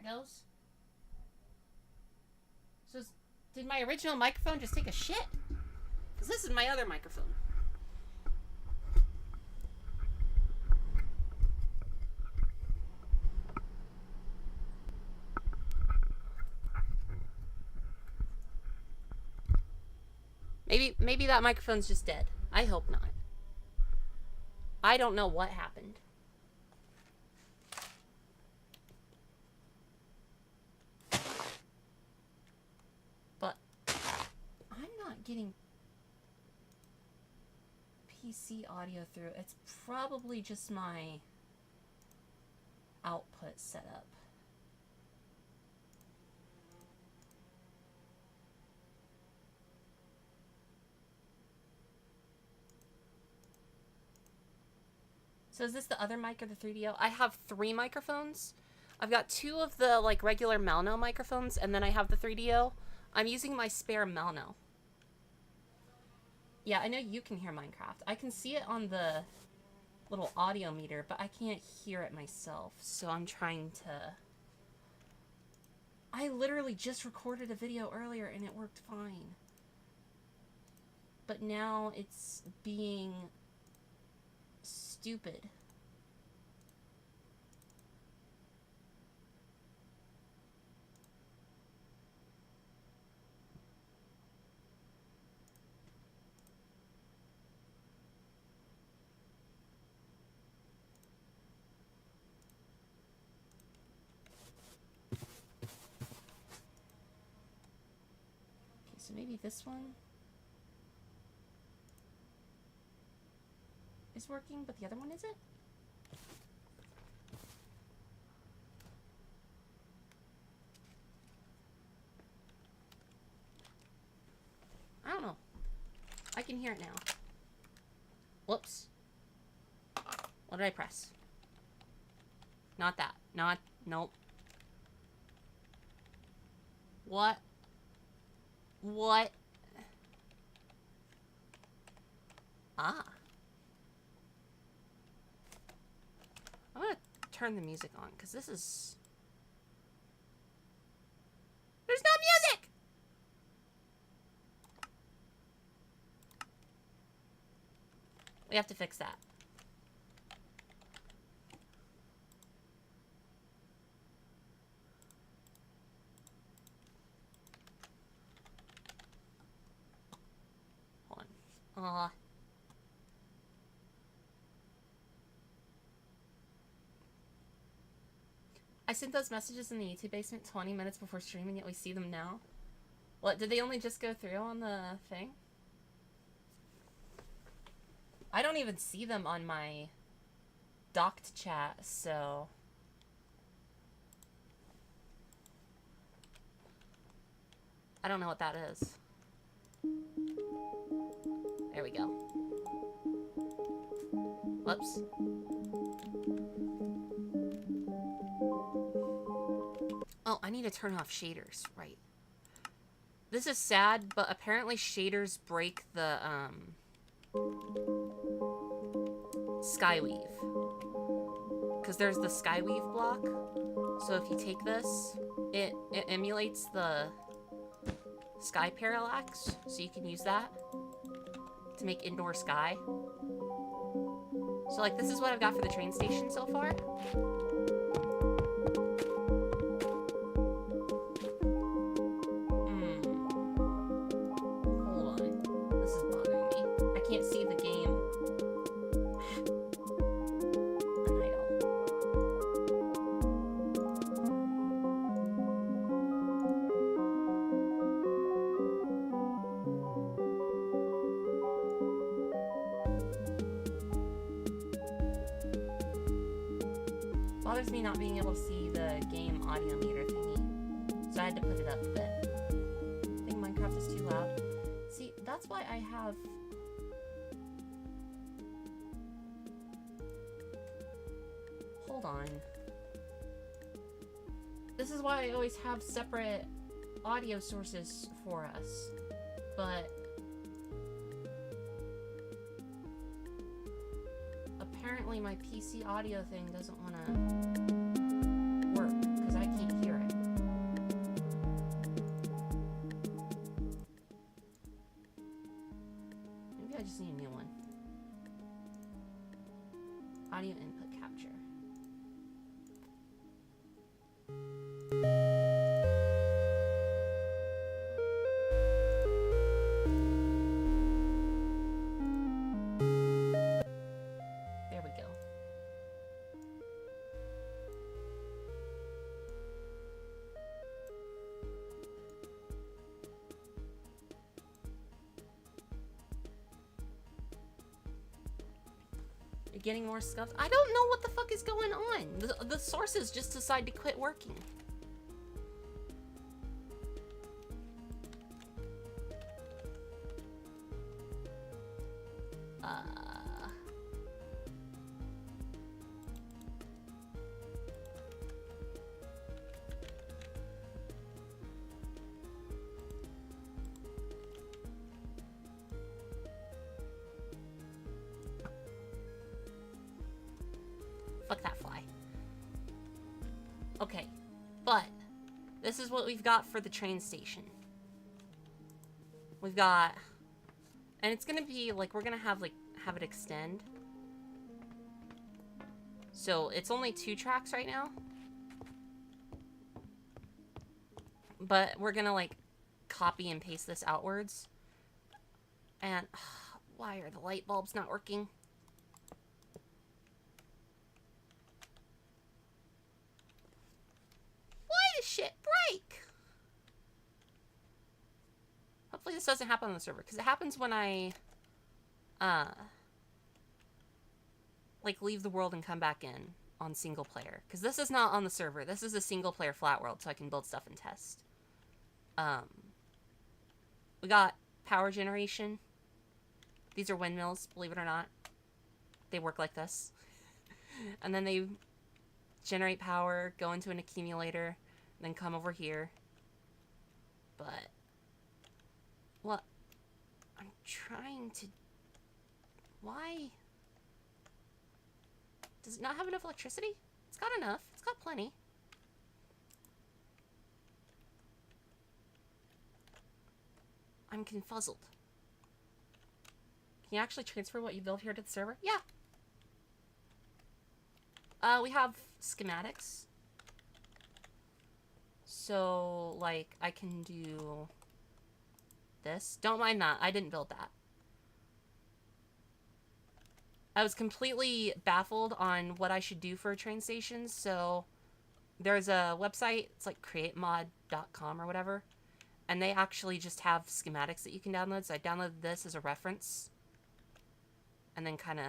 goes. So, did my original microphone just take a shit? Because this is my other microphone. Maybe that microphone's just dead. I hope not. I don't know what happened. But I'm not getting PC audio through. It's probably just my output setup. So is this the other mic or the 3DO? I have 3 microphones. I've got 2 of the like regular Melno microphones, and then I have the 3DO. I'm using my spare Melno. Yeah, I know you can hear Minecraft. I can see it on the little audio meter, but I can't hear it myself. So I'm trying to... I literally just recorded a video earlier and it worked fine. But now it's being stupid. Okay, so maybe this one is working, but the other one isn't? I don't know. I can hear it now. Whoops. What did I press? Not that. Not... Nope. What? What? Ah. I'm gonna turn the music on, because this is... There's no music! We have to fix that. Hold on. I sent those messages in the YouTube basement 20 minutes before streaming, yet we see them now. What, did they only just go through on the thing? I don't even see them on my docked chat, so... I don't know what that is. There we go. Whoops. Oh, I need to turn off shaders, right. This is sad, but apparently shaders break the, Skyweave. Because there's the Skyweave block. So if you take this, it emulates the sky parallax. So you can use that to make indoor sky. So like this is what I've got for the train station so far. Hold on. This is bothering me. I can't see the game. Bothers me not being able to see the game audio meter thingy, so I had to put it up a bit. I think Minecraft is too loud. See, that's why I have... Hold on. This is why I always have separate audio sources for us, but... apparently my PC audio thing doesn't want to work because I can't hear it. just need a new one. Audio input capture. There we go. You're getting more stuff. I don't know what the fuck is going on. The sources just decide to quit working. Fuck that fly. Okay, but this is what we've got for the train station. We've got, and it's gonna be like, we're gonna have it extend. So it's only 2 tracks right now. But we're gonna like copy and paste this outwards. And why are the light bulbs not working? Why does shit break? Hopefully this doesn't happen on the server, because it happens when I like leave the world and come back in on single player. Because this is not on the server. This is a single player flat world, so I can build stuff and test. We got power generation. These are windmills, believe it or not. They work like this. And then they generate power, go into an accumulator, then come over here. But what I'm trying to... Why? Does it not have enough electricity? It's got enough. It's got plenty. I'm confuzzled. Can you actually transfer what you built here to the server? Yeah. We have schematics. So, like, I can do this. Don't mind that. I didn't build that. I was completely baffled on what I should do for a train station, so there's a website, it's like createmod.com or whatever, and they actually just have schematics that you can download, so I downloaded this as a reference, and then kind of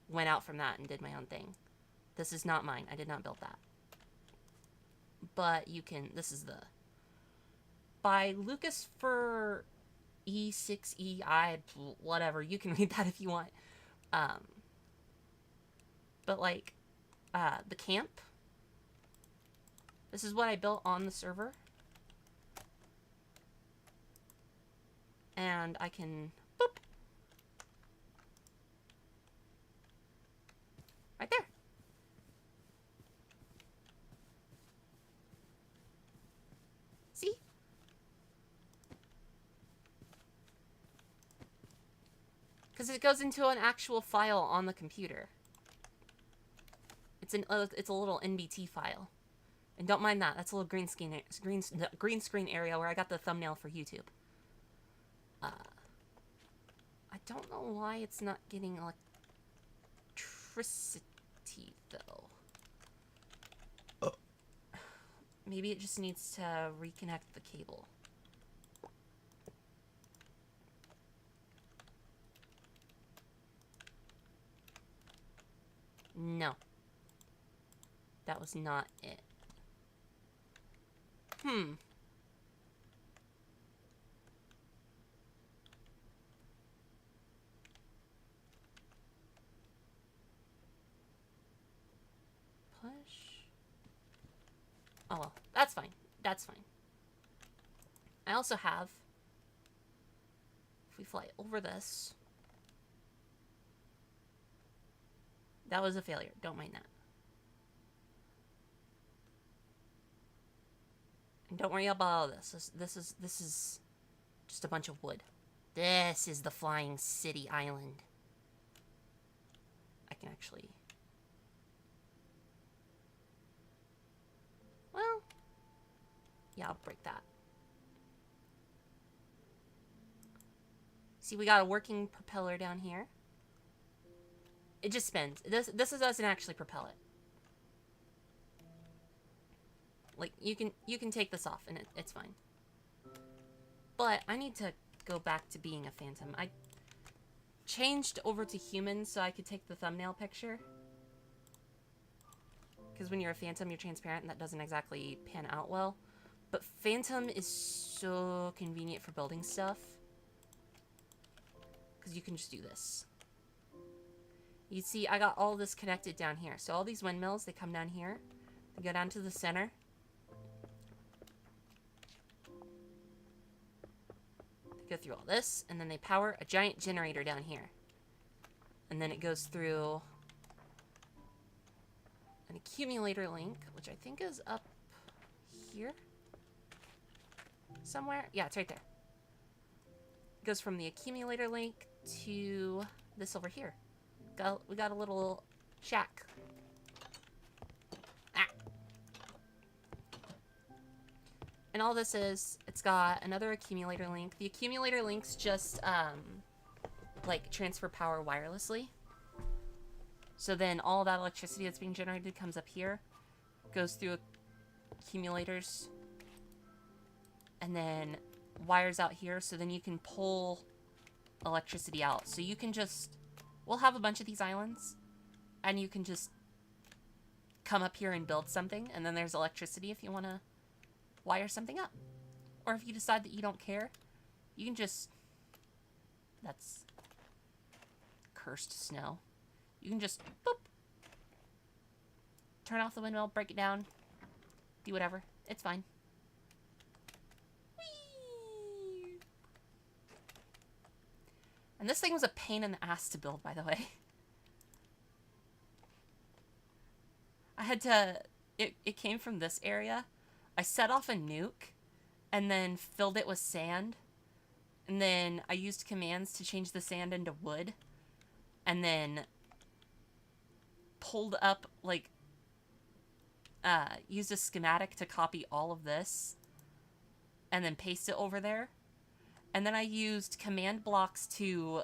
went out from that and did my own thing. This is not mine. I did not build that. But you can, this is the, by Lucas for E6EI, whatever, you can read that if you want. But like, the camp, this is what I built on the server. And I can, boop, right there. See? Because it goes into an actual file on the computer. It's a little NBT file. And don't mind that. That's a little green screen area where I got the thumbnail for YouTube. I don't know why it's not getting electricity, though. Maybe it just needs to reconnect the cable. No. That was not it. Push. Oh, well, that's fine. That's fine. I also have, if we fly over this, that was a failure. Don't mind that. And don't worry about all this. This is just a bunch of wood. This is the Flying City Island. I can actually... Well... Yeah, I'll break that. See, we got a working propeller down here. It just spins. This doesn't actually propel it. Like, you can take this off and it's fine. But I need to go back to being a phantom. I changed over to human so I could take the thumbnail picture. Because when you're a phantom, you're transparent and that doesn't exactly pan out well. But phantom is so convenient for building stuff. Because you can just do this. You see, I got all this connected down here. So all these windmills, they come down here. They go down to the center. They go through all this, and then they power a giant generator down here. And then it goes through an accumulator link, which I think is up here somewhere. Yeah, it's right there. It goes from the accumulator link to this over here. We got a little shack. Ah. And all this is, it's got another accumulator link. The accumulator links just, like, transfer power wirelessly. So then all that electricity that's being generated comes up here, goes through accumulators, and then wires out here, so then you can pull electricity out. So you can just... We'll have a bunch of these islands, and you can just come up here and build something, and then there's electricity if you want to wire something up. Or if you decide that you don't care, you can just... That's cursed snow. You can just, boop, turn off the windmill, break it down, do whatever. It's fine. Whee! And this thing was a pain in the ass to build, by the way. I had to... It came from this area. I set off a nuke, and then filled it with sand. And then I used commands to change the sand into wood. And then pulled up, like... used a schematic to copy all of this. And then paste it over there. And then I used command blocks to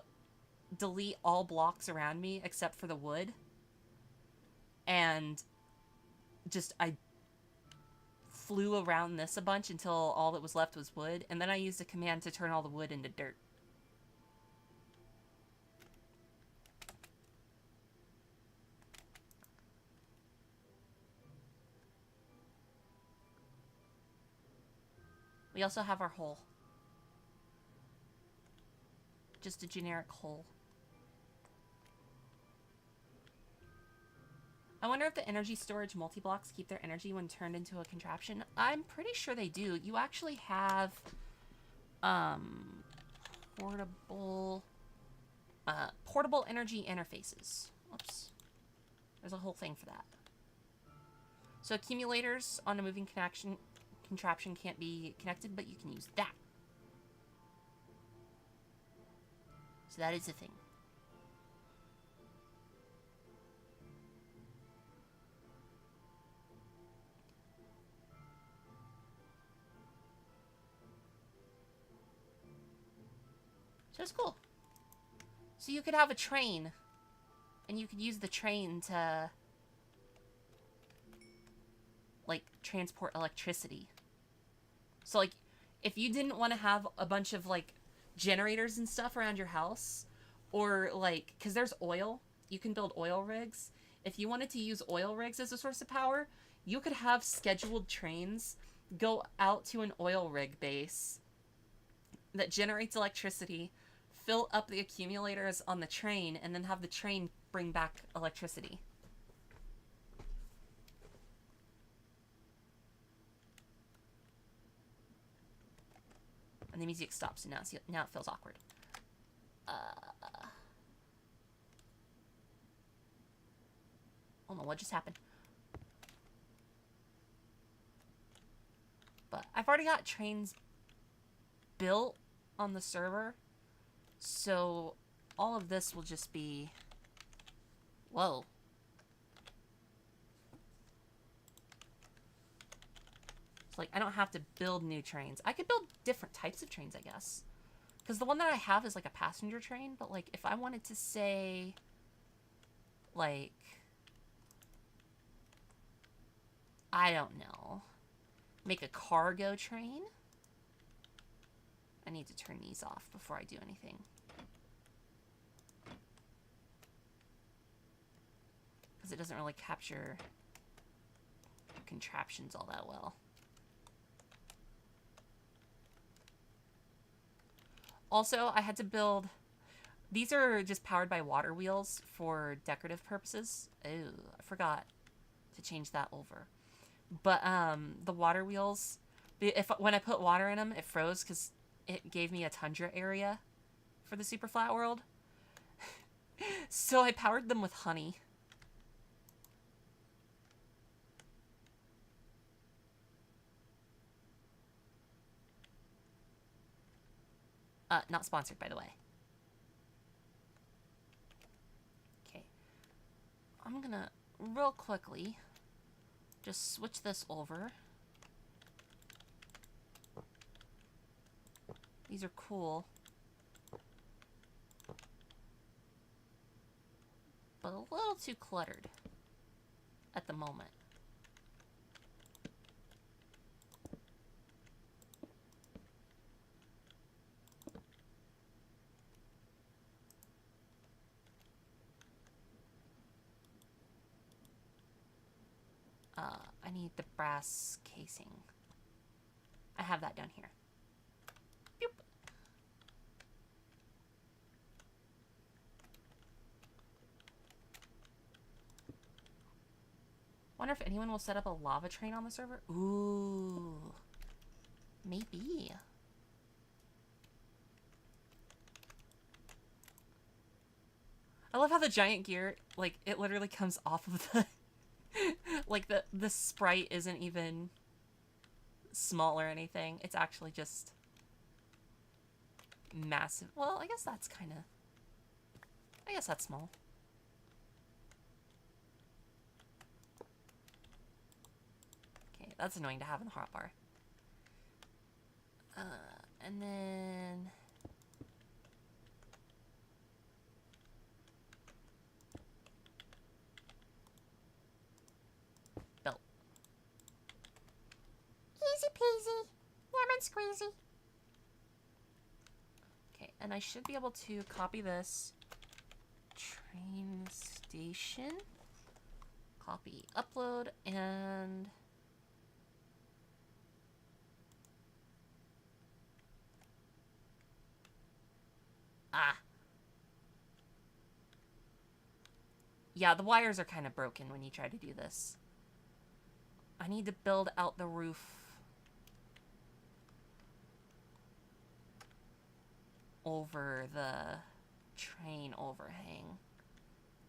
delete all blocks around me except for the wood. And just, I flew around this a bunch until all that was left was wood. And then I used a command to turn all the wood into dirt. We also have our hole. Just a generic hole. I wonder if the energy storage multi-blocks keep their energy when turned into a contraption. I'm pretty sure they do. You actually have portable energy interfaces. Oops. There's a whole thing for that. So accumulators on a moving contraption can't be connected, but you can use that. So that is a thing. So it's cool. So you could have a train, and you could use the train to, like, transport electricity. So, like, if you didn't want to have a bunch of, like, generators and stuff around your house, or like, because there's oil, you can build oil rigs. If you wanted to use oil rigs as a source of power, you could have scheduled trains go out to an oil rig base that generates electricity, fill up the accumulators on the train, and then have the train bring back electricity. And the music stops, and now it feels awkward. Oh no, what just happened? But I've already got trains built on the server, So all of this will just be... Whoa. It's like, I don't have to build new trains. I could build different types of trains, I guess. Because the one that I have is like a passenger train, but like if I wanted to say, like, I don't know, make a cargo train. I need to turn these off before I do anything. Because it doesn't really capture contraptions all that well. Also, I had to build... These are just powered by water wheels for decorative purposes. Oh, I forgot to change that over. But the water wheels, when I put water in them, it froze because it gave me a tundra area for the super flat world. So I powered them with honey. Not sponsored, by the way. Okay. I'm gonna, real quickly, just switch this over. These are cool. But a little too cluttered at the moment. I need the brass casing. I have that down here. Boop. Wonder if anyone will set up a lava train on the server? Ooh. Maybe. I love how the giant gear, like, it literally comes off of the... like, the sprite isn't even small or anything. It's actually just massive. Well, I guess that's kind of... I guess that's small. Okay, that's annoying to have in the hotbar. And then... Belt. Easy peasy. Lemon squeezy. Okay, and I should be able to copy this. Train station. Copy, upload, and... Ah. Yeah, the wires are kind of broken when you try to do this. I need to build out the roof over the train overhang.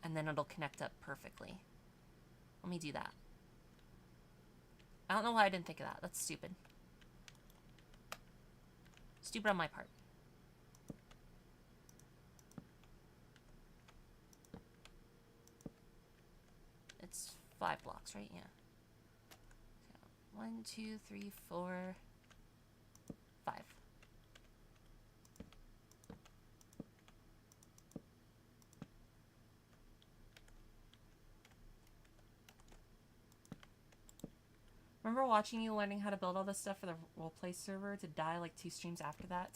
And then it'll connect up perfectly. Let me do that. I don't know why I didn't think of that. That's stupid. Stupid on my part. It's 5 blocks, right? Yeah. So 1, 2, 3, 4, 5. Remember watching you learning how to build all this stuff for the roleplay server to die like 2 streams after that?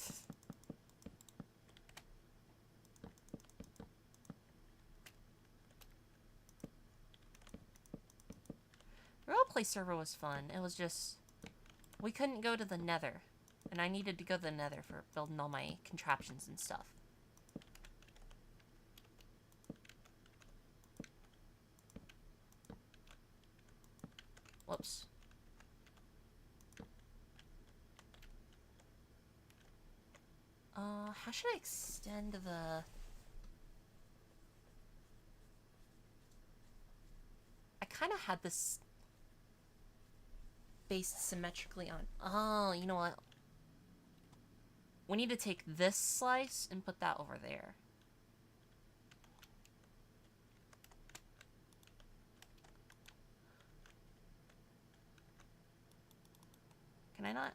The roleplay server was fun. It was just... we couldn't go to the nether. And I needed to go to the nether for building all my contraptions and stuff. Whoops. How should I extend the... I kind of had this based symmetrically on... Oh, you know what? We need to take this slice and put that over there. Can I not?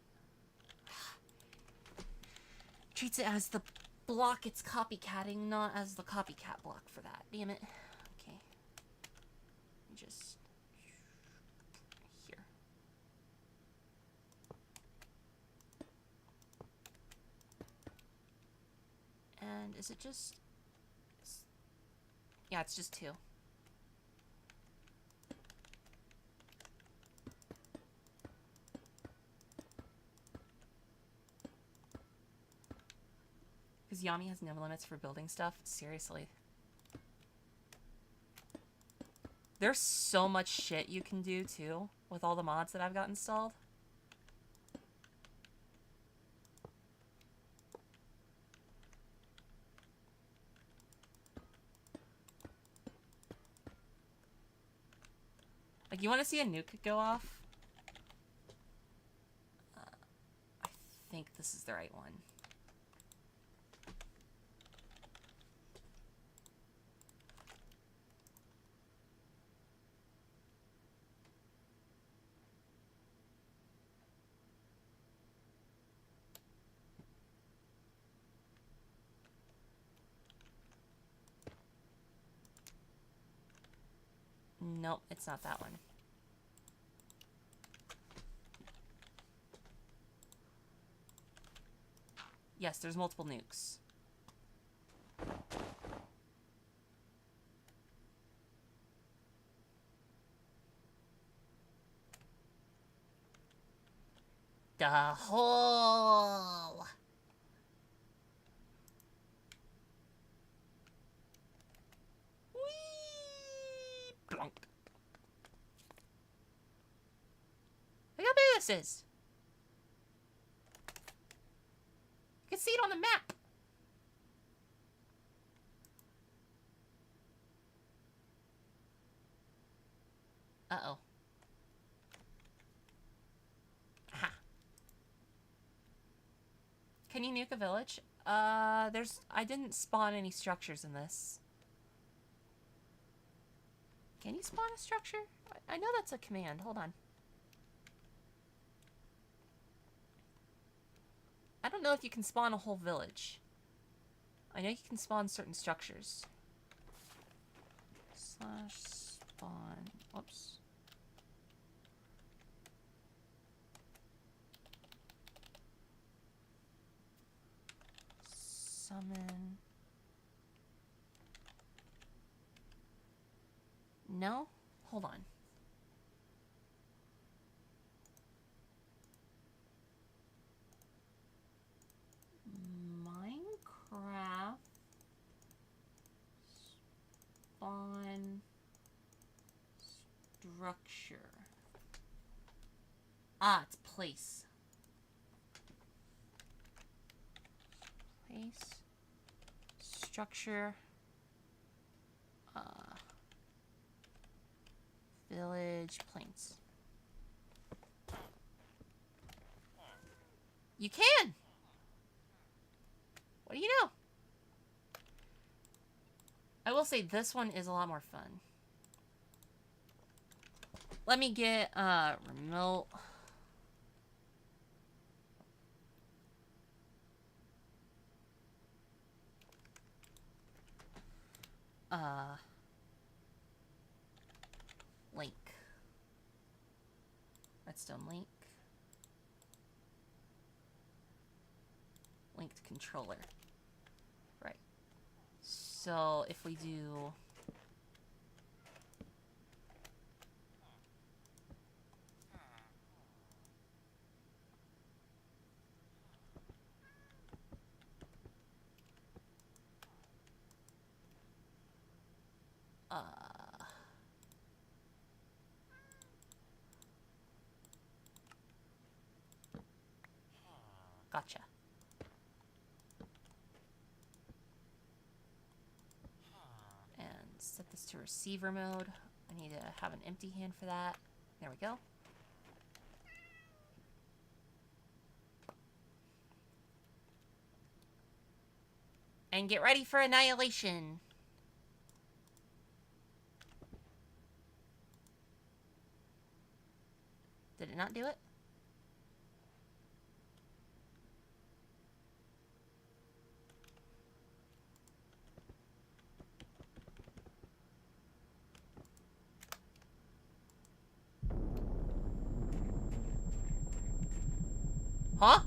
Treats it as the block it's copycatting, not as the copycat block for that. Damn it. Okay. Just here. And is it just... Yeah, it's just 2. Because Yami has no limits for building stuff. Seriously. There's so much shit you can do, too, with all the mods that I've got installed. Like, you want to see a nuke go off? I think this is the right one. Nope, it's not that one. Yes, there's multiple nukes. The hole! Whee! Plonk. Look how big this is. You can see it on the map. Uh-oh. Aha. Can you nuke a village? I didn't spawn any structures in this. Can you spawn a structure? I know that's a command. Hold on. I don't know if you can spawn a whole village. I know you can spawn certain structures. Slash spawn. Whoops. Summon. No? Hold on. Minecraft spawn structure. Ah, it's place. Place. Structure. Village plains. You can! What do you know? I will say this one is a lot more fun. Let me get remote. Link. Redstone link. Linked controller. Right. So if we do gotcha. And set this to receiver mode. I need to have an empty hand for that. There we go. And get ready for annihilation. Did it not do it? Huh?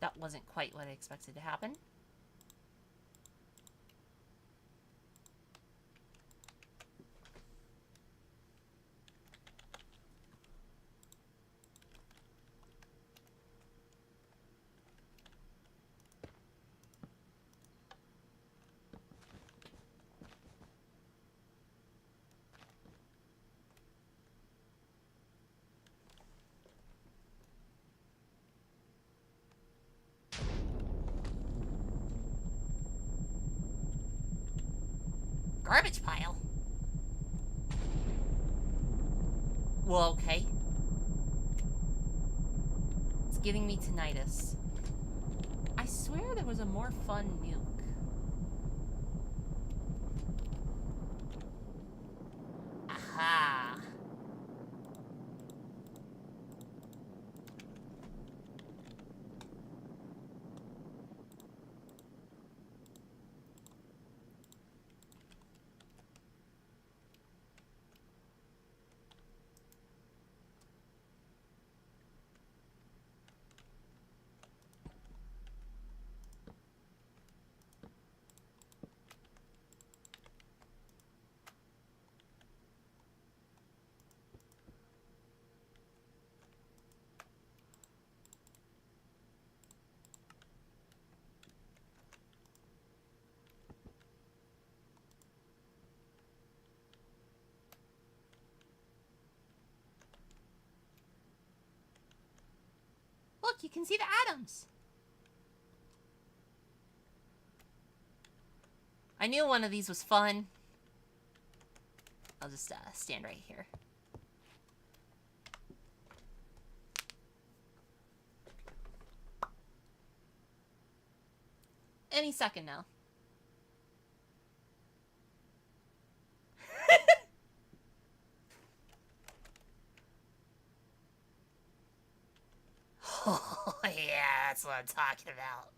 That wasn't quite what I expected to happen. Garbage pile? Well, okay. It's giving me tinnitus. I swear there was a more fun nuke. Aha! Look, you can see the atoms. I knew one of these was fun. I'll just stand right here. Any second now. Oh, yeah, that's what I'm talking about.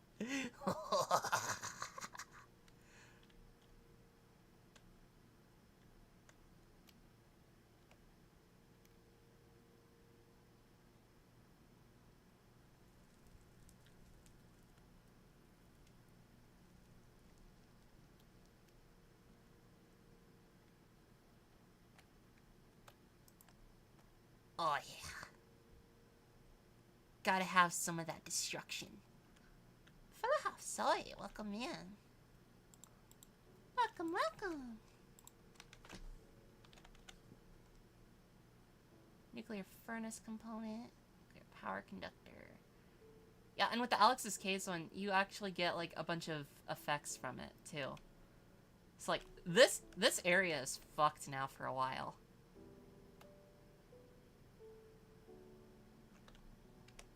Oh, yeah. Gotta have some of that destruction. Fellow soy, welcome in. Welcome, welcome. Nuclear furnace component. Nuclear power conductor. Yeah, and with the Alex's Case one, you actually get like a bunch of effects from it too. It's like this area is fucked now for a while.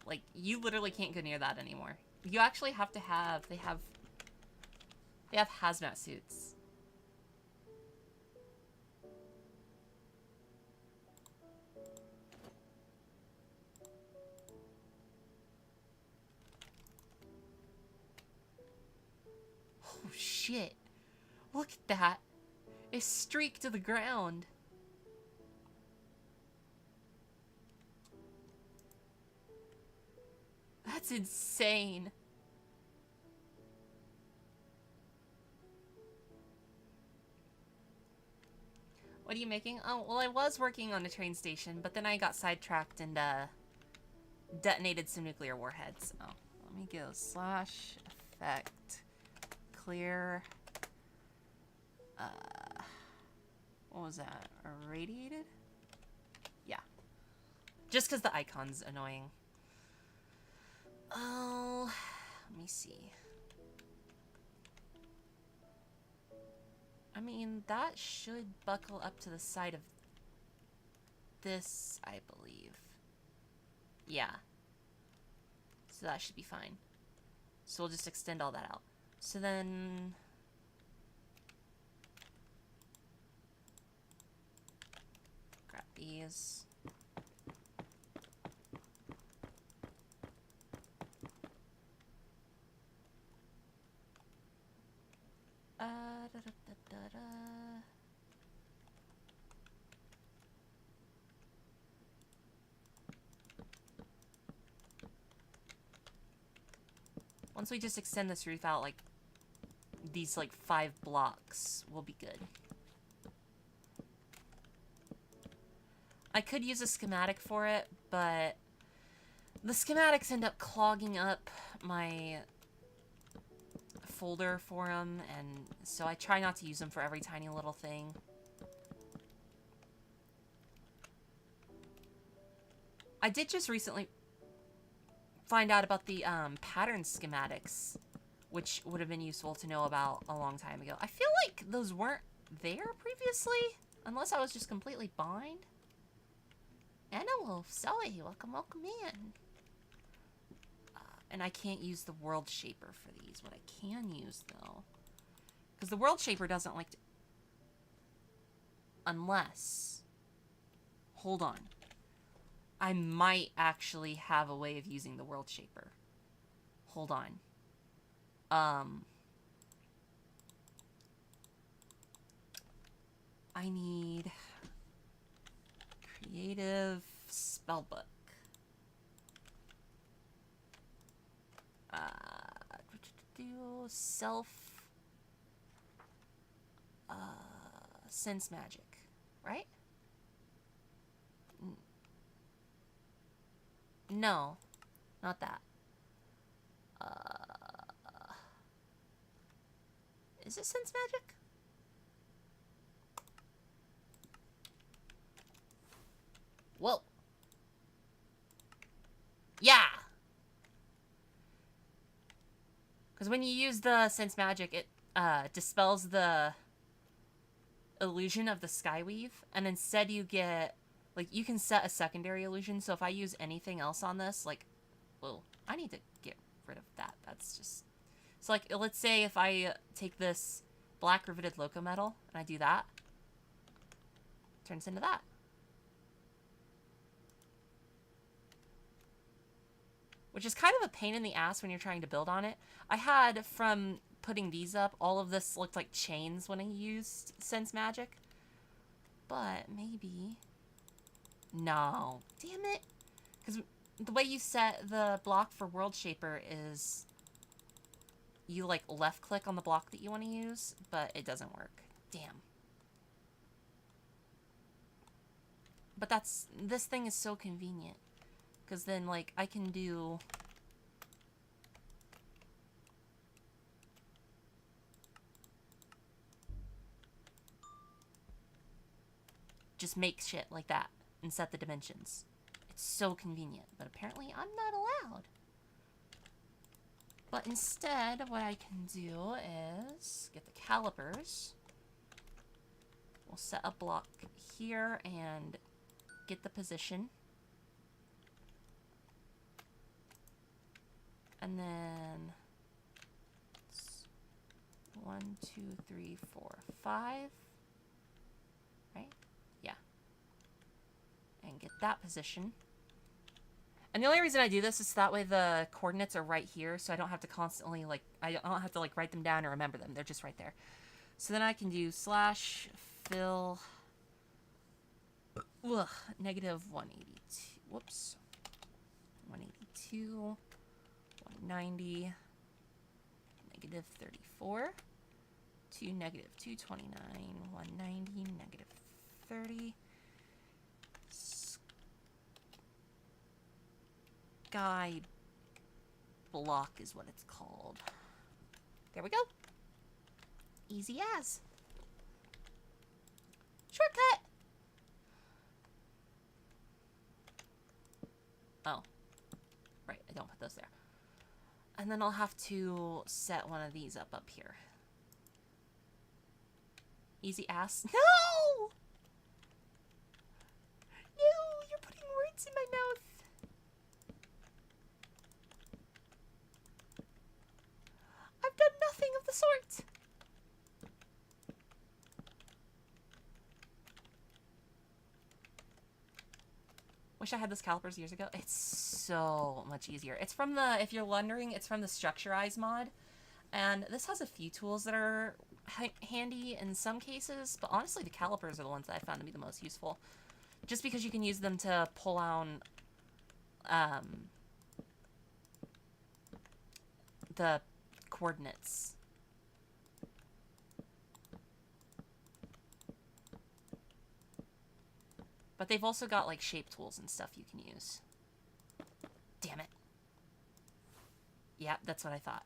Like, you literally can't go near that anymore. You actually have to have... They have hazmat suits. Oh, shit. Look at that. It's streaked to the ground. That's insane. What you making? Oh, well, I was working on a train station, but then I got sidetracked and detonated some nuclear warheads. Oh, let me go slash effect clear. What was that? Irradiated? Yeah. Just because the icon's annoying. Oh, let me see. I mean, that should buckle up to the side of this, I believe. Yeah. So that should be fine. So we'll just extend all that out. So then... grab these. Da, da, da, da, da. Once we just extend this roof out, like, these, like, 5 blocks, we'll be good. I could use a schematic for it, but the schematics end up clogging up my folder for them, and so I try not to use them for every tiny little thing. I did just recently find out about the pattern schematics, which would have been useful to know about a long time ago. I feel like those weren't there previously, unless I was just completely blind. Anna Wolf, Zoe, welcome in. And I can't use the World Shaper for these. What I can use, though, because the World Shaper doesn't like to... Unless... Hold on. I might actually have a way of using the World Shaper. Hold on. I need... Creative Spellbook. Self sense magic, right? No, not that. Is it sense magic? Whoa. Yeah. Because when you use the sense magic, it dispels the illusion of the Skyweave, and instead you get, like, you can set a secondary illusion. So if I use anything else on this, like, whoa, I need to get rid of that. That's just... So, like, let's say if I take this black riveted locometal and I do that, it turns into that. Which is kind of a pain in the ass when you're trying to build on it. I had, from putting these up, all of this looked like chains when I used Sense Magic. But maybe... No. Damn it. Because the way you set the block for World Shaper is... You, like, left-click on the block that you want to use, but it doesn't work. Damn. But that's... This thing is so convenient. Because then, like, I can do... Just make shit like that and set the dimensions. It's so convenient, but apparently I'm not allowed. But instead, what I can do is get the calipers. We'll set a block here and get the position. And then 1, 2, 3, 4, 5. Right? Yeah. And get that position. And the only reason I do this is so that way the coordinates are right here, so I don't have to constantly, like, I don't have to, like, write them down or remember them. They're just right there. So then I can do slash fill negative 182. Whoops. 182. 190, negative 34, to negative 229, 190, negative 30. Sky block is what it's called. There we go. Easy as. Shortcut. Oh. Right, I don't put those there. And then I'll have to set one of these up here. Easy ass. No! No, you're putting words in my mouth. I've done nothing of the sort. Wish I had this calipers years ago. It's so much easier. It's from the, if you're wondering, it's from the Structurize mod. And this has a few tools that are handy in some cases, but honestly the calipers are the ones that I found to be the most useful. Just because you can use them to pull down the coordinates. But they've also got like shape tools and stuff you can use. Damn it. Yeah, that's what I thought.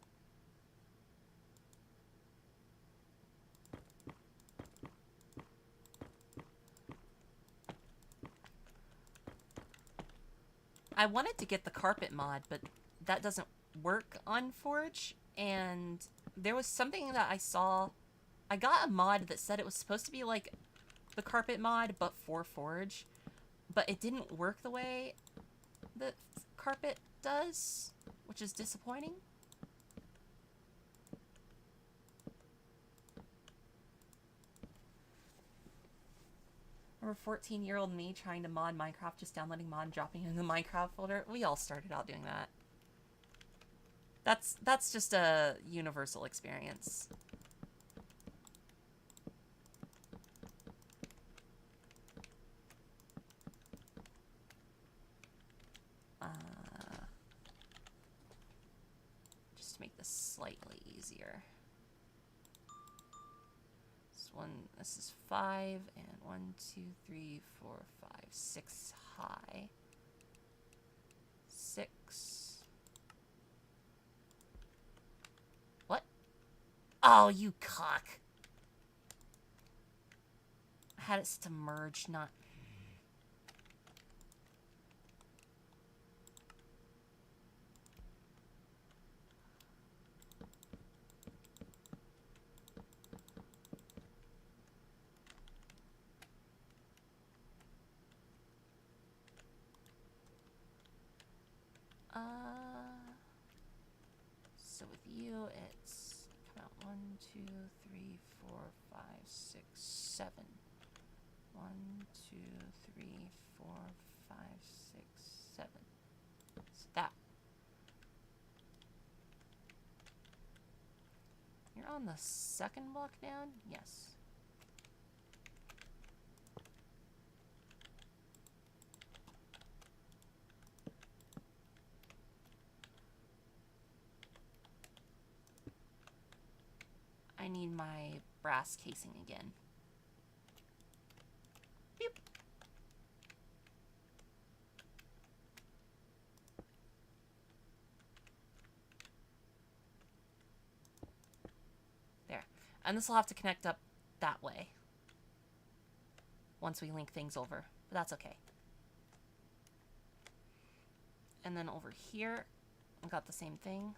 I wanted to get the carpet mod, but that doesn't work on Forge. And there was something that I saw. I got a mod that said it was supposed to be like the carpet mod, but for Forge. But it didn't work the way that carpet does, which is disappointing. Remember 14-year-old me trying to mod Minecraft, just downloading mod and dropping it in the Minecraft folder? We all started out doing that. That's just a universal experience. Just to make this slightly easier. This is 5, and 1, 2, 3, 4, 5, 6 high. 6. What? Oh, you cock. I had it to merge, not... So with you, it's come out 1, 2, 3, 4, 5, 6, 7. 1, 2, 3, 4, 5, 6, 7. So that. You're on the second block down? Yes. I need my brass casing again. Beep. There. And this will have to connect up that way once we link things over, but that's okay. And then over here, I've got the same thing.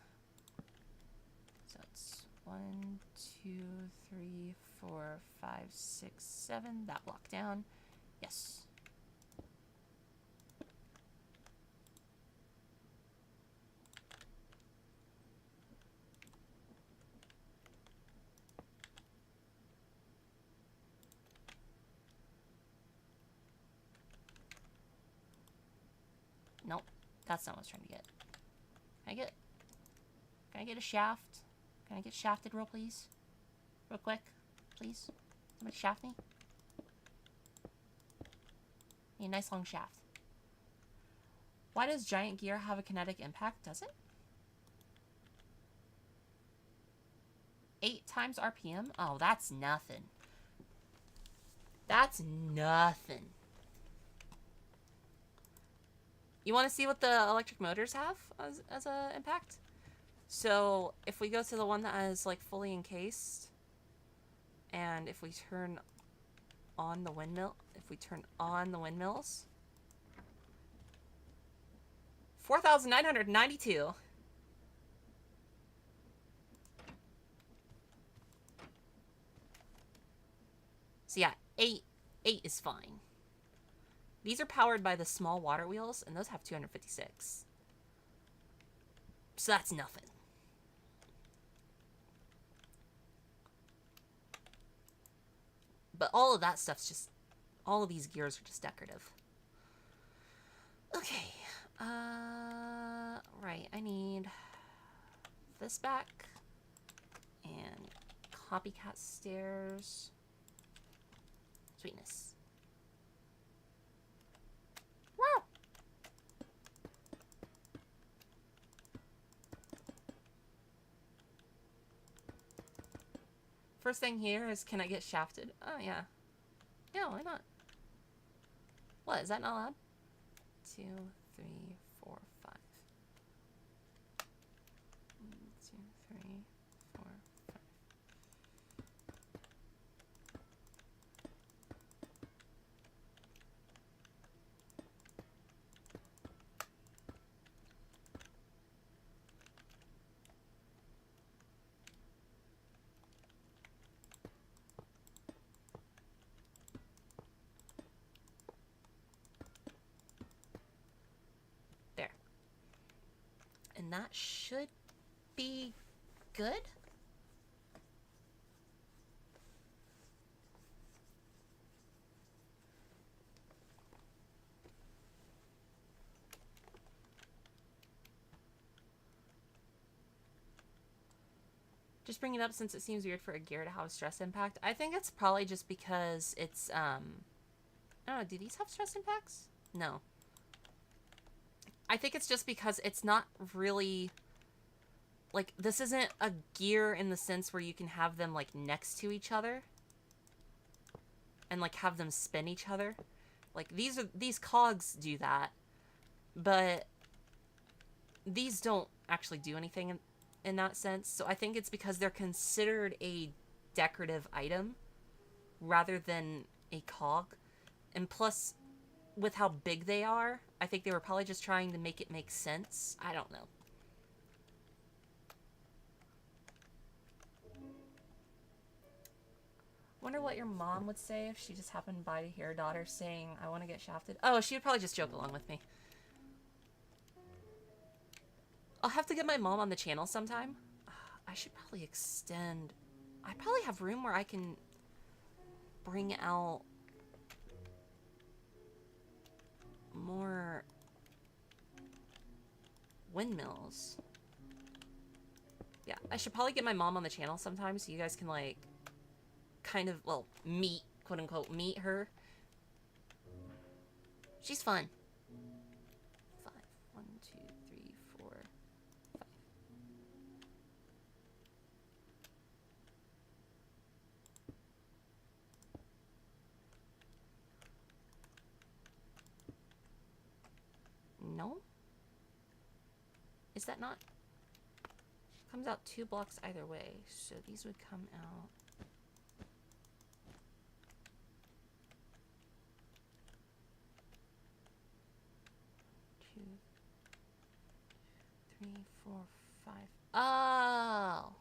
So it's 1, 2, 3, 4, 5, 6, 7. That block down. Yes. Nope. That's not what I was trying to get. Can I get a shaft? Can I get shafted real please? Real quick, please? Somebody shaft me? Need a nice long shaft. Why does giant gear have a kinetic impact? Does it? 8 times RPM? Oh, that's nothing. That's nothing. You want to see what the electric motors have as a impact? So if we go to the one that is like fully encased, and if we turn on the windmills, 4,992. So yeah, eight is fine. These are powered by the small water wheels, and those have 256. So that's nothing. But all of that stuff's just... all of these gears are just decorative. Okay. Right. I need this back. And copycat stairs. Sweetness. Wow! First thing here is, can I get shafted? Oh, yeah. Yeah, why not? What, is that not allowed? 2, 3, 4, 5. 1, 2, 3, 4, 5. There. And that should be good. Just bring it up since it seems weird for a gear to have a stress impact. I think it's probably just because it's, I don't know, do these have stress impacts? No. I think it's just because it's not really, like, this isn't a gear in the sense where you can have them, like, next to each other. And, like, have them spin each other. Like, these cogs do that. But these don't actually do anything in that sense. So I think it's because they're considered a decorative item rather than a cog. And plus, with how big they are, I think they were probably just trying to make it make sense. I don't know. Wonder what your mom would say if she just happened by to hear her daughter saying, I want to get shafted. Oh, she would probably just joke along with me. I'll have to get my mom on the channel sometime. I should probably extend... I probably have room where I can bring out more windmills. Yeah, I should probably get my mom on the channel sometime so you guys can, like, kind of, well, meet, quote-unquote, meet her. She's fun. 5. 1, 2, 3, 4, 5. No? Is that not? Comes out 2 blocks either way, so these would come out. Two, 3, 4, 5. Oh!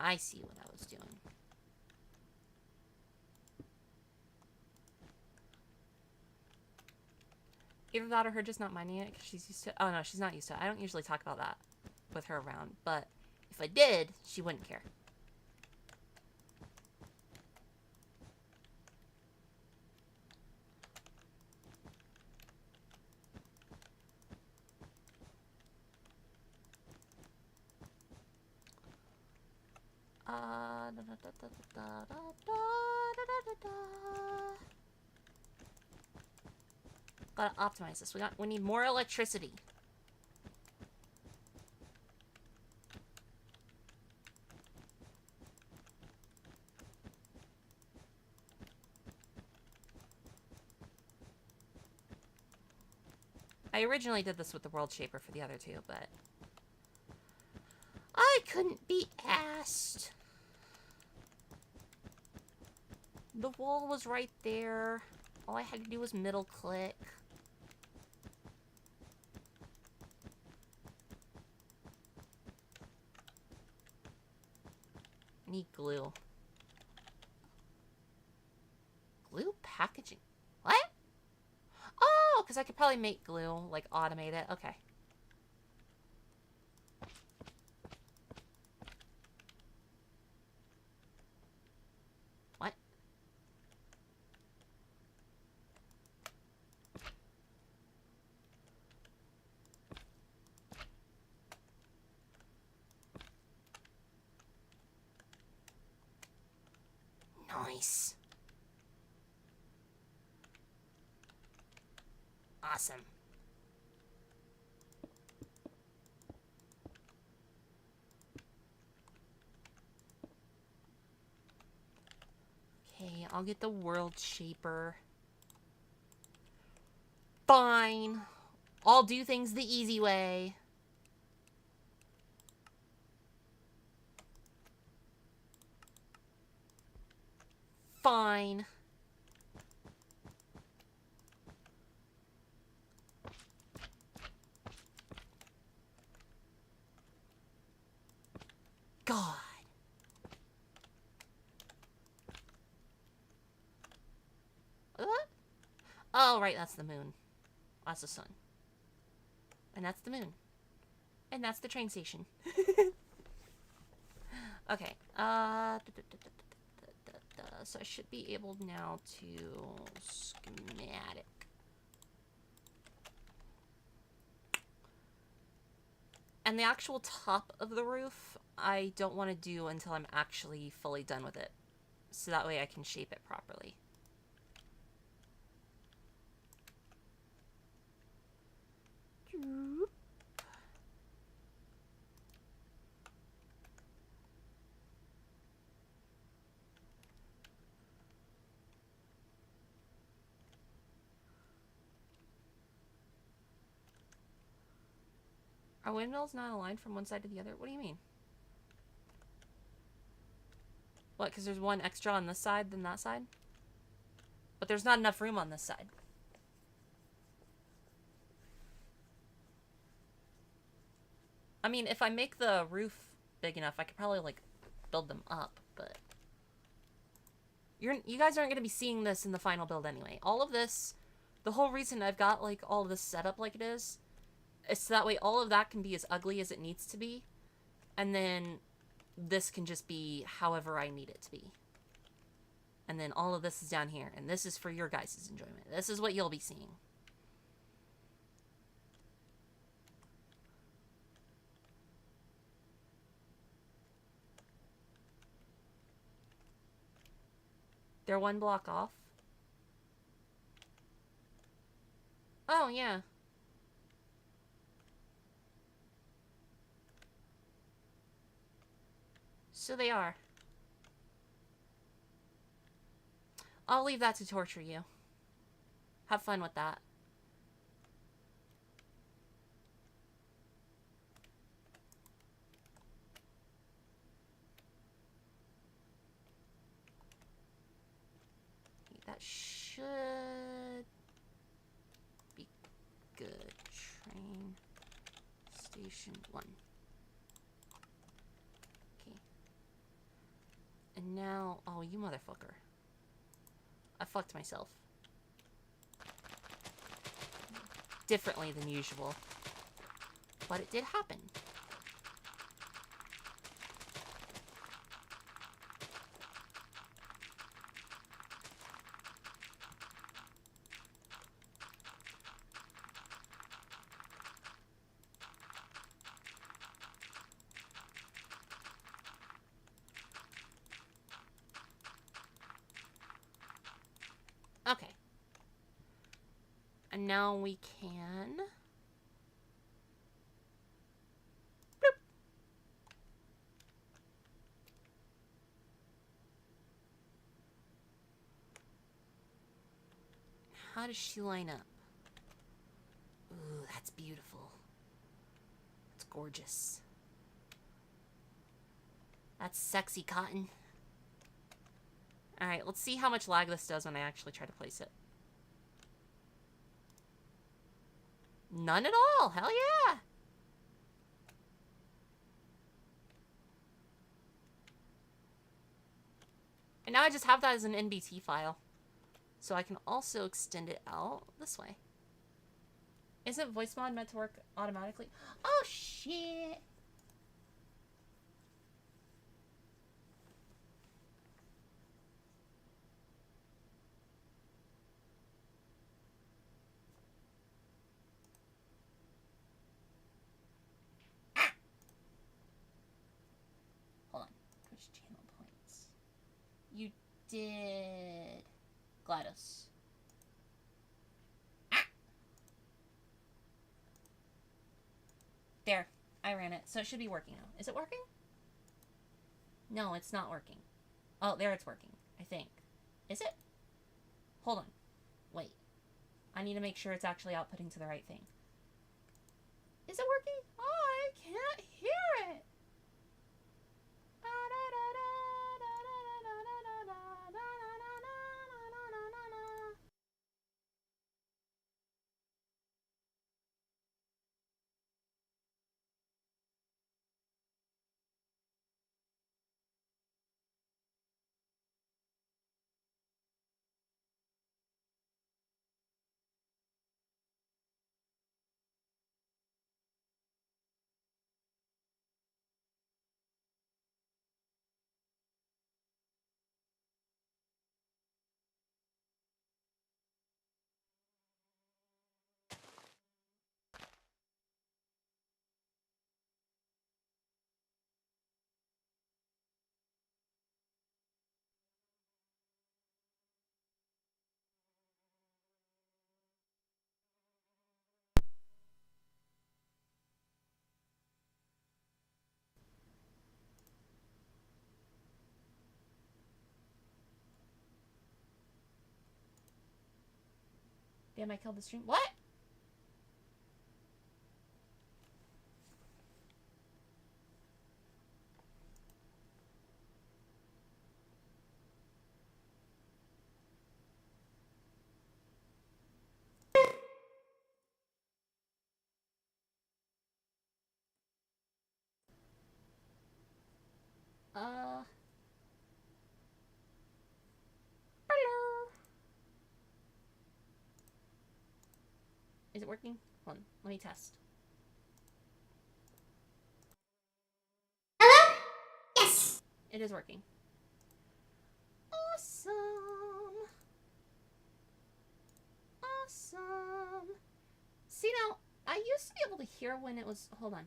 I see what I was doing. Either that or her just not minding it because she's used to it. Oh, no, she's not used to it. I don't usually talk about that with her around. But if I did, she wouldn't care. Gotta optimize this. We need more electricity. I originally did this with the World Shaper for the other two, but I couldn't be asked. The wall was right there. All I had to do was middle click. Need glue. Glue packaging. What? Oh, because I could probably make glue, like automate it. Okay. What? Nice. Awesome. Okay, I'll get the World Shaper. Fine. I'll do things the easy way. Fine. God. What? Oh, right, that's the moon. That's the sun. And that's the moon. And that's the train station. Okay. So I should be able now to schematic. And the actual top of the roof, I don't want to do until I'm actually fully done with it. So that way I can shape it properly. Are windmills not aligned from one side to the other? What do you mean? What, because there's one extra on this side than that side? But there's not enough room on this side. I mean, if I make the roof big enough, I could probably, like, build them up, but... You guys aren't going to be seeing this in the final build anyway. All of this, the whole reason I've got, like, all of this set up like it is so that way all of that can be as ugly as it needs to be, and then this can just be however I need it to be. And then all of this is down here, and this is for your guys' enjoyment. This is what you'll be seeing. They're one block off? Oh, yeah. So they are. I'll leave that to torture you. Have fun with that. That should be good. Train station 1. Okay. And now, oh, you motherfucker. I fucked myself. Differently than usual. But it did happen. Okay. And now we can... Boop. How does she line up? Ooh, that's beautiful. It's gorgeous. That's sexy cotton. Alright, let's see how much lag this does when I actually try to place it. None at all! Hell yeah! And now I just have that as an NBT file. So I can also extend it out this way. Isn't voice mod meant to work automatically? Oh, shit! Hold on. Twitch channel points. You did... GLaDOS. There. I ran it. So it should be working now. Is it working? No, it's not working. Oh, there it's working. I think. Is it? Hold on. Wait. I need to make sure it's actually outputting to the right thing. Is it working? Oh, I can't hear it. Damn, I killed the stream. What? Hello. Is it working? Hold on. Let me test. Hello? Yes. It is working. Awesome. Awesome. See, now, I used to be able to hear when it was... Hold on.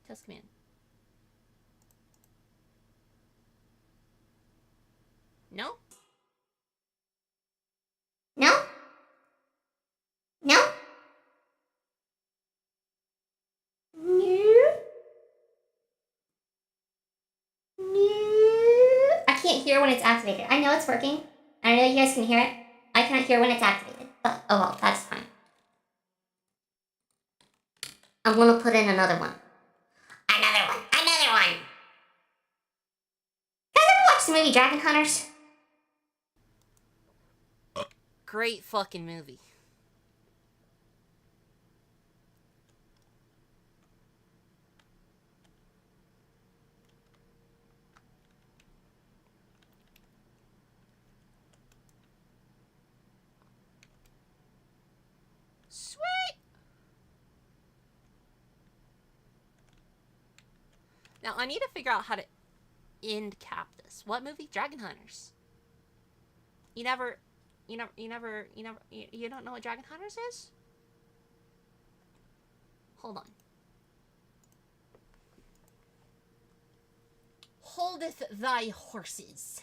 Test command. No? No? No? No? No? I can't hear when it's activated. I know it's working. I know you guys can hear it. I cannot hear when it's activated. But, oh well, that's fine. I'm gonna put in another one. Another one. Another one! You guys ever watch the movie Dragon Hunters? Great fucking movie. Sweet! Now, I need to figure out how to end cap this. What movie? Dragon Hunters. You don't know what Dragon Hunters is? Hold on. Holdeth thy horses.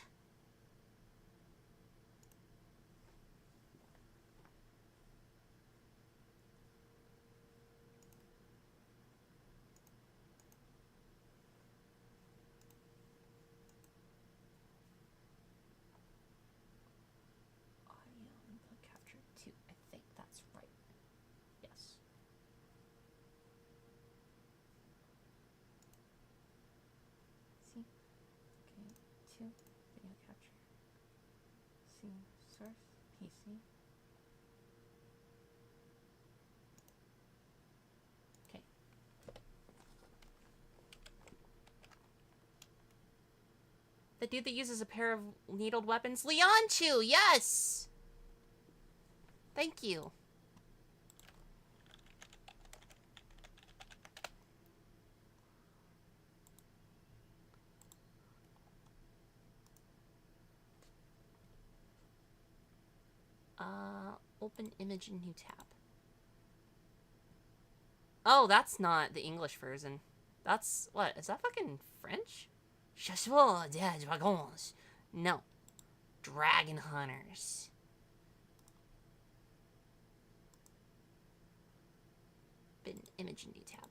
Audio input capture 2. I think that's YouTube, video capture. See, source, PC. Okay. The dude that uses a pair of needled weapons? Leonchu, yes! Thank you. Open image in new tab. Oh, that's not the English version. That's, what, is that fucking French? Chasseurs de dragons. No. Dragon hunters. Open image in new tab.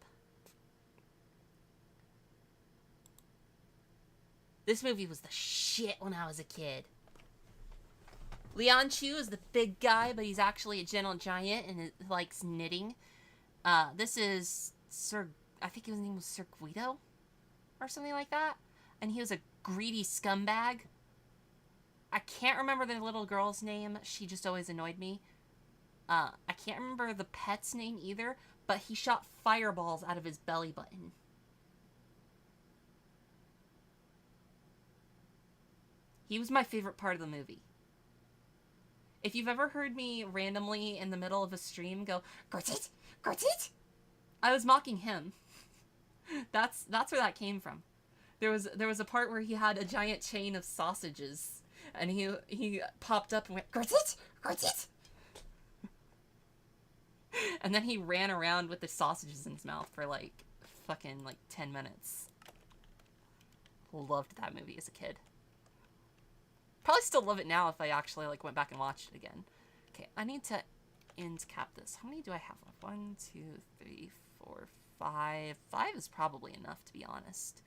This movie was the shit when I was a kid. Leonchu is the big guy, but he's actually a gentle giant and it likes knitting. This is I think his name was Sir Guido or something like that. And he was a greedy scumbag. I can't remember the little girl's name. She just always annoyed me. I can't remember the pet's name either, but he shot fireballs out of his belly button. He was my favorite part of the movie. If you've ever heard me randomly in the middle of a stream go, "Gortit, Gortit," I was mocking him. That's where that came from. There was a part where he had a giant chain of sausages, and he popped up and went, "Gortit, Gortit," and then he ran around with the sausages in his mouth for like fucking like 10 minutes. Loved that movie as a kid. Probably still love it now if I actually like went back and watched it again. Okay, I need to end cap this. How many do I have left? 1, 2, 3, 4, 5. 5 is probably enough, to be honest.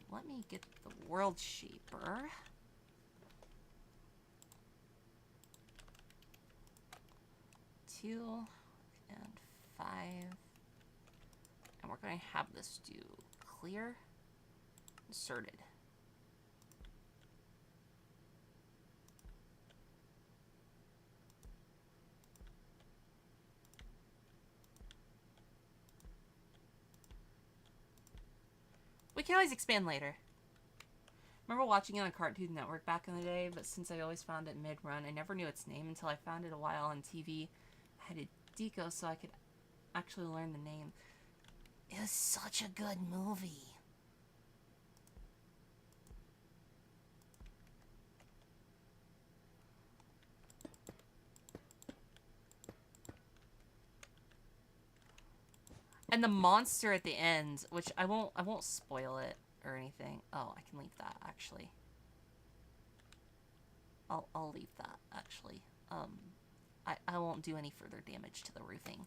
Let me get the world shaper. Two and 5. And we're going to have this do clear. Inserted. We can always expand later. Remember watching it on Cartoon Network back in the day, but since I always found it mid-run, I never knew its name until I found it a while on TV. I had a deco so I could actually learn the name. It was such a good movie. And the monster at the end, which I won't spoil it or anything. Oh, I can leave that actually. I'll leave that actually. I won't do any further damage to the roofing.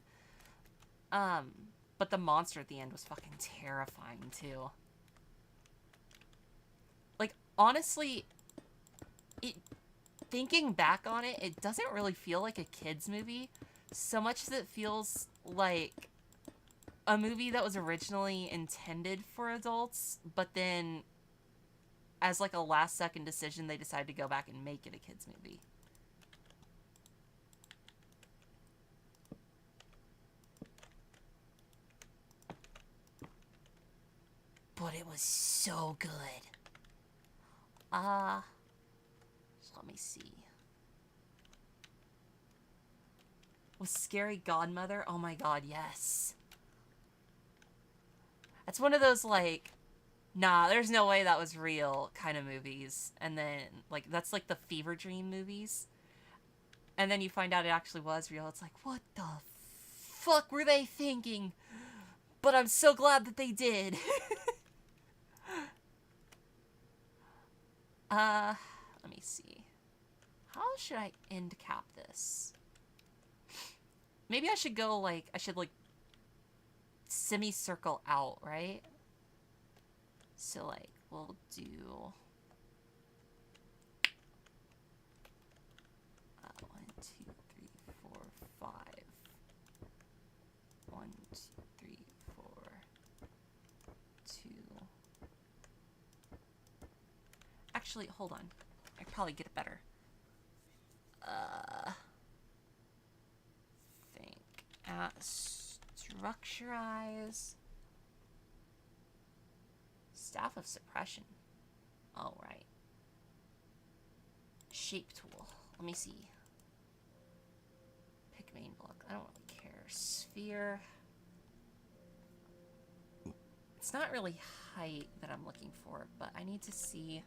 But the monster at the end was fucking terrifying too. Like honestly, thinking back on it, it doesn't really feel like a kid's movie so much as it feels like a movie that was originally intended for adults, but then as like a last second decision they decided to go back and make it a kids movie. But it was so good. So let me see. Was Scary Godmother? Oh my god, yes. It's one of those, like, nah, there's no way that was real kind of movies. And then, like, that's like the fever dream movies. And then you find out it actually was real. It's like, what the fuck were they thinking? But I'm so glad that they did. Let me see. How should I end cap this? Maybe I should go, like, semicircle out, right? So, like, we'll do 1, 2, 3, 4, 5. 1, 2, 3, 4, 2, Actually, hold on. I could probably get it better. Think. Structurize. Staff of suppression. Oh, right. Shape tool. Let me see. Pick main block. I don't really care. Sphere. It's not really height that I'm looking for, but I need to see.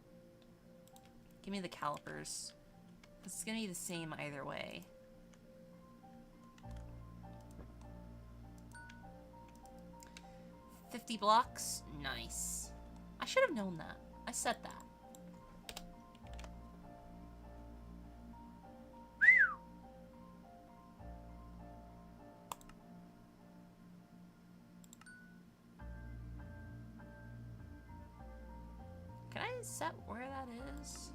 Give me the calipers. It's gonna be the same either way. $50 blocks? Nice. I should have known that. I said that. Can I set where that is?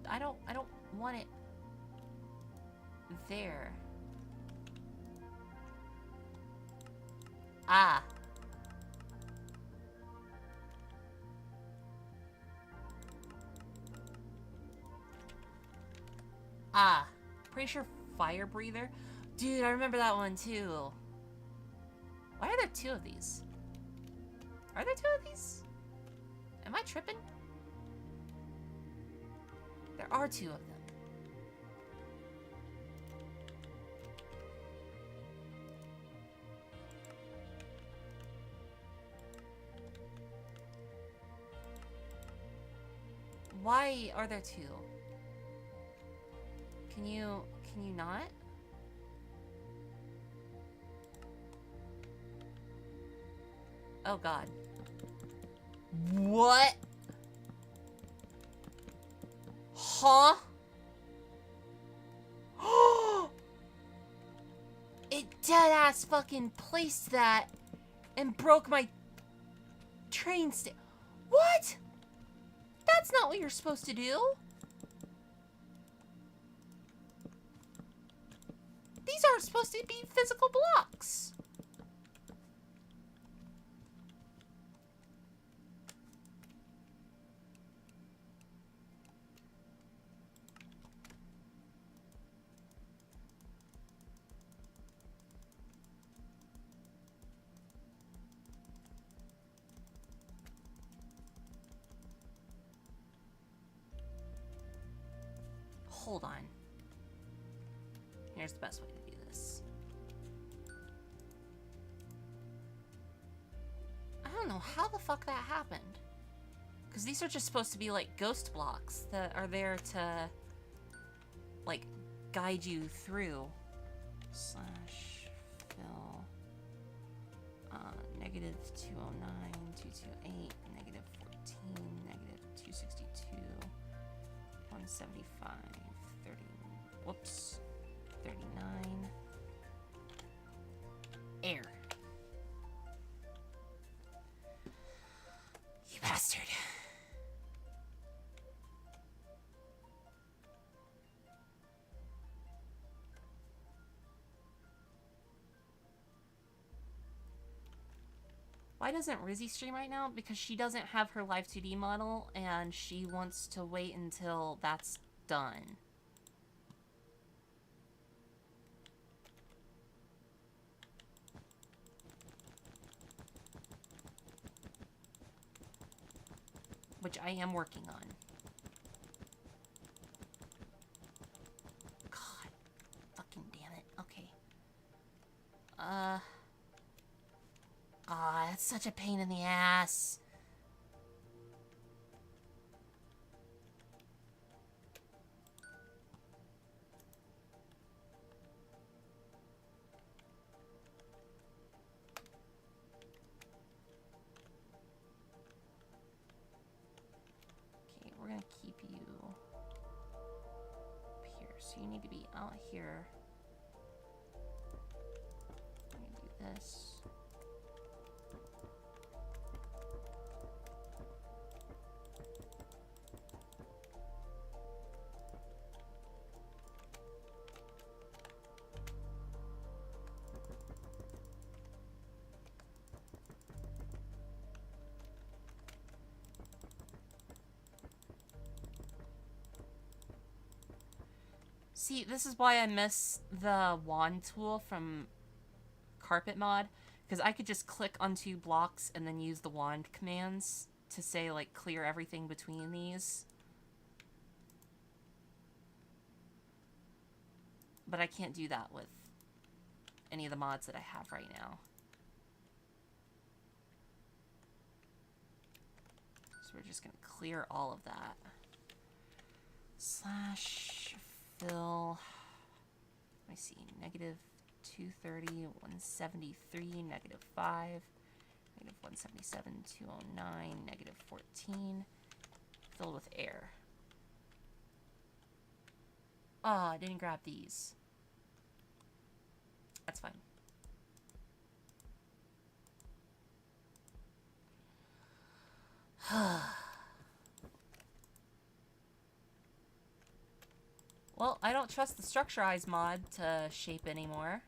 I don't want it there. Ah. Ah. Pretty sure fire breather. Dude, I remember that one too. Why are there two of these? Are there two of these? Am I tripping? There are two of them. Why are there two? Can you not? Oh god. What? Huh? It deadass fucking placed that and broke my train stand. What? That's not what you're supposed to do. These aren't supposed to be physical blocks. Hold on. Here's the best way to do this. I don't know how the fuck that happened. Because these are just supposed to be like ghost blocks that are there to like guide you through. Slash fill negative 209, 228, negative 14, negative 262, 175, 30, whoops, 39, air. You bastard. Why doesn't Rizzy stream right now? Because she doesn't have her live 2D model and she wants to wait until that's done. Which I am working on. God. Fucking damn it. Okay. Ah, that's such a pain in the ass. Okay, we're gonna keep you up here. So you need to be out here. I'm gonna do this. See, this is why I miss the wand tool from Carpet Mod, because I could just click on 2 blocks and then use the wand commands to say, like, clear everything between these. But I can't do that with any of the mods that I have right now. So we're just going to clear all of that. Slash fill. Let me see. Negative 230, 173, negative 5, negative 177, 209, negative 14. Filled with air. Oh, I didn't grab these. That's fine. Well, I don't trust the Structurize mod to shape anymore.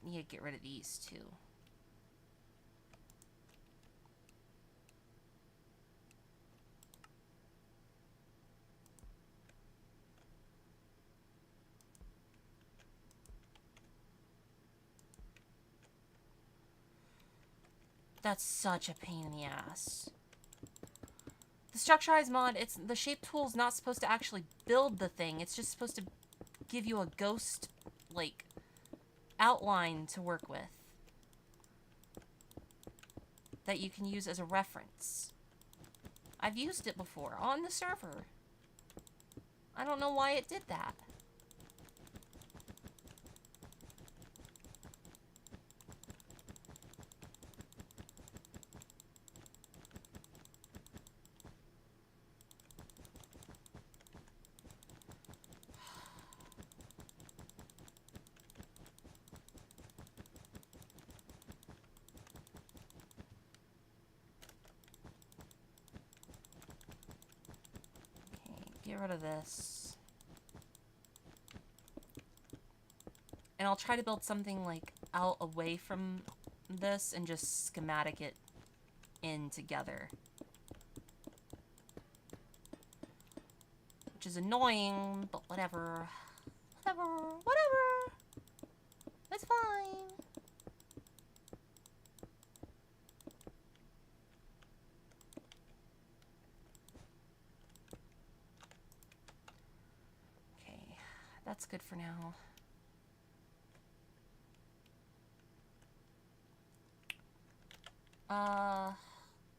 I need to get rid of these too. That's such a pain in the ass. The Structurize mod, the shape tool's not supposed to actually build the thing. It's just supposed to give you a ghost, like, outline to work with that you can use as a reference. I've used it before on the server. I don't know why it did that. Get rid of this. And I'll try to build something like out away from this and just schematic it in together. Which is annoying, but whatever. Whatever. It's fine. That's good for now.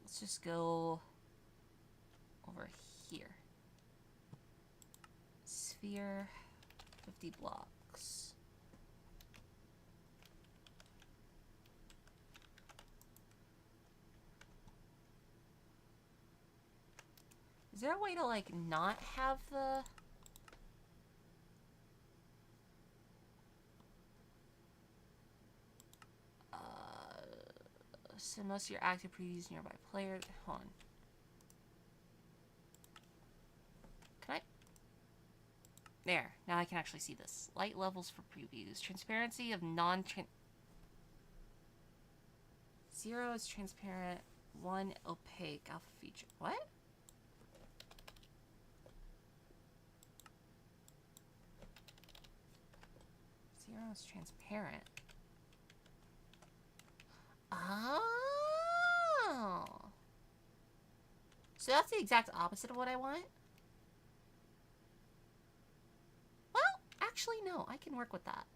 Let's just go over here. Sphere, 50 blocks. Is there a way to, like, not have the... So most of your active previews nearby players. Hold on. Can I? There. Now I can actually see this. Light levels for previews. Transparency of non-trans... 0 is transparent. 1 opaque. Alpha feature. What? Zero is transparent. Oh. So that's the exact opposite of what I want? Well, actually, no. I can work with that.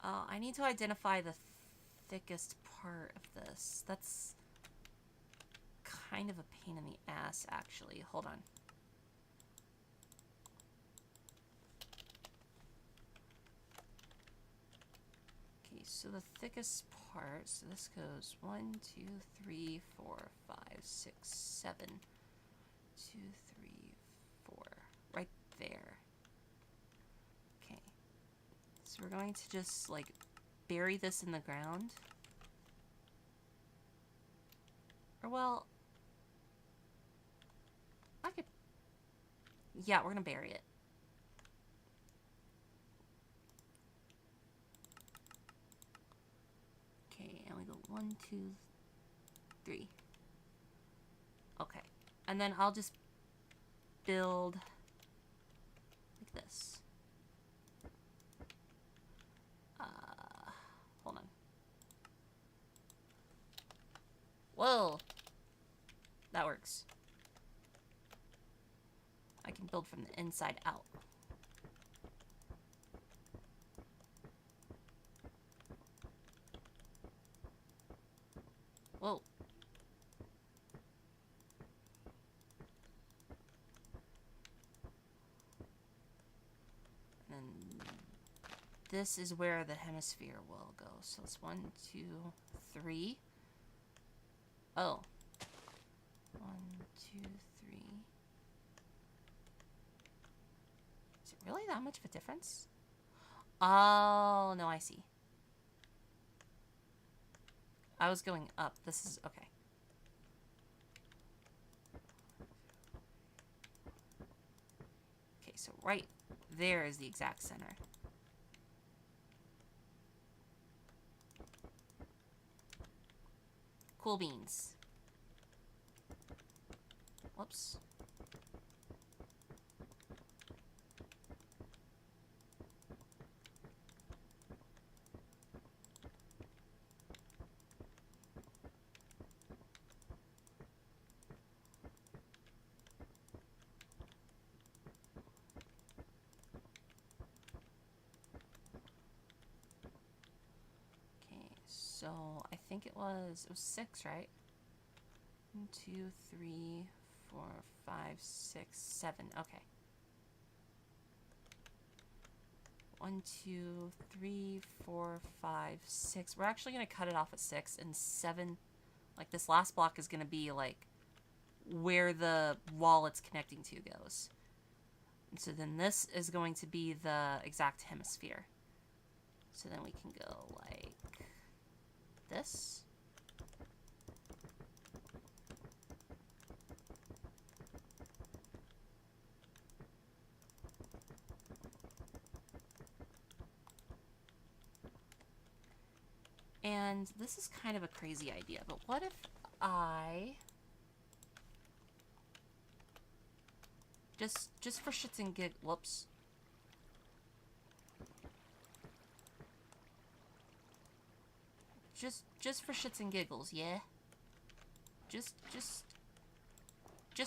I need to identify the thickest part of this. That's kind of a pain in the ass, actually. Hold on. Okay, so the thickest part, so this goes 1, 2, 3, 4, 5, 6, 7. 2, 3, 4. Right there. Okay. So we're going to just, like, bury this in the ground. Or, well, I could... Yeah, we're gonna bury it. Okay, and we go 1, 2, 3. Okay. And then I'll just build like this. Hold on. Whoa! That works. I can build from the inside out. Whoa. And then this is where the hemisphere will go. So it's 1, 2, 3. Oh. 1, 2, 3. Is it really that much of a difference? Oh, no, I see. I was going up. This is... okay. Okay, so right there is the exact center. Cool beans. Whoops. So I think it was 6, right? 1, 2, 3, 4, 5, 6, 7. Okay. 1, 2, 3, 4, 5, 6. We're actually gonna cut it off at 6, and 7. Like this last block is gonna be like where the wall it's connecting to goes. And so then this is going to be the exact hemisphere. So then we can go like this. And this is kind of a crazy idea, but what if I just for shits and giggles, whoops. Just for shits and giggles, yeah? Just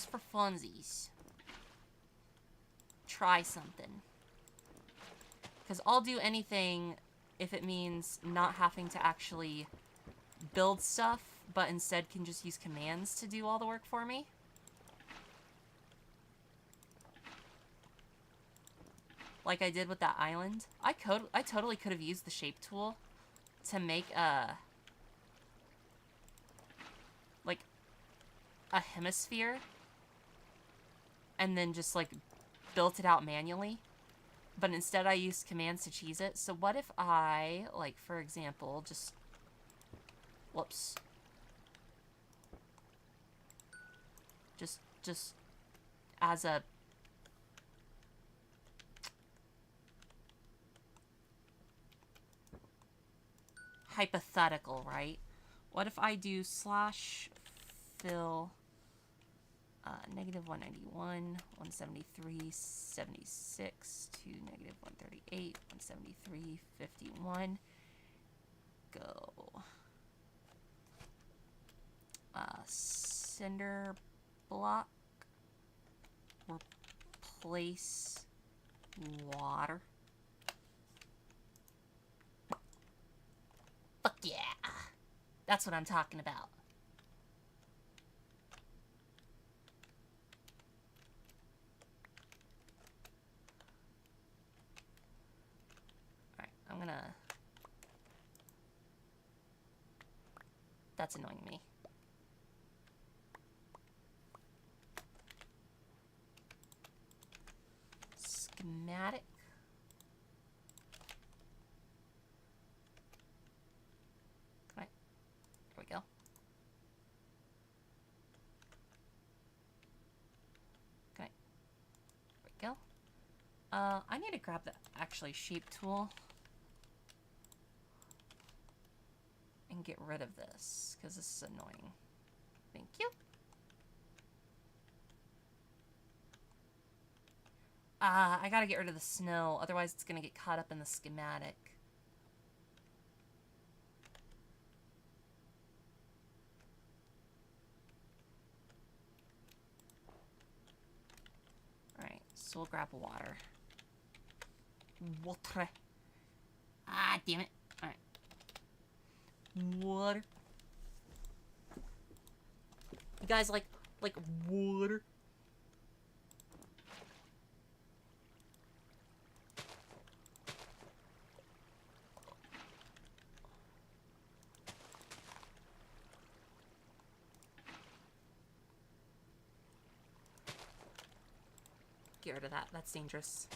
for funsies. Try something. Because I'll do anything if it means not having to actually build stuff, but instead can just use commands to do all the work for me. Like I did with that island. I totally could have used the shape tool to make like a hemisphere and then just like built it out manually. But instead I used commands to cheese it. So what if I, like, for example, just... Whoops. Just as a... hypothetical, right? What if I do slash fill... negative 191, 173, 76 to negative 138, 173, 51. Go. Cinder block. Replace water. Fuck yeah. That's what I'm talking about. I'm gonna That's annoying me. Schematic. Right. There we go. Okay. There we go. I need to grab the actually shape tool and get rid of this because this is annoying. Thank you. I gotta get rid of the snow, otherwise it's gonna get caught up in the schematic. Alright, so we'll grab water. Water. Ah, damn it. Alright. Water. You guys like water? Get rid of that. That's dangerous.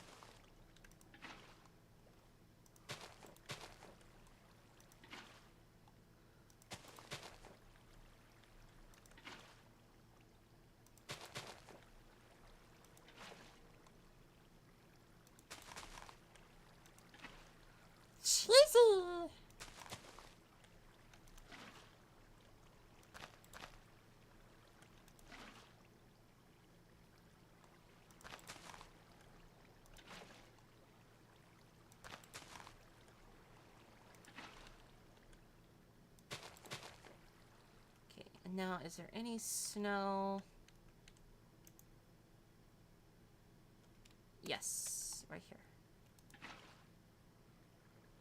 Cheesy! Now, is there any snow? Yes, right here.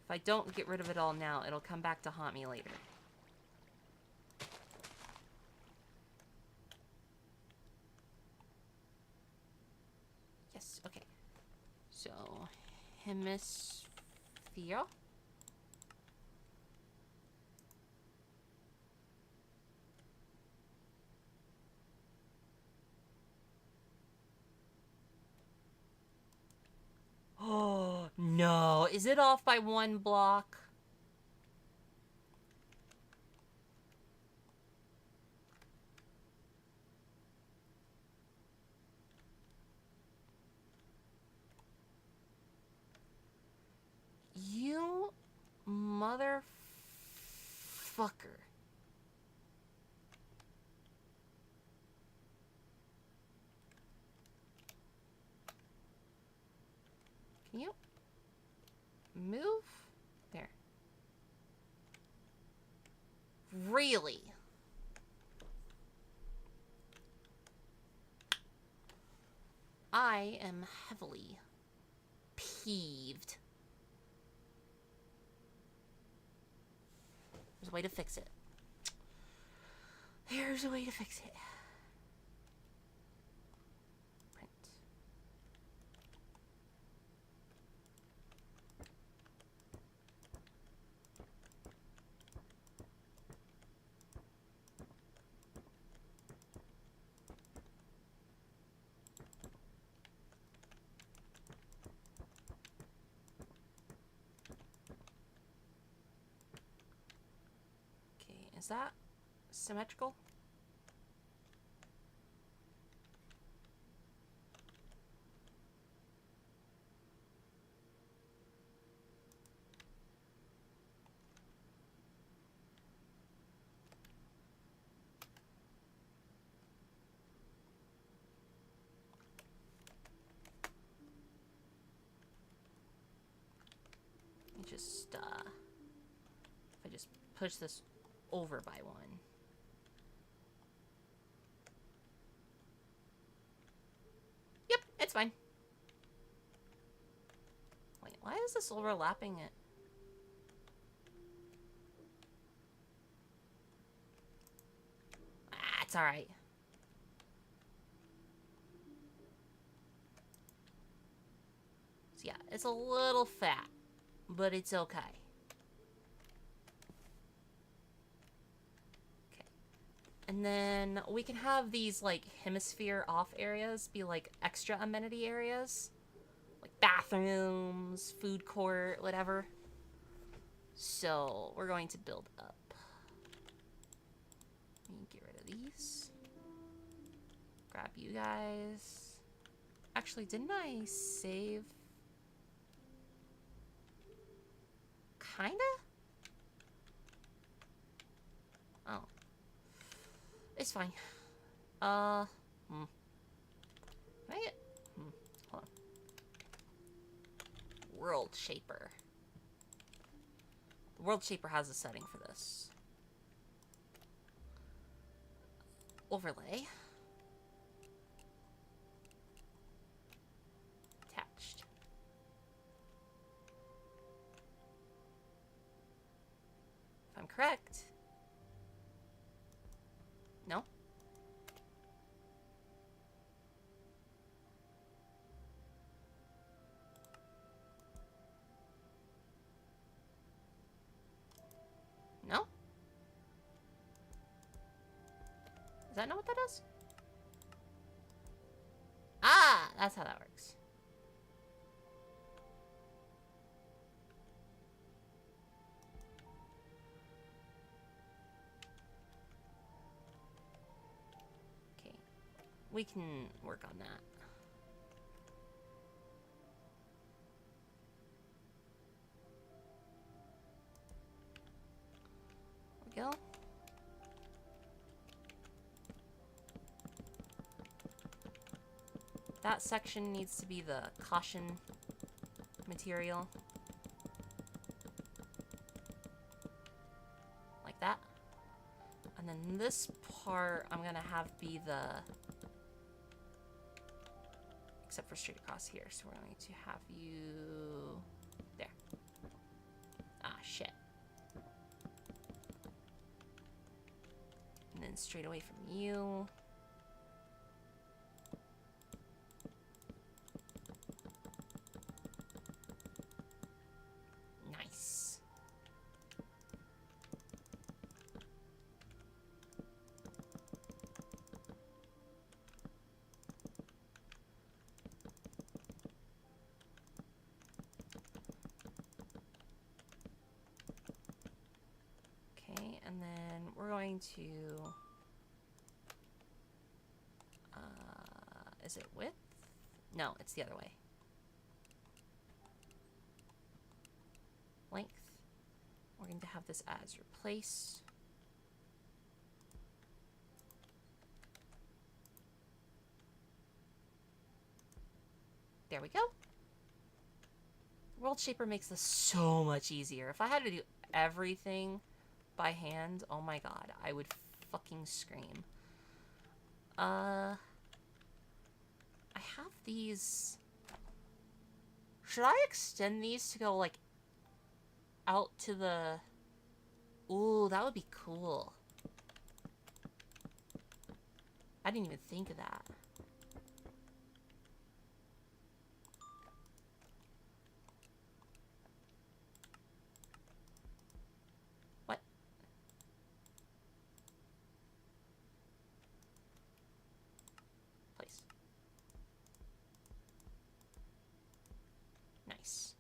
If I don't get rid of it all now, it'll come back to haunt me later. Yes, okay. So, hemisphere. Oh, no. Is it off by 1 block? You motherfucker. Can you move? There. Really? I am heavily peeved. There's a way to fix it. There's a way to fix it. Print. Okay, is that symmetrical? Just, if I just push this over by 1. Yep, it's fine. Wait, why is this overlapping it? Ah, it's alright. So yeah, it's a little fat, but it's okay. And then we can have these, like, hemisphere off areas be, like, extra amenity areas. Like bathrooms, food court, whatever. So, we're going to build up. Let me get rid of these. Grab you guys. Actually, didn't I save? Kinda? Oh. It's fine. Can I get... Hold on. World Shaper. The World Shaper has a setting for this. Overlay. Attached. If I'm correct. No? No? Is that not what that does? Ah! That's how that works. Okay. We can work on that. There we go. That section needs to be the caution material. Like that. And then this part I'm gonna have be the... Except for straight across here. So we're going to have you... There. Ah, shit. And then straight away from you... Nice. Okay, and then we're going to... is it width? No, it's the other way. Length. We're going to have this as replace. There we go. World Shaper makes this so much easier. If I had to do everything by hand, oh my god, I would fucking scream. I have these... Should I extend these to go, like, out to the... Ooh, that would be cool. I didn't even think of that. What? Place. Nice.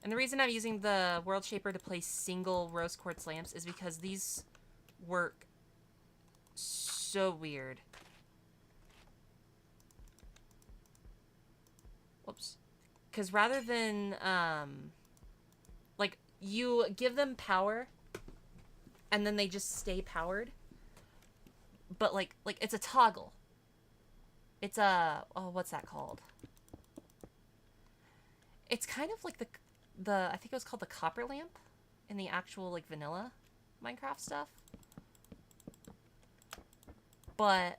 And the reason I'm using the World Shaper to place single rose quartz lamps is because these work so weird. Whoops. Because rather than, like, you give them power, and then they just stay powered. But, like it's a toggle. It's a, oh, what's that called? It's kind of like the I think it was called the copper lamp in the actual, like, vanilla Minecraft stuff. But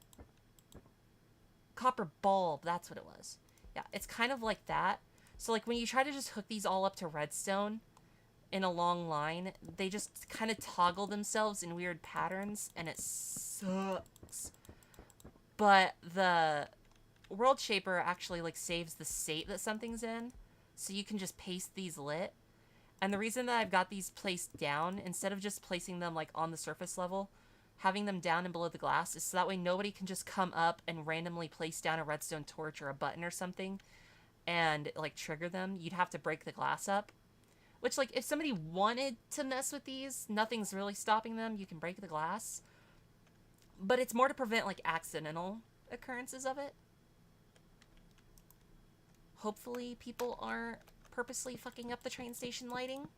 copper bulb, that's what it was. Yeah, it's kind of like that. So, like, when you try to just hook these all up to redstone in a long line, they just kind of toggle themselves in weird patterns, and it sucks. But the World Shaper actually, like, saves the state that something's in. So you can just paste these lit. And the reason that I've got these placed down, instead of just placing them like on the surface level, having them down and below the glass is so that way nobody can just come up and randomly place down a redstone torch or a button or something and like trigger them. You'd have to break the glass up. Which, like, if somebody wanted to mess with these, nothing's really stopping them. You can break the glass. But it's more to prevent, like, accidental occurrences of it. Hopefully people aren't purposely fucking up the train station lighting.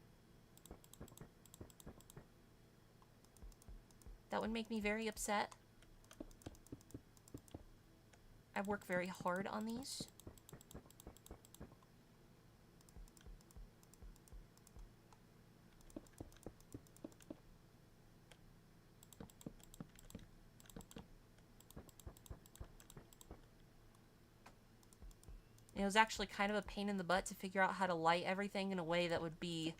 That would make me very upset. I work very hard on these. It was actually kind of a pain in the butt to figure out how to light everything in a way that would be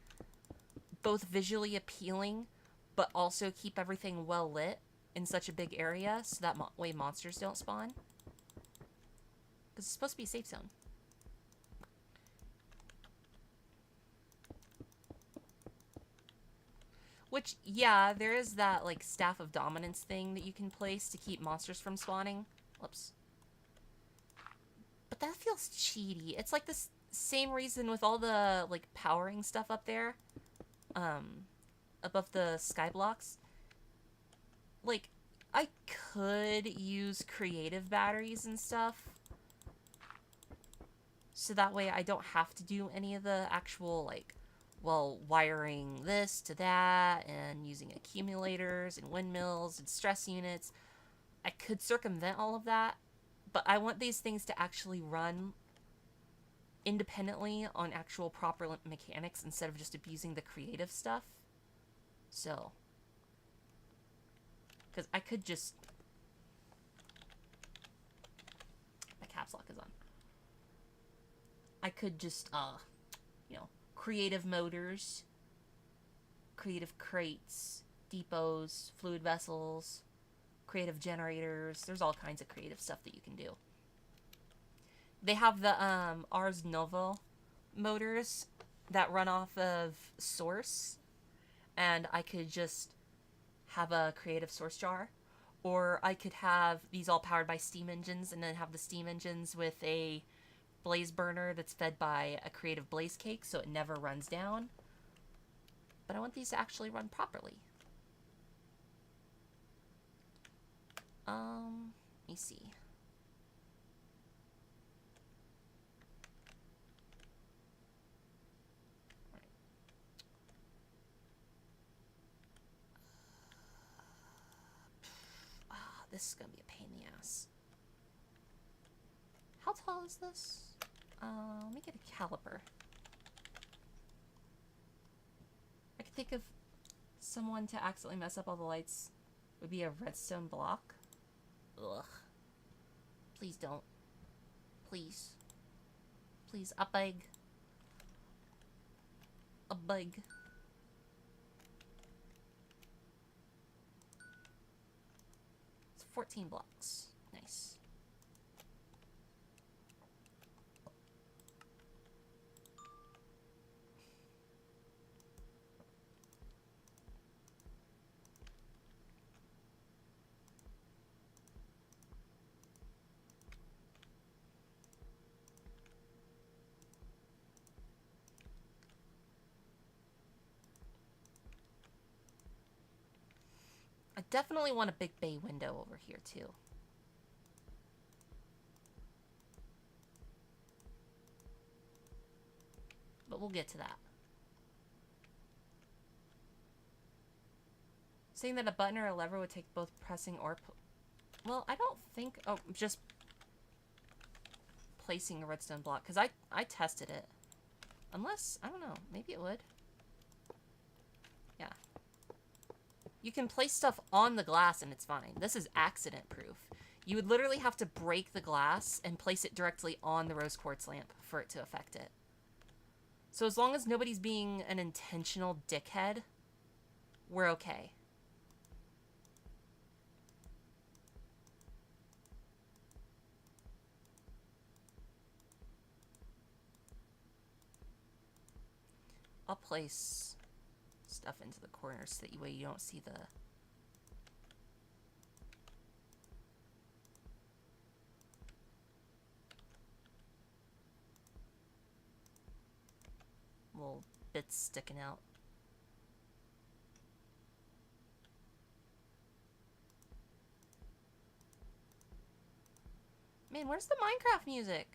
both visually appealing, but also keep everything well lit in such a big area so that way monsters don't spawn. Because it's supposed to be a safe zone. Which, yeah, there is that, like, Staff of Dominance thing that you can place to keep monsters from spawning. Whoops. But that feels cheaty. It's like the same reason with all the, like, powering stuff up there. Above the sky blocks. Like, I could use creative batteries and stuff. So that way I don't have to do any of the actual, like, well, wiring this to that and using accumulators and windmills and stress units. I could circumvent all of that, but I want these things to actually run independently on actual proper mechanics instead of just abusing the creative stuff. So, because I could just... My caps lock is on. I could just, you know, creative motors, creative crates, depots, fluid vessels, creative generators. There's all kinds of creative stuff that you can do. They have the Ars Nova motors that run off of source, and I could just have a creative source jar, or I could have these all powered by steam engines and then have the steam engines with a blaze burner that's fed by a creative blaze cake so it never runs down. But I want these to actually run properly. Let me see. This is gonna be a pain in the ass. How tall is this? Let me get a caliper. I could think of someone to accidentally mess up all the lights would be a redstone block. Ugh. Please don't. Please. Please, I beg. I beg. It's 14 blocks. Nice. I definitely want a big bay window over here, too. But we'll get to that. Saying that a button or a lever would take both pressing or... Well, I don't think... Oh, just placing a redstone block. Because I tested it. Unless, I don't know. Maybe it would. Yeah. You can place stuff on the glass and it's fine. This is accident proof. You would literally have to break the glass and place it directly on the rose quartz lamp for it to affect it. So as long as nobody's being an intentional dickhead, we're okay. I'll place stuff into the corners so that way you don't see the... little bits sticking out. Man, where's the Minecraft music?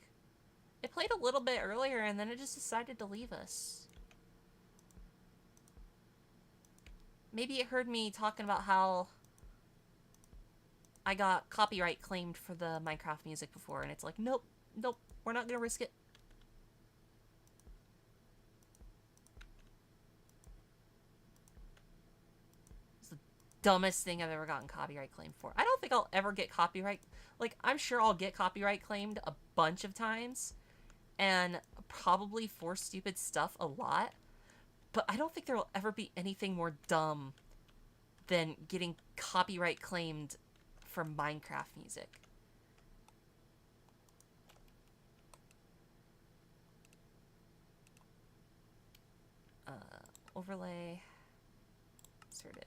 It played a little bit earlier and then it just decided to leave us. Maybe it heard me talking about how I got copyright claimed for the Minecraft music before, and it's like, nope, nope, we're not gonna risk it. It's the dumbest thing I've ever gotten copyright claimed for. I don't think I'll ever get copyright. Like, I'm sure I'll get copyright claimed a bunch of times, and probably for stupid stuff a lot, but I don't think there will ever be anything more dumb than getting copyright claimed for Minecraft music. Overlay. Inserted.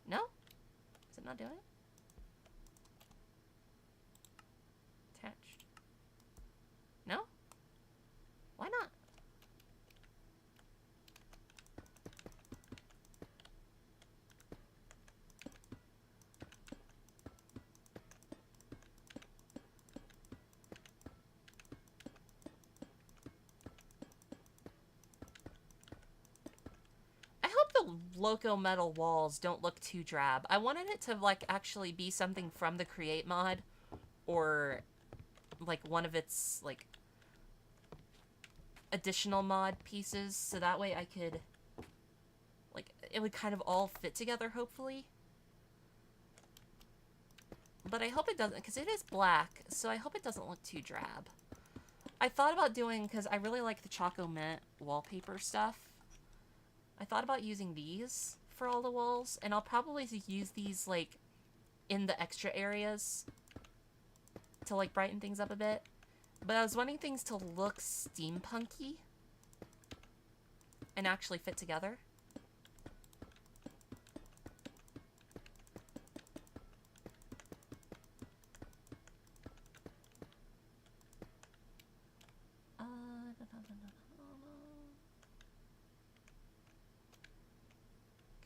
No? Is it not doing it? Attached. No? Why not? Loco metal walls don't look too drab. I wanted it to like actually be something from the Create mod, or like one of its like additional mod pieces, so that way I could like it would kind of all fit together, hopefully. But I hope it doesn't, because it is black, so I hope it doesn't look too drab. I thought about doing, because I really like the Choco Mint wallpaper stuff, I thought about using these for all the walls, and I'll probably use these, like, in the extra areas to, like, brighten things up a bit. But I was wanting things to look steampunky and actually fit together.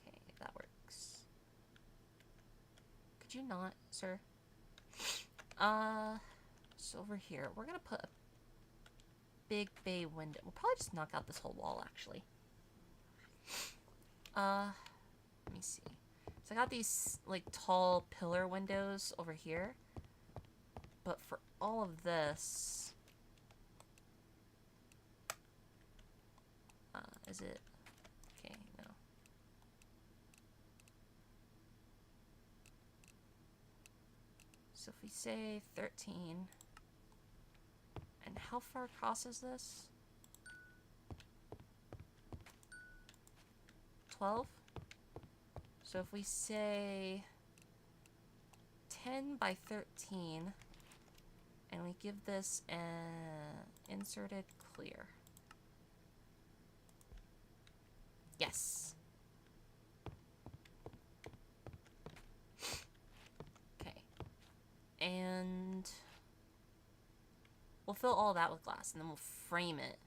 Okay, that works. Could you not, sir? So over here, we're gonna put a big bay window. We'll probably just knock out this whole wall, actually. Let me see. So I got these, like, tall pillar windows over here. But for all of this... is it... Okay, no. So if we say 13... And how far across is this? 12? So if we say 10 by 13, and we give this an inserted clear. Yes. Okay. And we'll fill all that with glass, and then we'll frame it.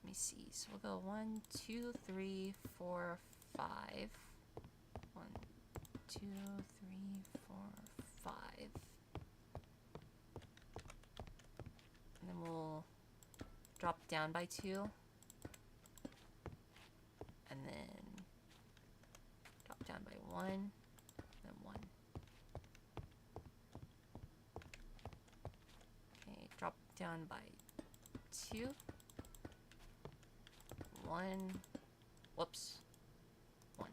Let me see. So we'll go 1, 2, 3, 4, 5. 1, 2, 3, 4, 5. And then we'll drop down by 2. And then drop down by 1. Then 1. Okay, drop down by 2. 1. Whoops. 1.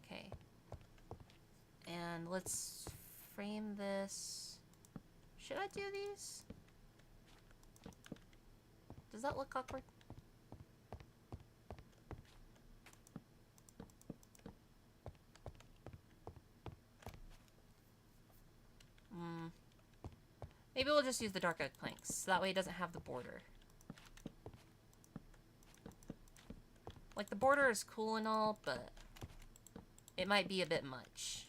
Okay. And let's frame this. Should I do these? Does that look awkward? Maybe we'll just use the dark oak planks. So that way it doesn't have the border. Like, the border is cool and all, but it might be a bit much.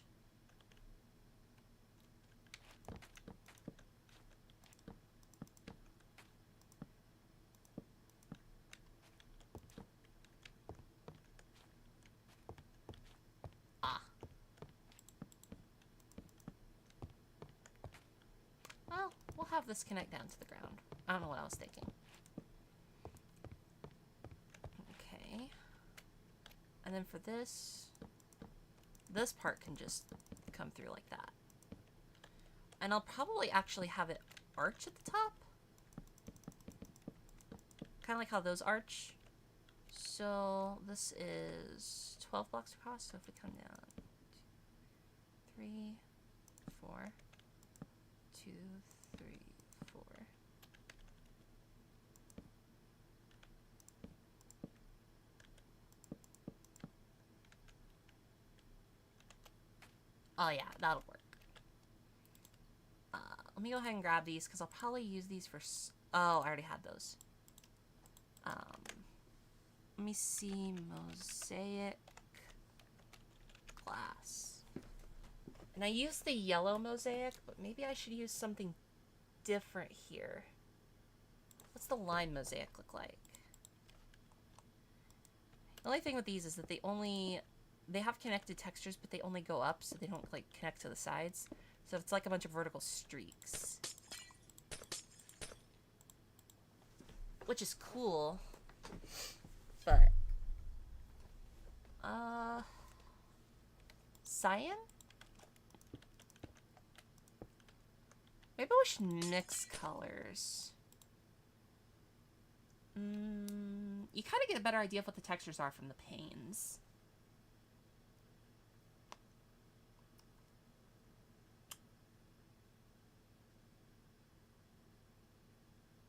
Ah. Well, we'll have this connect down to the ground. I don't know what I was thinking. Okay. And then for this part can just come through like that. And I'll probably actually have it arch at the top. Kind of like how those arch. So this is 12 blocks across. So if we come down, 3, 4, 2, 3, 4. Oh yeah, that'll work. Let me go ahead and grab these because I'll probably use these for... Oh, I already had those. Let me see. Mosaic glass. And I used the yellow mosaic, but maybe I should use something different here. What's the lime mosaic look like? The only thing with these is that they have connected textures, but they only go up, so they don't like connect to the sides. So it's like a bunch of vertical streaks. Which is cool. But cyan? Maybe we should mix colors. You kind of get a better idea of what the textures are from the panes.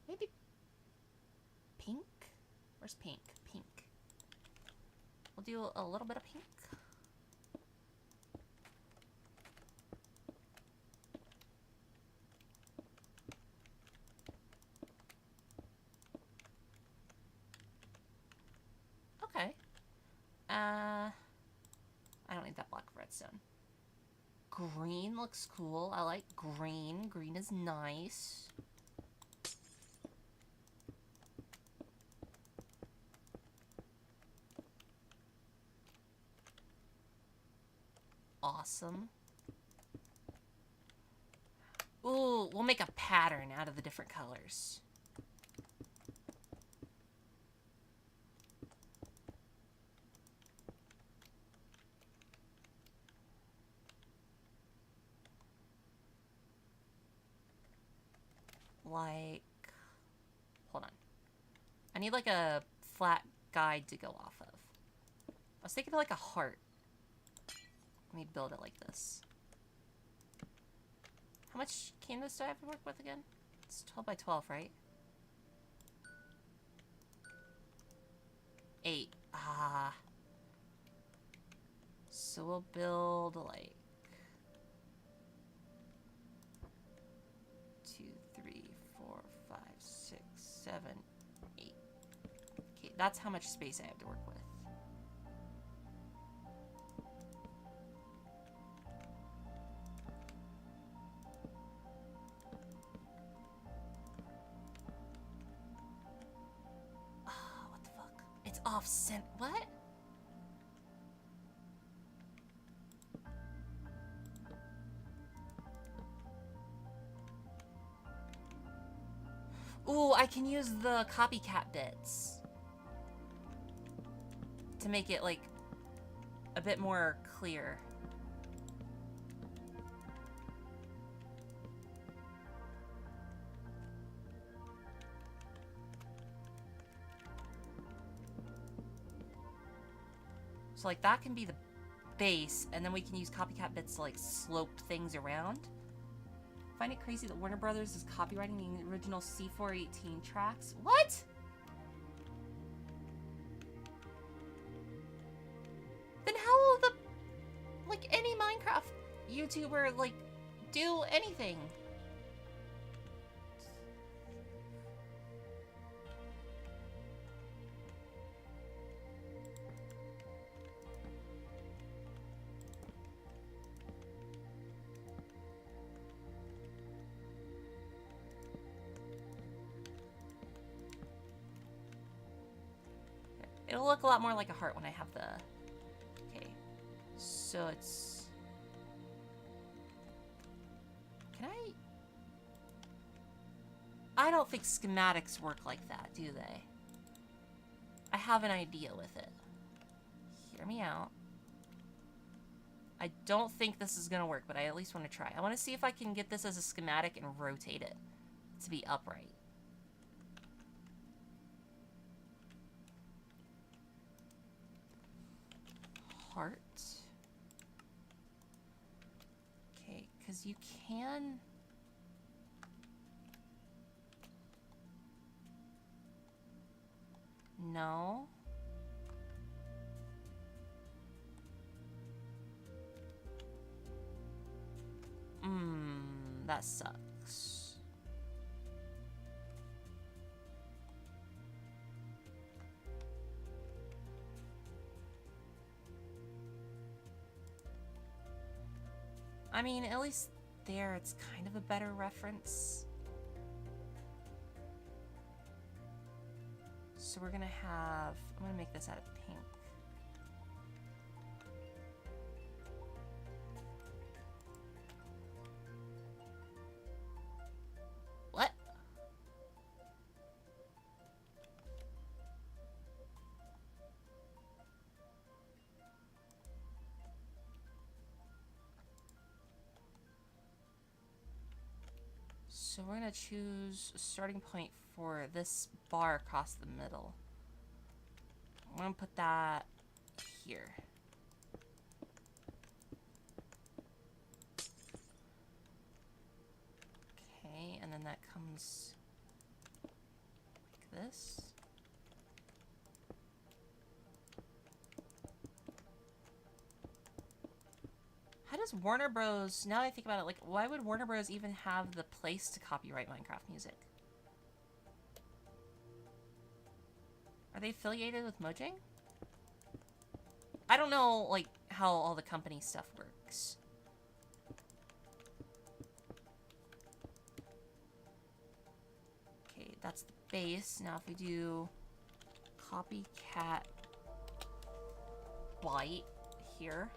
Maybe pink? Where's pink? Pink. We'll do a little bit of pink. Okay. I don't need that black redstone. Green looks cool. I like green. Green is nice. Awesome. Ooh, we'll make a pattern out of the different colors. Like, hold on. I need like a flat guide to go off of. I was thinking of like a heart. Let me build it like this. How much canvas do I have to work with again? It's 12 by 12, right? 8. Ah. So we'll build like 2, 3, 4, 5, 6, 7, 8. Okay, that's how much space I have to work with. What the fuck? It's off-center. What? Ooh, I can use the copycat bits to make it, like, a bit more clear. So, like, that can be the base, and then we can use copycat bits to, like, slope things around. Find it crazy that Warner Brothers is copywriting the original C418 tracks. What? Then how will the, like, any Minecraft YouTuber, like, do anything? It'll look a lot more like a heart when I have the... Okay. So it's... Can I don't think schematics work like that, do they? I have an idea with it. Hear me out. I don't think this is going to work, but I at least want to try. I want to see if I can get this as a schematic and rotate it to be upright. Heart. Okay, because you can... No. That sucks. I mean, at least there it's kind of a better reference. So we're gonna have... I'm gonna make this out of pink. What? So we're gonna choose a starting point for this bar across the middle. I'm gonna put that here. Okay, and then that comes like this. How does Warner Bros... Now that I think about it, like, why would Warner Bros. Even have the place to copyright Minecraft music? Are they affiliated with Mojang? I don't know, like, how all the company stuff works. Okay, that's the base. Now if we do copycat byte here.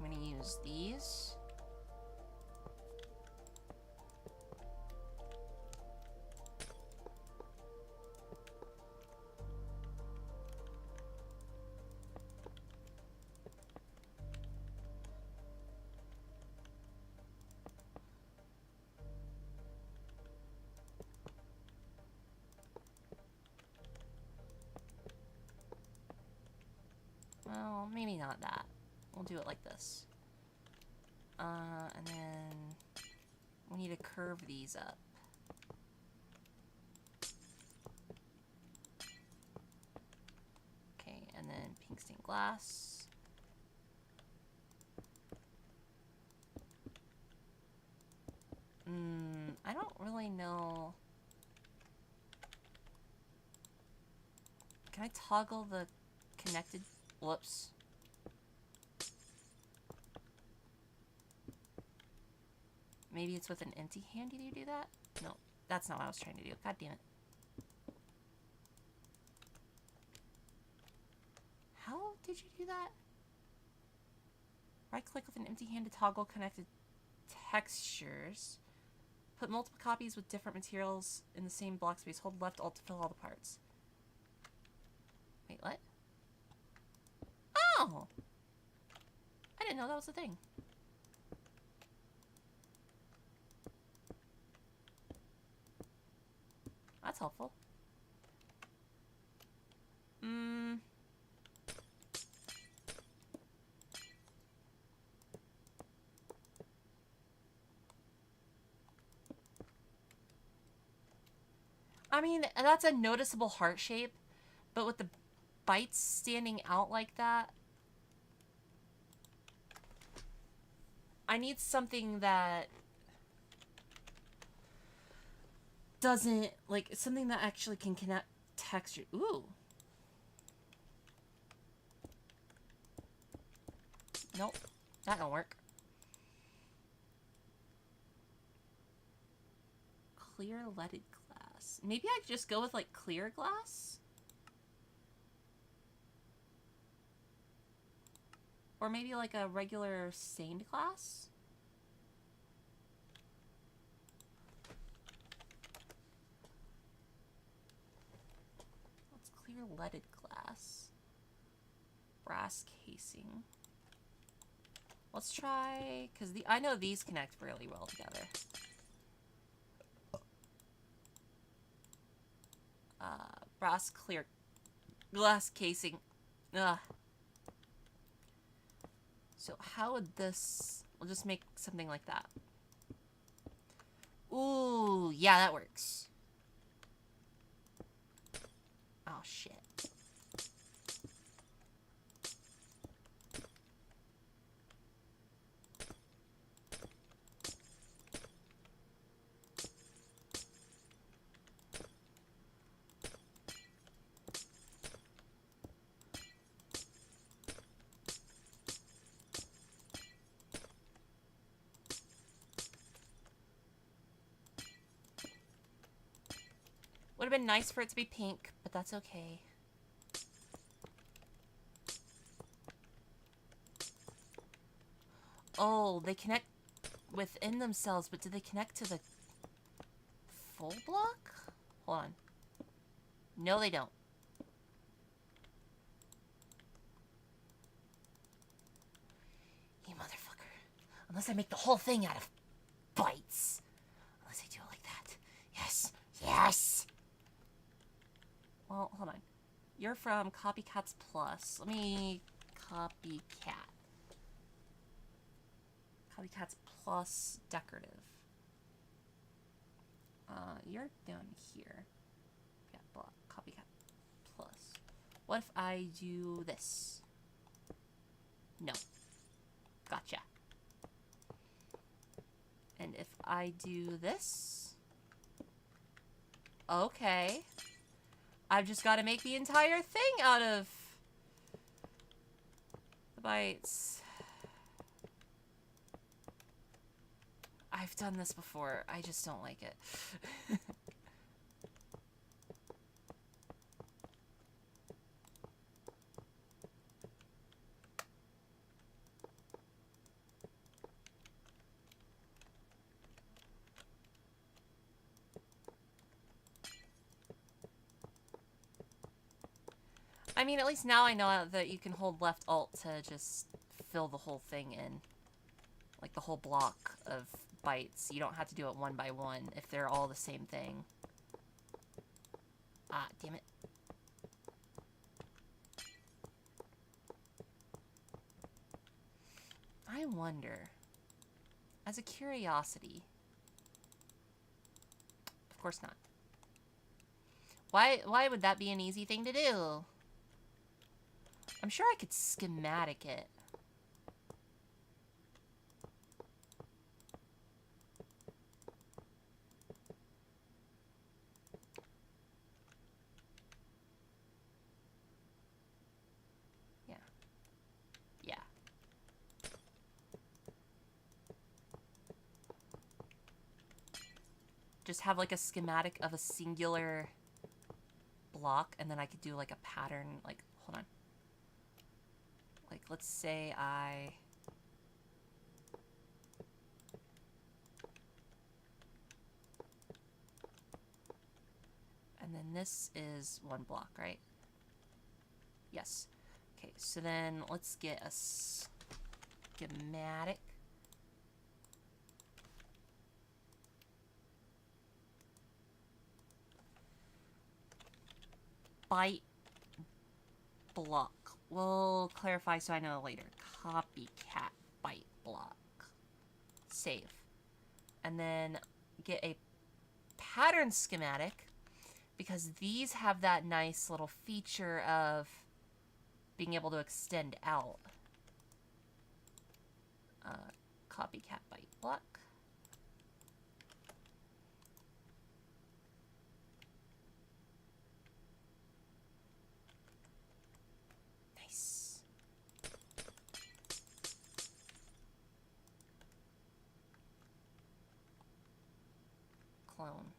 I'm going to use these. Well, maybe not that. We'll do it like this. And then we need to curve these up. Okay, and then pink stained glass. I don't really know. Can I toggle the connected? Whoops. Maybe it's with an empty hand you do that? No, that's not what I was trying to do. God damn it. How did you do that? Right click with an empty hand to toggle connected textures. Put multiple copies with different materials in the same block space. Hold left alt to fill all the parts. Wait, what? Oh! I didn't know that was a thing. That's helpful. I mean, that's a noticeable heart shape, but with the bites standing out like that, I need something that doesn't, like, something that actually can connect texture. Ooh. Nope. That don't work. clear leaded glass. Maybe I'd just go with like clear glass? Or maybe like a regular stained glass? Let's clear leaded glass. Brass casing. Let's try, because I know these connect really well together. Brass clear glass casing. Ugh. So how would this... We'll just make something like that. Ooh, yeah, that works. Oh, shit. Would have been nice for it to be pink, but that's okay. Oh, they connect within themselves, but do they connect to the full block? Hold on. No, they don't. You motherfucker. Unless I make the whole thing out of bytes. Unless I do it like that. Yes. Yes! Well, hold on. You're from Copycats Plus. Let me copycat. Copycats Plus decorative. You're down here. Yeah, block. Copycat Plus. What if I do this? No. Gotcha. And if I do this? Okay. I've just got to make the entire thing out of the bytes. I've done this before. I just don't like it. I mean, at least now I know that you can hold left alt to just fill the whole thing in. Like the whole block of bytes. You don't have to do it one by one if they're all the same thing. Ah, damn it. I wonder, as a curiosity, of course not. Why would that be an easy thing to do? I'm sure I could schematic it. Yeah. Yeah. Just have like a schematic of a singular block, and then I could do like a pattern, like, hold on. Like, let's say and then this is one block, right? Yes. Okay, so then let's get a schematic. Byte block. We'll clarify so I know later. Copycat byte block. Save. And then get a pattern schematic, because these have that nice little feature of being able to extend out. Copycat byte block. Nice. Clone.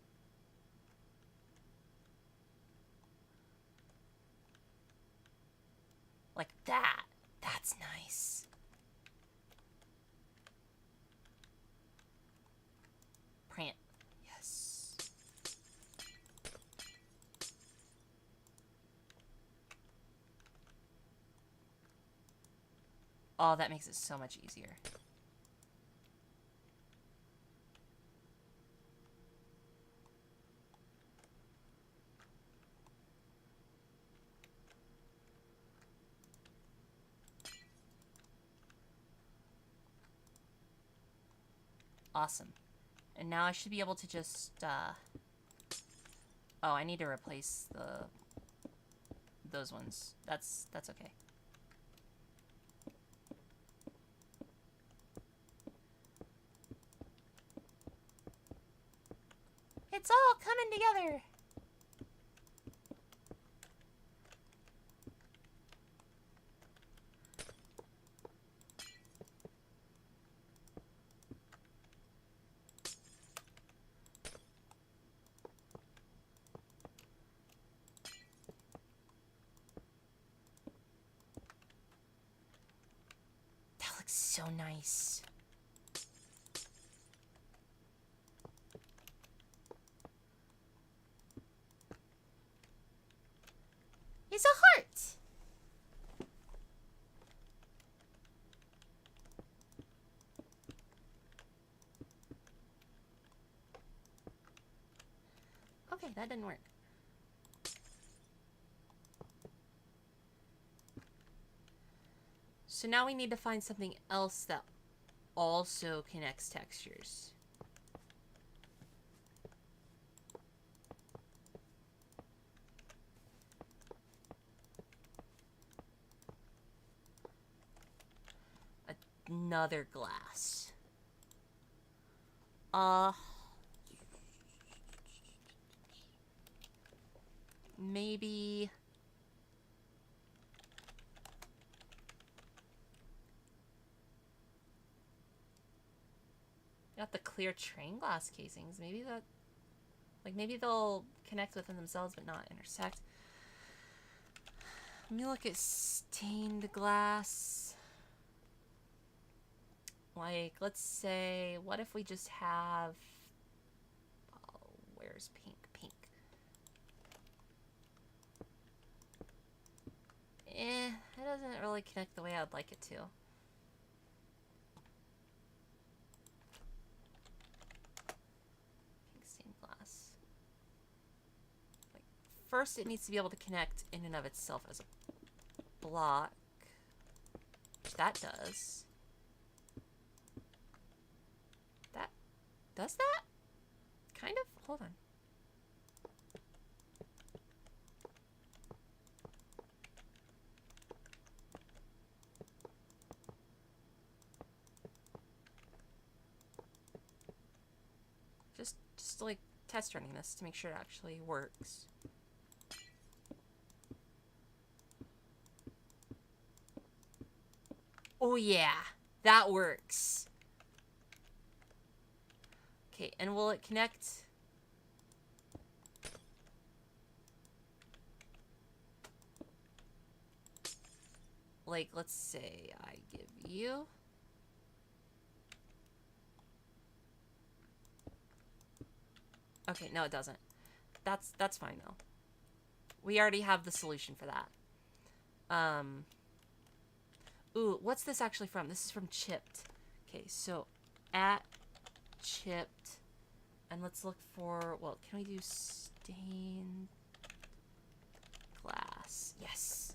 Like that. That's nice. Print. Yes. Oh, that makes it so much easier. Awesome. And now I should be able to just, oh, I need to replace those ones. That's okay. It's all coming together. That looks so nice. It's a heart. Okay, that didn't work. So now we need to find something else that also connects textures. Another glass. Maybe... Got the clear train glass casings. Maybe that... Like, maybe they'll connect within themselves but not intersect. Let me look at stained glass. Like, let's say, what if we just have... Oh, where's pink? Pink. It doesn't really connect the way I'd like it to. Pink stained glass. Like, first it needs to be able to connect in and of itself as a block. Which that does. That does that? Kind of? Hold on. Just like test running this to make sure it actually works. Oh yeah, that works. Okay, and will it connect? Like, let's say I give you... Okay, no it doesn't. That's fine though. We already have the solution for that. Ooh, what's this actually from? This is from Chipped. Okay, so at Chipped, and let's look for, well, can we do stained glass? Yes.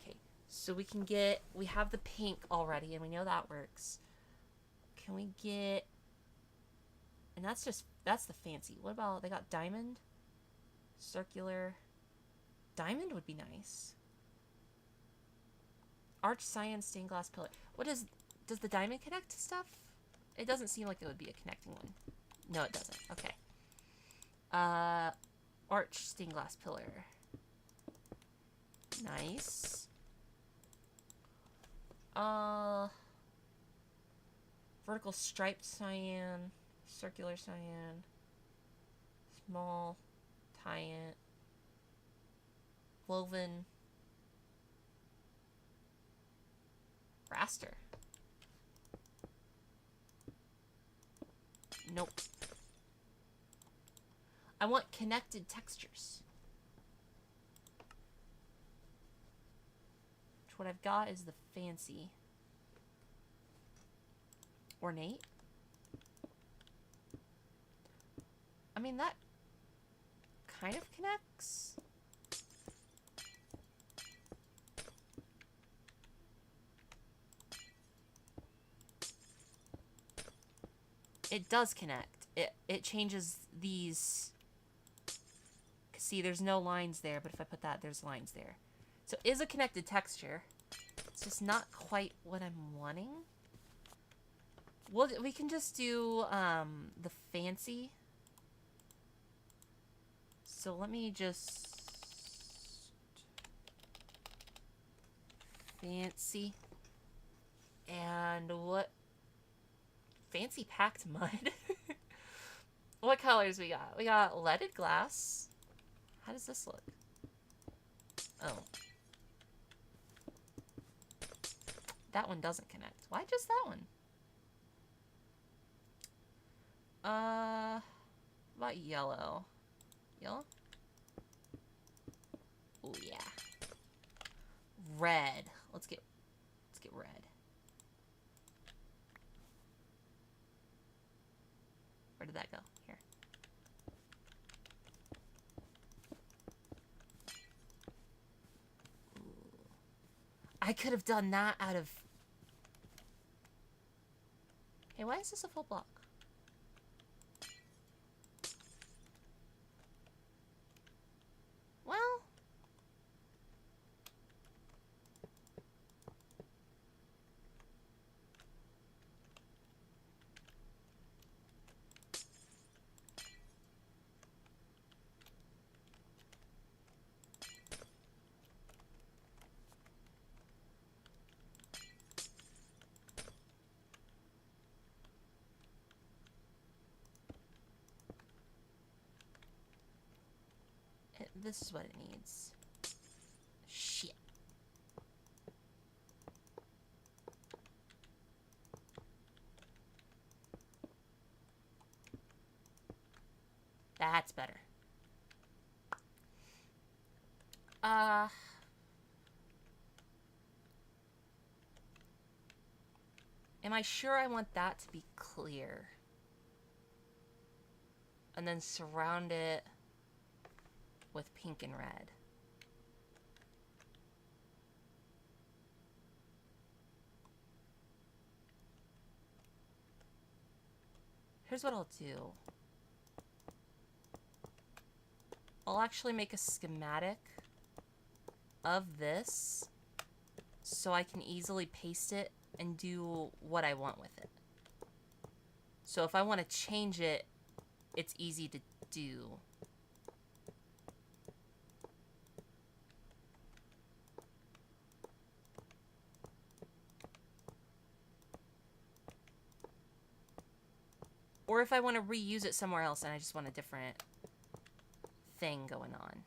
Okay, so we can get, we have the pink already, and we know that works. Can we get, and that's the fancy. What about, they got diamond? Circular. Diamond would be nice. Arch cyan stained glass pillar. What is... Does the diamond connect to stuff? It doesn't seem like it would be a connecting one. No, it doesn't. Okay. Arch stained glass pillar. Nice. Vertical striped cyan. Circular cyan. Small. Tie-in. Woven. Raster. Nope. I want connected textures. Which what I've got is the fancy. Ornate. I mean, that kind of connects. It does connect. It changes these. See, there's no lines there, but if I put that, there's lines there. So it is a connected texture. It's just not quite what I'm wanting. Well, we can just do the fancy. So let me just... Fancy. And what... Fancy packed mud. What colors we got? We got leaded glass. How does this look? Oh. That one doesn't connect. Why just that one? What about yellow? Yellow? Oh yeah. Red. Let's get red. Where did that go? Here. Ooh. I could have done that out of... Hey, why is this a full block? Well... This is what it needs. Shit. That's better. Am I sure I want that to be clear? And then surround it with pink and red. Here's what I'll do. I'll actually make a schematic of this so I can easily paste it and do what I want with it. So if I want to change it, it's easy to do. Or if I want to reuse it somewhere else and I just want a different thing going on.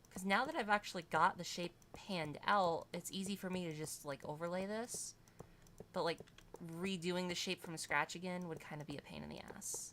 Because now that I've actually got the shape panned out, it's easy for me to just like overlay this. But like redoing the shape from scratch again would kind of be a pain in the ass.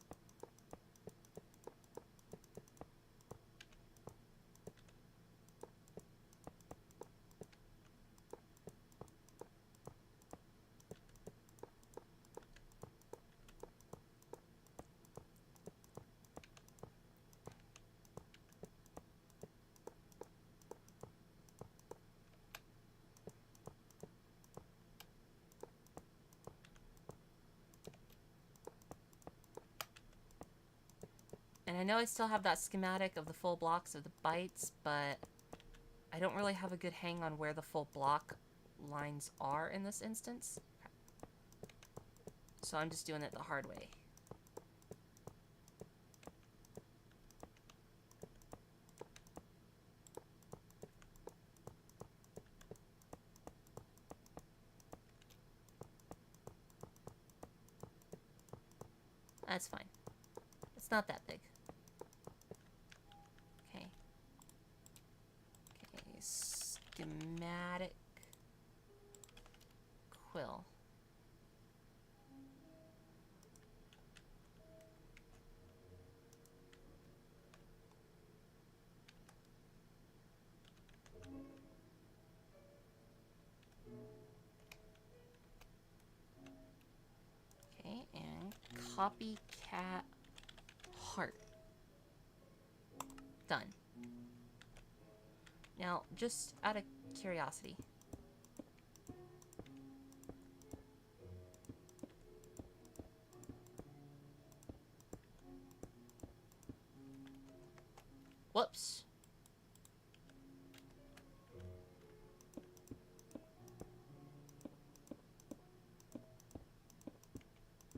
And I know I still have that schematic of the full blocks of the bytes, but I don't really have a good hang on where the full block lines are in this instance. So I'm just doing it the hard way. That's fine. It's not that big. Okay. Okay, schematic quill. Okay, and copycat heart. Done. Now, just out of curiosity. Whoops.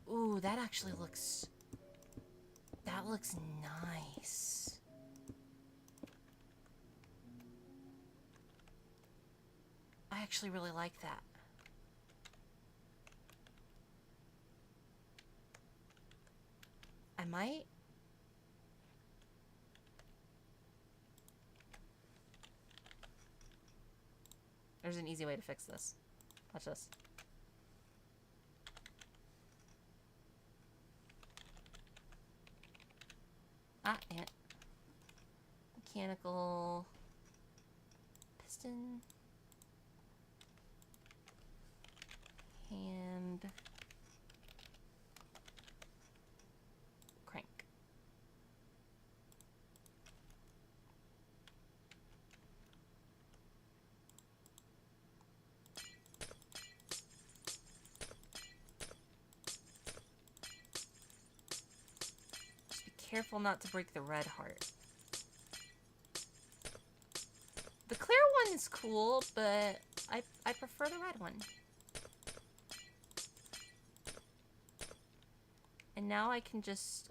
Ooh, that actually looks... That looks nice. I actually really like that. I might... There's an easy way to fix this. Watch this. Ah, and mechanical piston. Hand crank. Just be careful not to break the red heart. The clear one is cool, but I prefer the red one. And now I can just,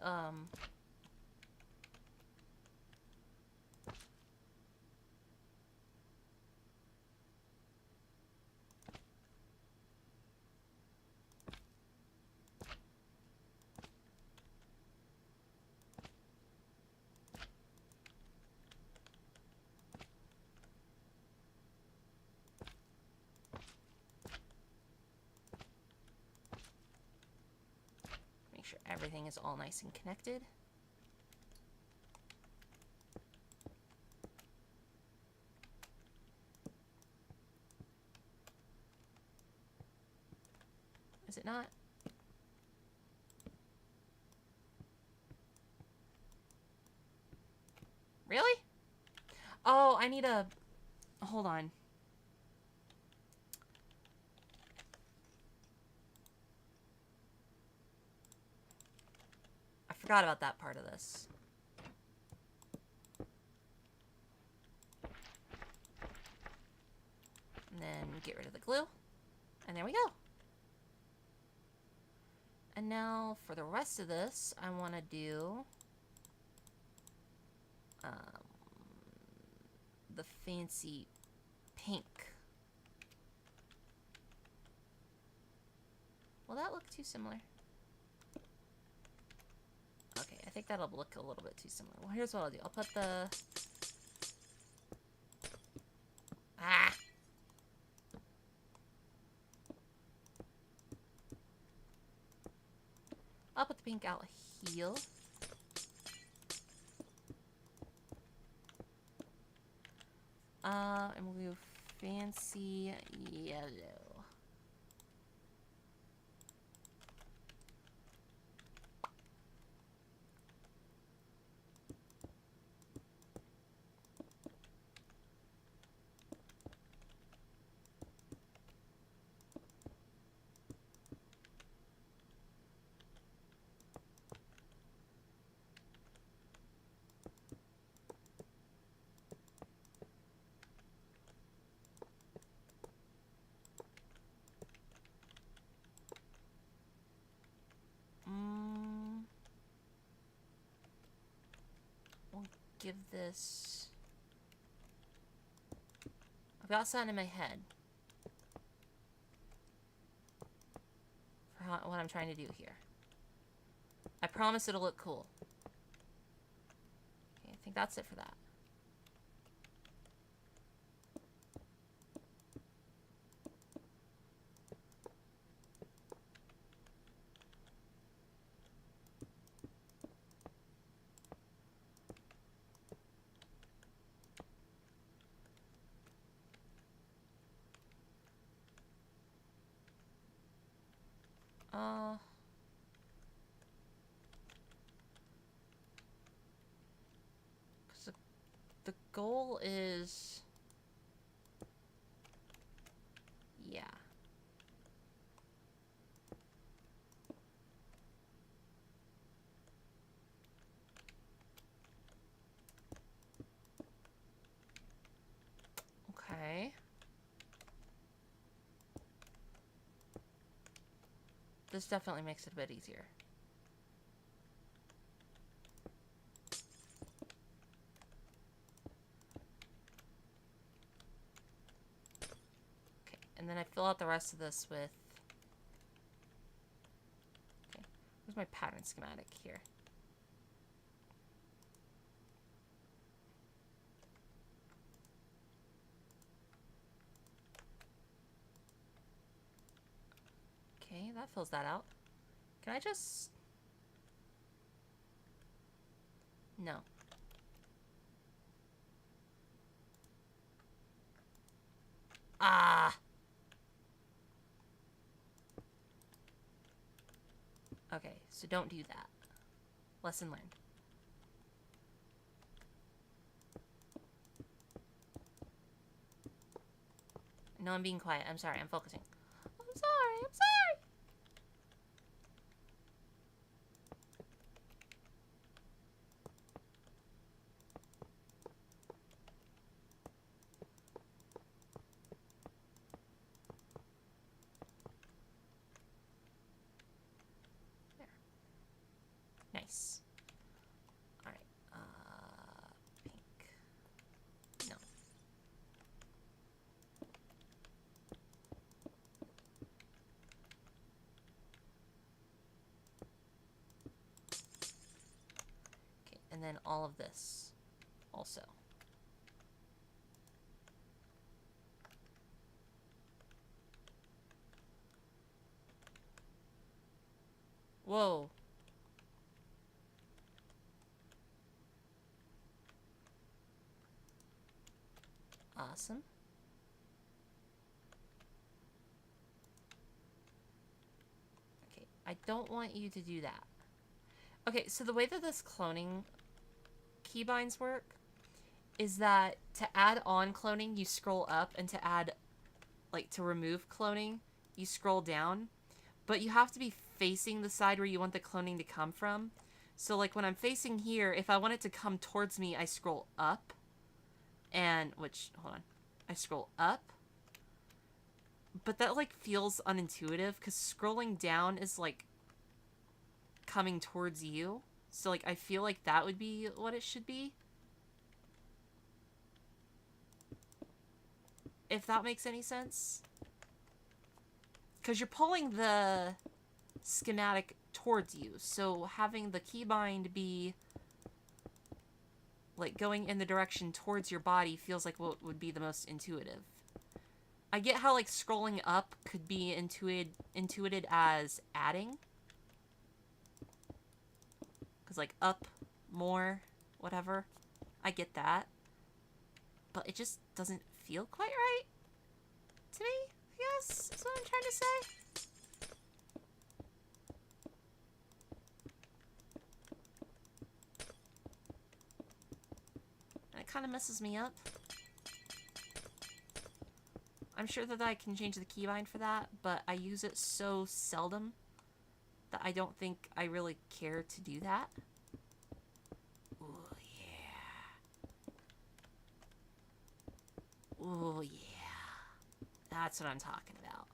make sure everything is all nice and connected. Is it not? Really? Oh, I need a... Hold on. I forgot about that part of this. And then get rid of the glue. And there we go. And now for the rest of this, I want to do the fancy pink. Will that look too similar? Okay, I think that'll look a little bit too similar. Well, here's what I'll do. I'll put the... Ah! I'll put the pink out here. And we'll do fancy yellow. We'll give this... I've got something in my head for what I'm trying to do here. I promise it'll look cool. Okay, I think that's it for that. Because the goal is... Yeah. Okay. This definitely makes it a bit easier. Okay, and then I fill out the rest of this with... Okay, where's my pattern schematic here? Okay, that fills that out. Can I just... No. Ah! Okay, so don't do that. Lesson learned. No, I'm being quiet. I'm sorry. I'm focusing. I'm sorry. I'm sorry. There. Nice. Alright. Pink. No. Okay, and then all of this also. Whoa. Awesome. Okay, I don't want you to do that. Okay, so the way that this cloning keybinds work is that to add on cloning, you scroll up, and to add, like, to remove cloning, you scroll down. But you have to be facing the side where you want the cloning to come from. So, like, when I'm facing here, if I want it to come towards me, I scroll up. And, hold on. I scroll up. But that, like, feels unintuitive, because scrolling down is, like, coming towards you. So, like, I feel like that would be what it should be. If that makes any sense. Because you're pulling the schematic towards you, so having the keybind be like going in the direction towards your body feels like what would be the most intuitive. I get how like scrolling up could be intuited as adding, because like up, more, whatever. I get that, but it just doesn't feel quite right to me, I guess, is what I'm trying to say. And it kind of messes me up. I'm sure that I can change the keybind for that, but I use it so seldom that I don't think I really care to do that. Ooh, yeah. Ooh, yeah. That's what I'm talking about.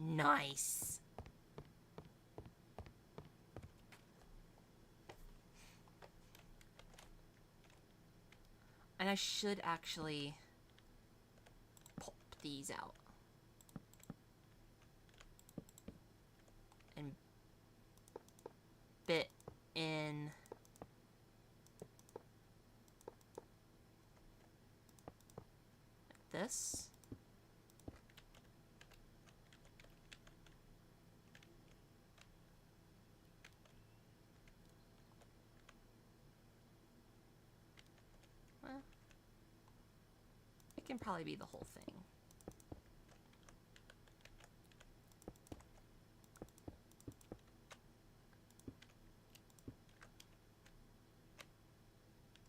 Nice. And I should actually pop these out. And bit in like this. Well, it can probably be the whole thing.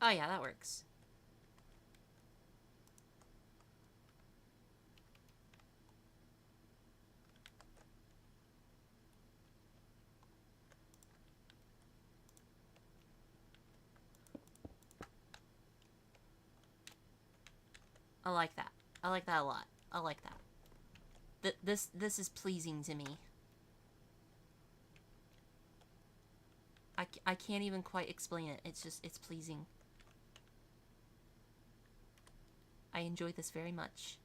Oh yeah, that works. I like that. I like that a lot. I like that. This is pleasing to me. I can't even quite explain it. It's just, it's pleasing. I enjoy this very much.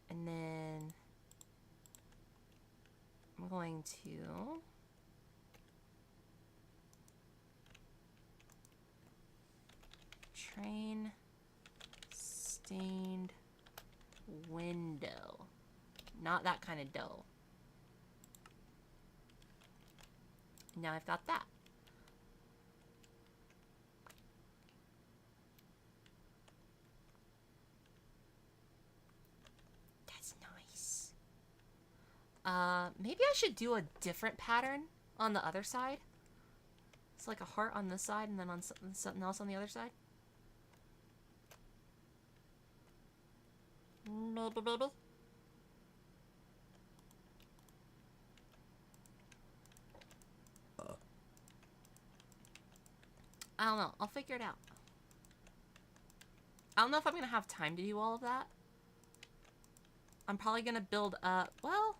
And then I'm going to train stained window. Not that kind of dough. Now I've got that. That's nice. Maybe I should do a different pattern on the other side. It's like a heart on this side and then on something else on the other side. I don't know. I'll figure it out. I don't know if I'm going to have time to do all of that. I'm probably going to build up... Well,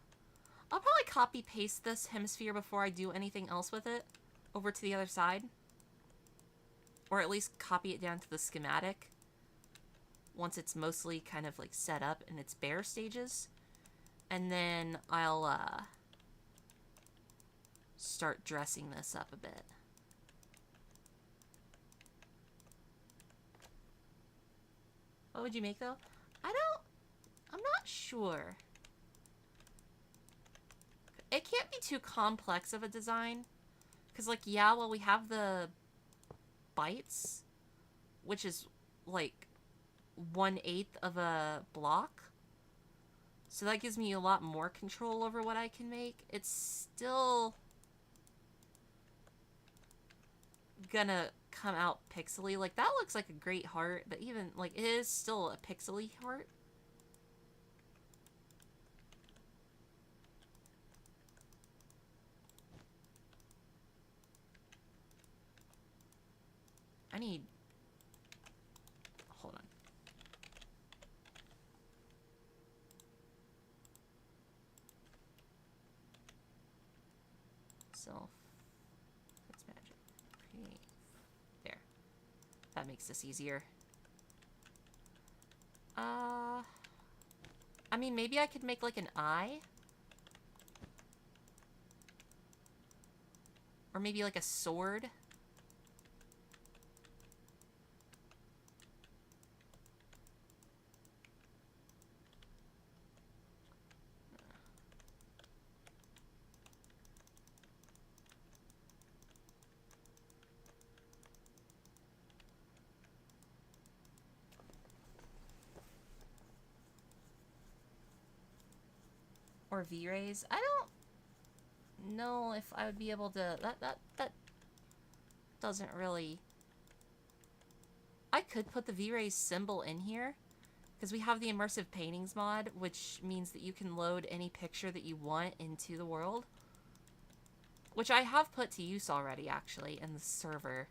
I'll probably copy-paste this hemisphere before I do anything else with it over to the other side. Or at least copy it down to the schematic once it's mostly kind of like set up in its bare stages. And then I'll start dressing this up a bit. What would you make though? I'm not sure. It can't be too complex of a design. Because like, yeah, well, we have the bytes, which is like 1/8 of a block. So that gives me a lot more control over what I can make. It's still gonna come out pixely. Like, that looks like a great heart, but even, like, it is still a pixely heart. I need... Hold on. Self. That's magic. Create. There. That makes this easier. I mean, maybe I could make like an eye. Or maybe like a sword. Or V-rays. I don't know if I would be able to... That doesn't really... I could put the V-rays symbol in here. Because we have the immersive paintings mod, which means that you can load any picture that you want into the world. Which I have put to use already, actually, in the server.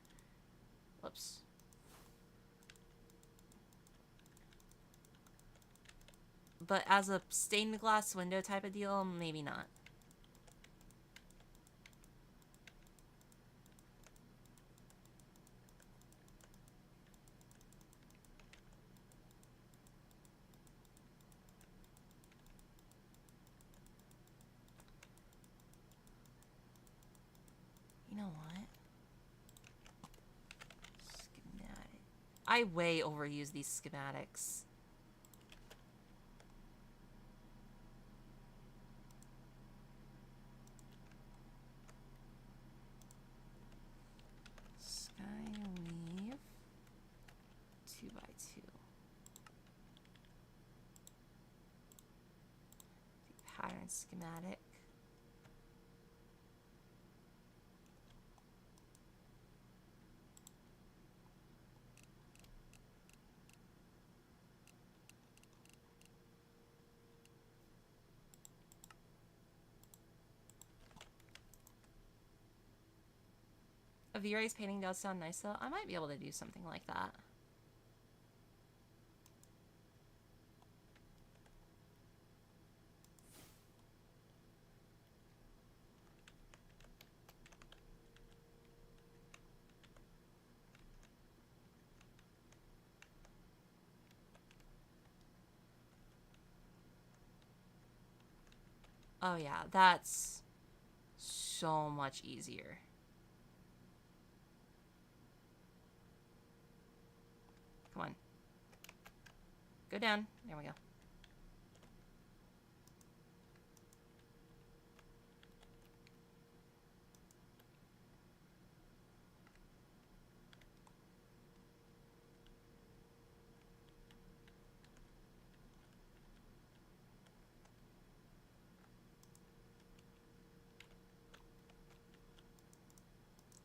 Whoops. But as a stained glass window type of deal, maybe not. what? Schematic. I way overuse these schematics. Skyweave 2x2. Pattern schematic. A V-Rays painting does sound nice though. I might be able to do something like that. Oh yeah, that's so much easier. Come on. Go down. There we go.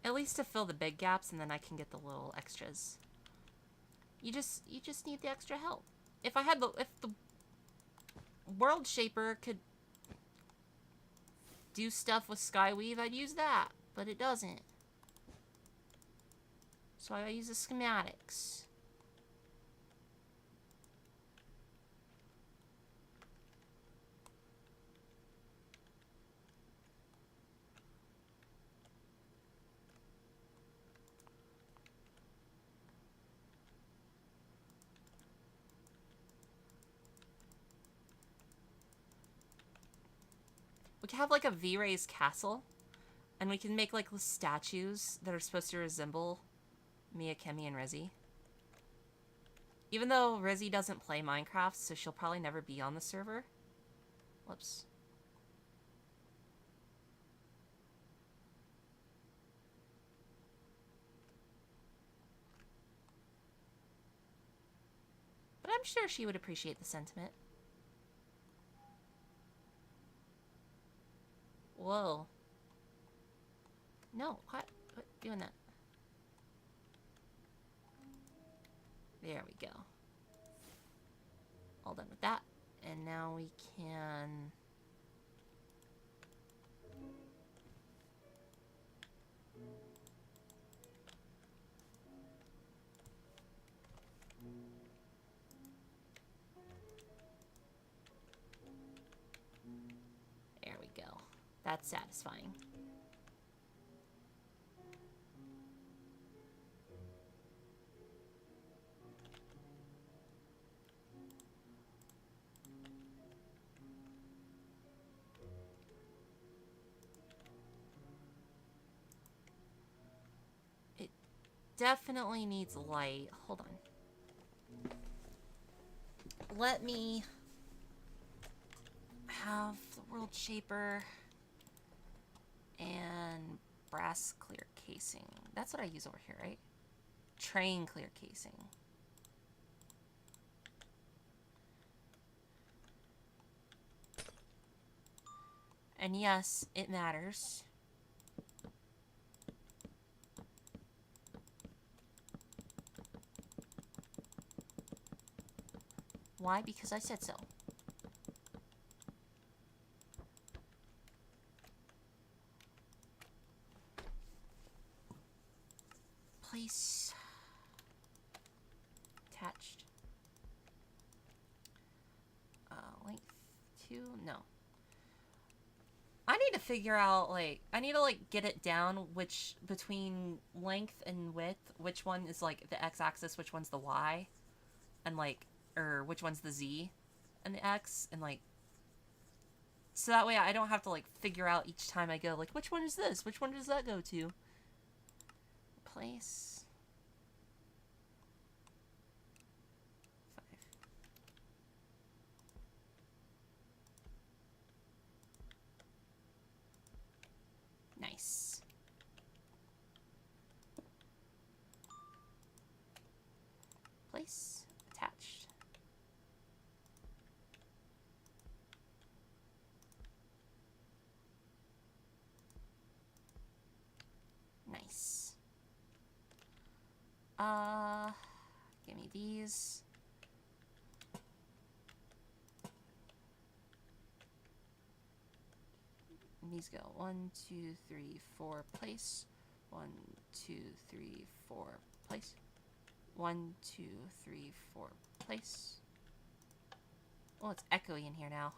At least to fill the big gaps, and then I can get the little extras. You just need the extra help. If the World Shaper could do stuff with Skyweave, I'd use that, but it doesn't. So I use the schematics. We can have like a V-Rays castle, and we can make like statues that are supposed to resemble Mia, Kemi, and Rezi. Even though Rezi doesn't play Minecraft, so she'll probably never be on the server. Whoops. But I'm sure she would appreciate the sentiment. Whoa. No, quit doing that. There we go. All done with that. And now we can... There we go. That's satisfying. It definitely needs light. Hold on. Let me have the World Shaper and brass clear casing. That's what I use over here, right? Train clear casing. And yes, it matters. Why? Because I said so. Place attached. Length 2? No. I need to figure out, like, I need to, like, get it down which, between length and width, which one is, like, the x-axis, which one's the y, and, like, or which one's the z and the x, and, like, so that way I don't have to, like, figure out each time I go, like, which one is this? Which one does that go to? place. 5. Nice. Place. Attached. Nice. Give me these. And these go 1, 2, 3, 4, place. 1, 2, 3, 4, place. 1, 2, 3, 4, place. Oh, it's echoey in here now.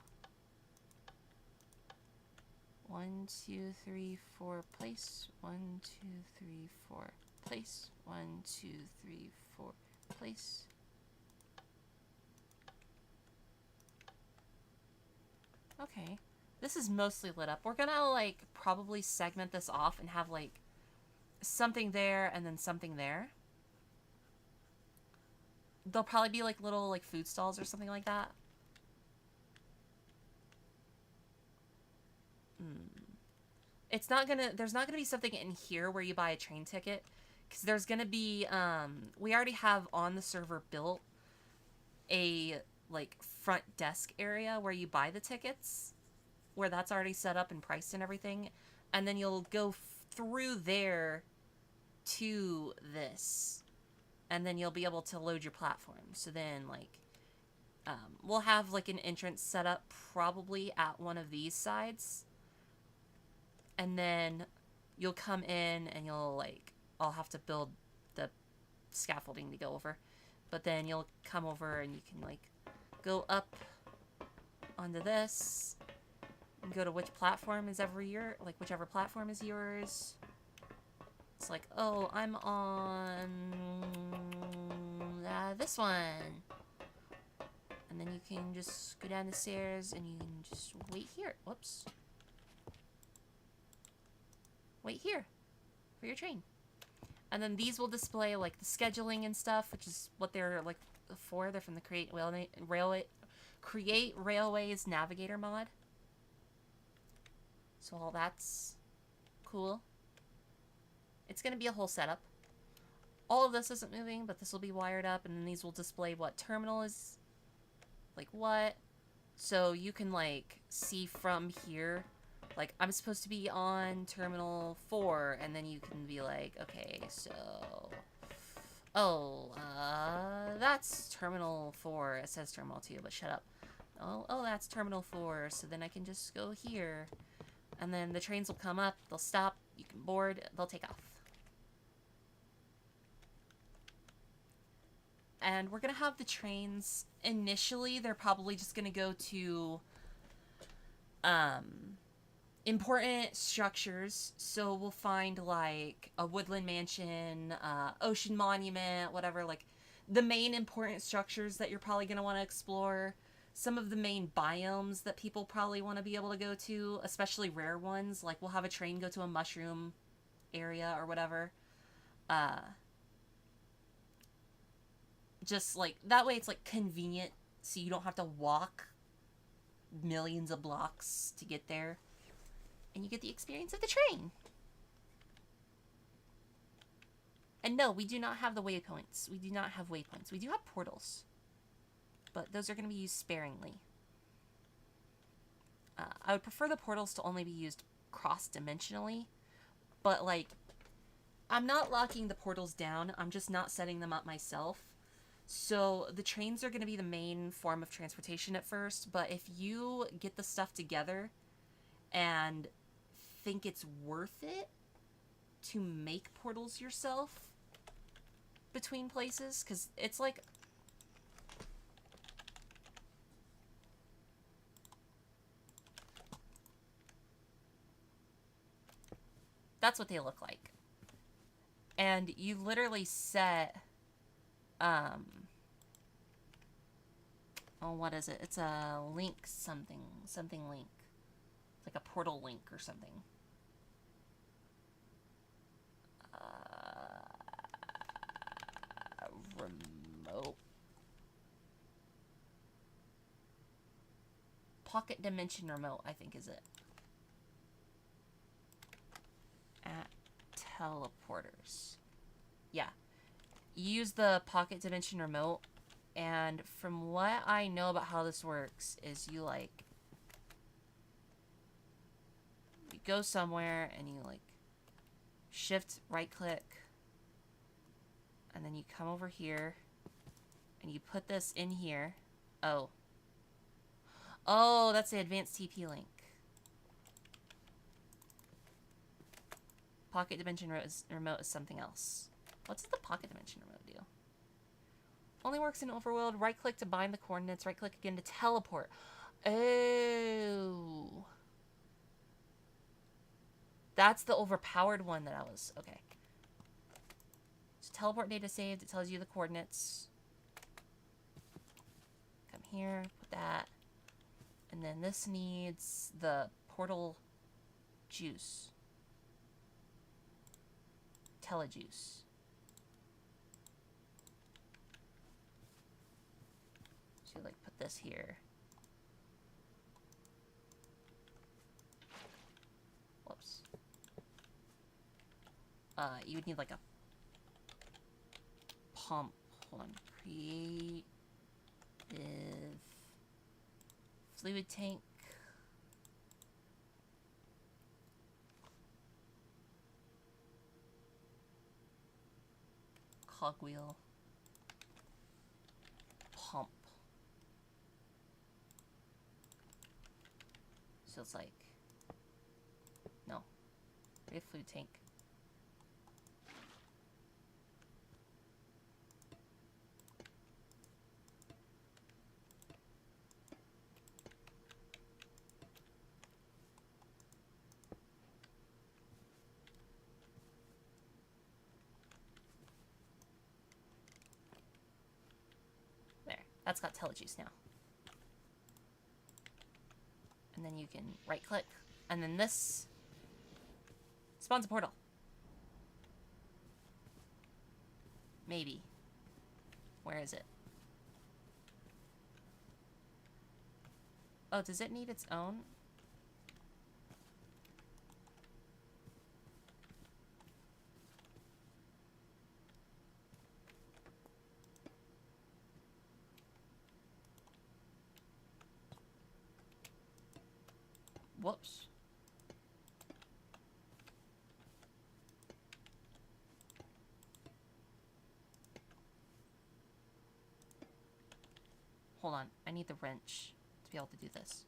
1, 2, 3, 4, place. 1, 2, 3, 4, place. 1, 2, 3, 4, place. Okay. This is mostly lit up. We're gonna, like, probably segment this off and have, like, something there and then something there. There'll probably be, like, little, like, food stalls or something like that. It's not gonna, there's not gonna be something in here where you buy a train ticket. Because there's gonna be, we already have on the server built a, like, front desk area where you buy the tickets. Where that's already set up and priced and everything. And then you'll go through there to this. And then you'll be able to load your platform. So then, like, we'll have, like, an entrance set up probably at one of these sides. And then you'll come in and you'll, like, I'll have to build the scaffolding to go over. But then you'll come over and you can, like, go up onto this. And go to which platform is whichever platform is yours. It's like, oh, I'm on this one. And then you can just go down the stairs and you can just wait here. Whoops. Wait here for your train. And then these will display, like, the scheduling and stuff, which is what they're, like, for. They're from the Create Railways Navigator mod. So all that's cool. It's going to be a whole setup. All of this isn't moving, but this will be wired up, and then these will display what terminal is, like, what. So you can, like, see from here, like, I'm supposed to be on terminal 4, and then you can be like, okay, so, oh, that's terminal 4. It says terminal 2, but shut up. Oh, that's terminal 4, so then I can just go here. And then the trains will come up, they'll stop, you can board, they'll take off. And we're going to have the trains, initially, they're probably just going to go to important structures. So we'll find, like, a woodland mansion, ocean monument, whatever, like, the main important structures that you're probably going to want to explore. Some of the main biomes that people probably want to be able to go to, especially rare ones. Like, we'll have a train go to a mushroom area or whatever. Just, like, that way it's, like, convenient so you don't have to walk millions of blocks to get there. And you get the experience of the train. And no, we do not have the waypoints. We do not have waypoints. We do have portals. But those are going to be used sparingly. I would prefer the portals to only be used cross-dimensionally. But, like, I'm not locking the portals down. I'm just not setting them up myself. So the trains are going to be the main form of transportation at first. But if you get the stuff together and think it's worth it to make portals yourself between places, because it's like... That's what they look like. And you literally set, oh, what is it? It's a link something link. It's like a portal link or something. remote. Pocket dimension remote, I think is it. At teleporters. Yeah. Use the pocket dimension remote, and from what I know about how this works is you go somewhere and you shift right click, and then you come over here and you put this in here. Oh, that's the advanced TP link. Pocket dimension remote is something else. What does the pocket dimension remote do? Only works in overworld. Right click to bind the coordinates. Right click again to teleport. Oh. That's the overpowered one that I was... Okay. So teleport data saved. It tells you the coordinates. Come here. Put that. And then this needs the portal juice. Telejuice. So put this here. Whoops. You would need a pump. Hold on. Creative fluid tank. Cogwheel. Pump. So it's no. Creative fluid tank. That's got telejuice now. And then you can right click. And then this spawns a portal. Maybe. Where is it? Oh, does it need its own? Whoops. Hold on. I need the wrench to be able to do this.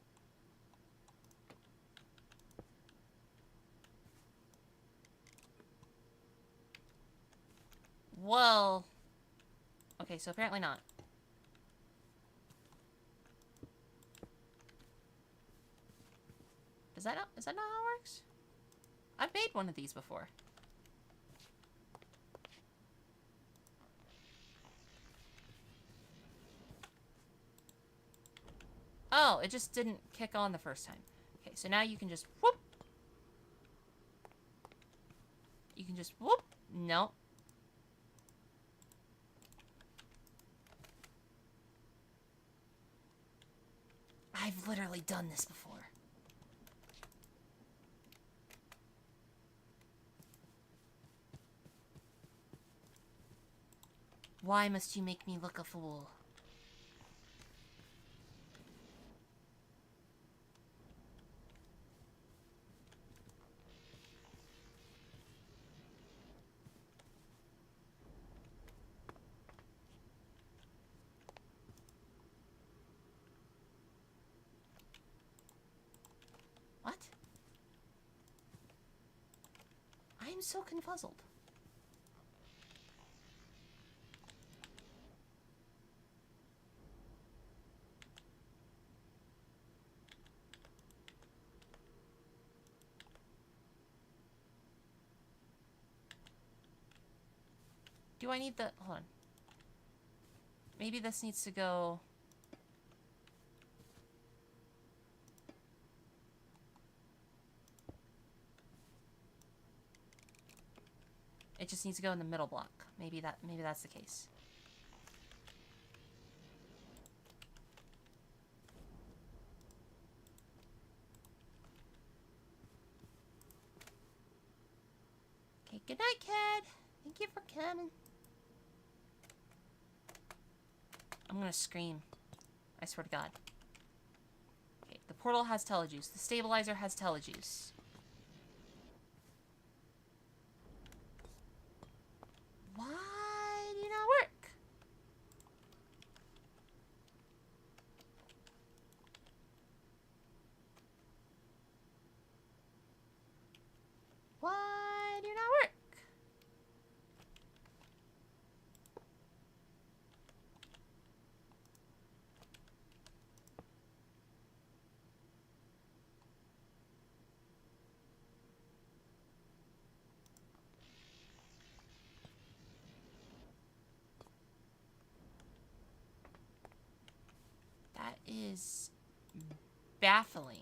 Well... Okay, so apparently not. Is that not how it works? I've made one of these before. Oh, it just didn't kick on the first time. Okay, so now you can just whoop. You can just whoop. No. I've literally done this before. Why must you make me look a fool? What? I am so confuzzled. Do I need the... Hold on. Maybe this needs to go... It just needs to go in the middle block. Maybe that's the case. Good night, kid. Thank you for coming. I'm gonna scream. I swear to God. Okay, the portal has telejuice. The stabilizer has telejuice. Why do you not work? Why do you not work? That is baffling.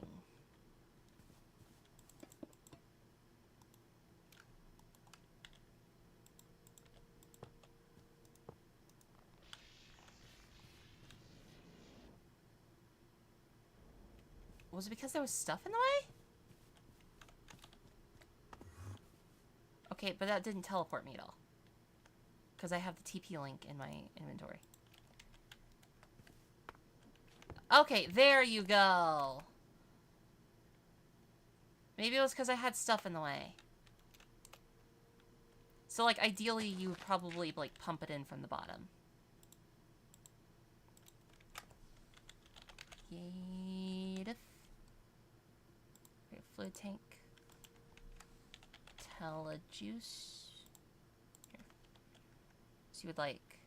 Was it because there was stuff in the way? Okay, but that didn't teleport me at all. Because I have the TP link in my inventory. Okay, there you go. Maybe it was because I had stuff in the way. So, like, ideally, you would probably, like, pump it in from the bottom. Creative. Fluid tank. Telejuice. Here. So you would, like...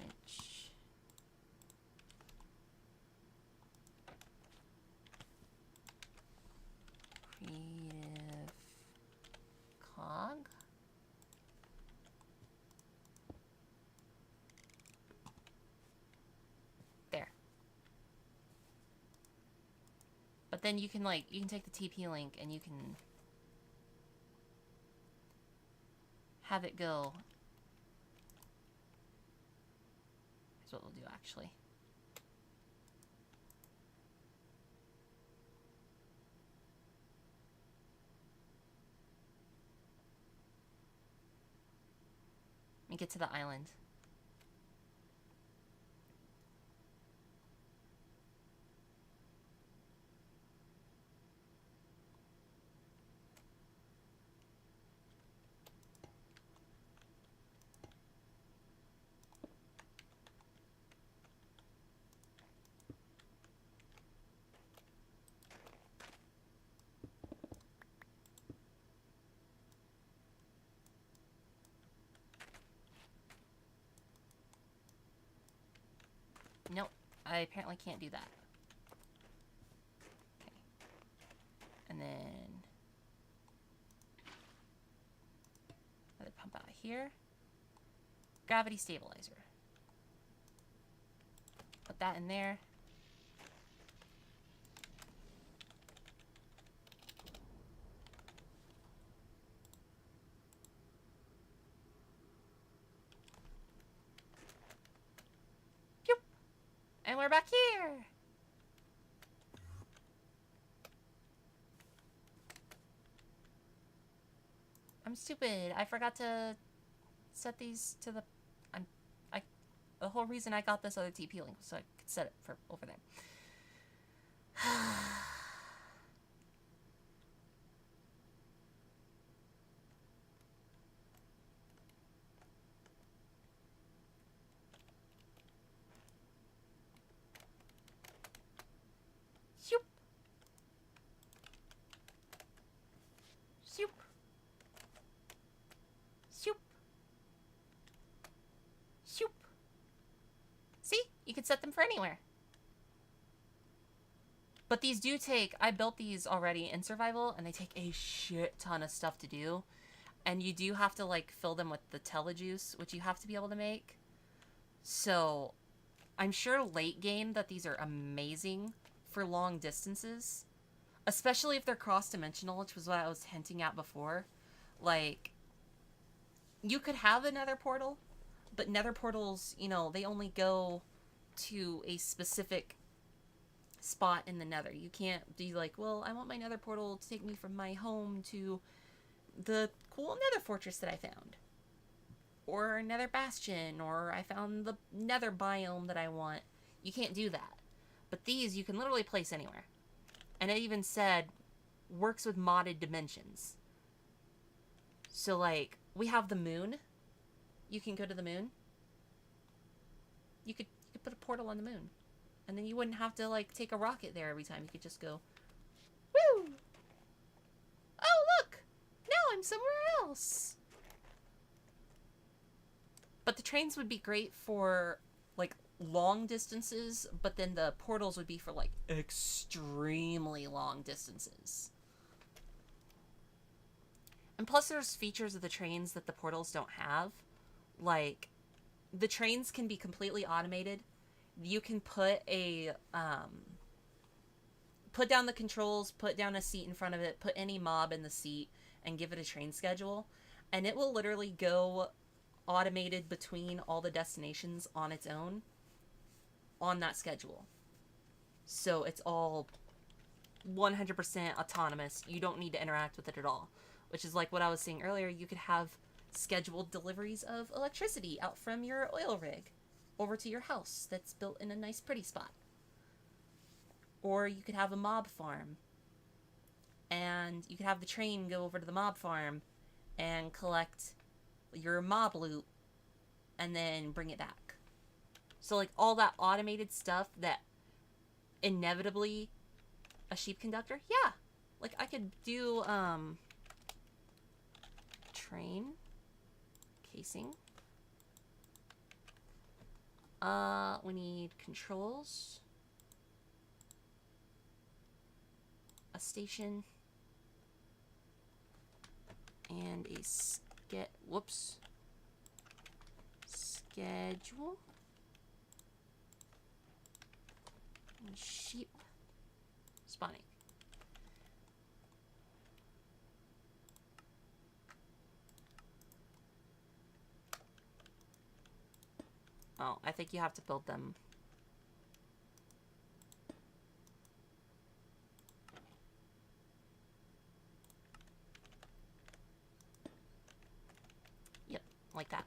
Which... Creative... Cog? There. But then you can, like, you can take the TP link and you can have it go. That's what we'll do, actually. Let me get to the island. Nope, I apparently can't do that. Okay. And then... let it pump out here. Gravity stabilizer. Put that in there. And we're back here! I'm stupid. I forgot to set these to the... the whole reason I got this other TP link was so I could set it for over there. Shoop. Shoop. Shoop. Shoop. See? You can set them for anywhere. But these do take... I built these already in survival, and they take a shit ton of stuff to do. And you do have to, like, fill them with the telejuice, which you have to be able to make. So, I'm sure late game that these are amazing for long distances. Especially if they're cross-dimensional, which was what I was hinting at before. Like, you could have a nether portal, but nether portals, you know, they only go to a specific spot in the nether. You can't be like, well, I want my nether portal to take me from my home to the cool nether fortress that I found. Or nether bastion, or I found the nether biome that I want. You can't do that. But these you can literally place anywhere. And it even said, works with modded dimensions. So like, we have the moon. You can go to the moon. You could put a portal on the moon. And then you wouldn't have to like take a rocket there every time. You could just go, woo! Oh look! Now I'm somewhere else. But the trains would be great for like long distances, but then the portals would be for like extremely long distances. And plus there's features of the trains that the portals don't have. Like, the trains can be completely automated. You can put a, put down the controls, put down a seat in front of it, put any mob in the seat, and give it a train schedule. And it will literally go automated between all the destinations on its own on that schedule. So it's all 100% autonomous. You don't need to interact with it at all. Which is like what I was saying earlier. You could have scheduled deliveries of electricity out from your oil rig over to your house that's built in a nice pretty spot. Or you could have a mob farm. And you could have the train go over to the mob farm and collect your mob loot and then bring it back. So like all that automated stuff that inevitably a sheep conductor, yeah. Like I could do train casing. We need controls, a station, and a schedule. And sheep spawning. Oh, I think you have to build them. Yep, like that.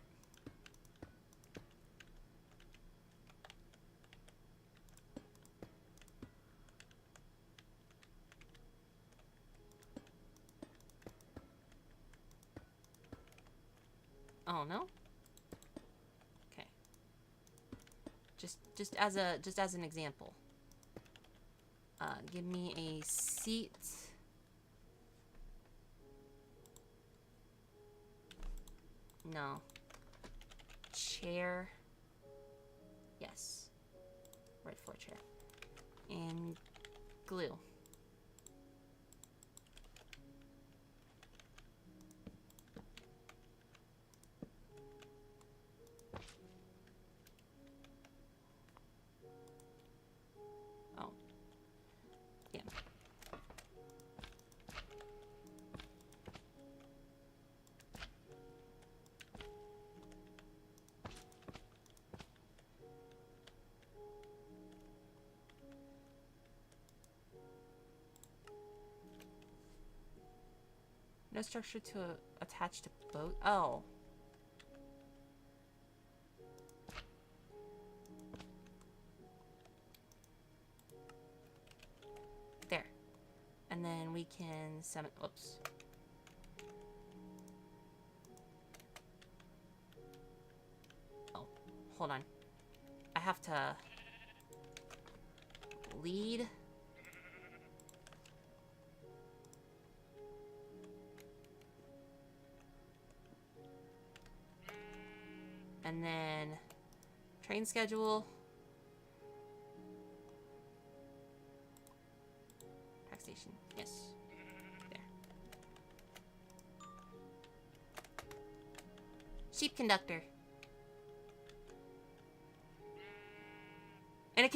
Oh no? Okay. Just as an example. Give me a seat. No. Chair. Yes. Right for a chair. And glue. Oh. Yeah. No structure to attach to boat. Oh. There. And then we can summon. Whoops. Oh, hold on. I have to lead. And then train schedule. Track station. Yes. There. Sheep conductor. And it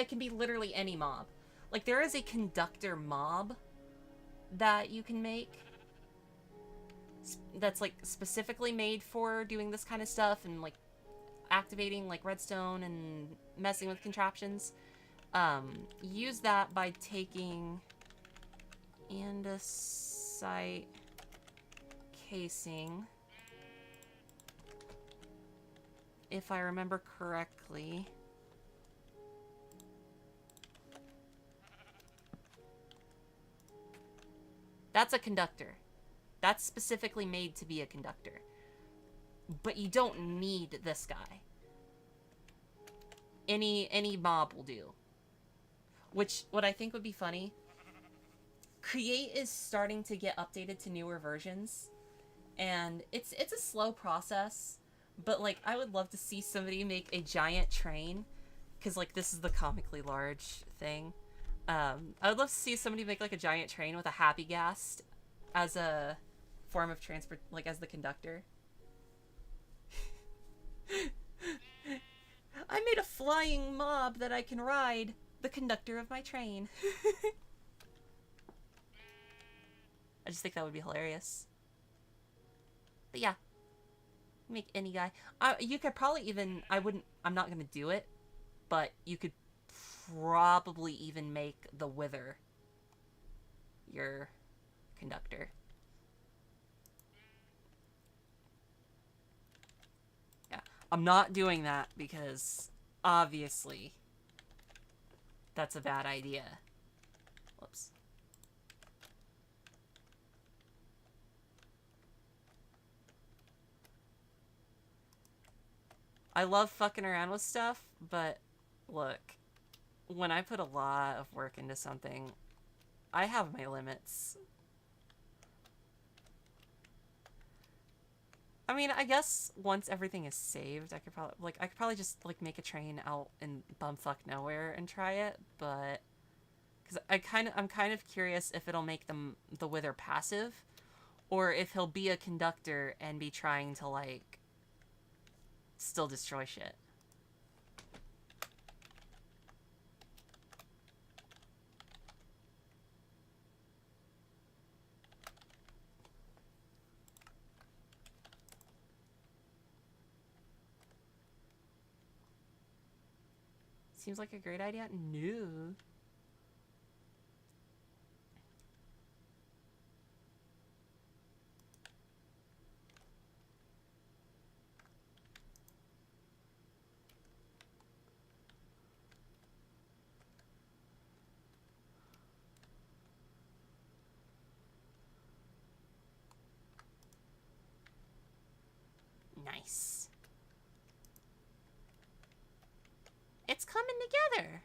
can be literally any mob. Like there is a conductor mob that you can make that's like specifically made for doing this kind of stuff and like activating like redstone and messing with contraptions. Use that by taking andesite casing, if I remember correctly. That's a conductor. That's specifically made to be a conductor. But you don't need this guy. Any mob will do. Which, what I think would be funny, Create is starting to get updated to newer versions. And it's a slow process. But, like, I would love to see somebody make a giant train. Because, like, this is the comically large thing. I would love to see somebody make, like, a giant train with a happy gas as a form of transport, like, as the conductor. I made a flying mob that I can ride. The conductor of my train. I just think that would be hilarious. But yeah. Make any guy. You could probably even... I'm not going to do it. But you could probably even make the Wither your conductor. Yeah. I'm not doing that because obviously that's a bad idea. Whoops. I love fucking around with stuff, but look, when I put a lot of work into something, I have my limits. I mean, I guess once everything is saved, I could probably just like make a train out in bumfuck nowhere and try it, but because I'm kind of curious if it'll make the Wither passive, or if he'll be a conductor and be trying to like still destroy shit. Seems like a great idea. No. Nice. It's coming together.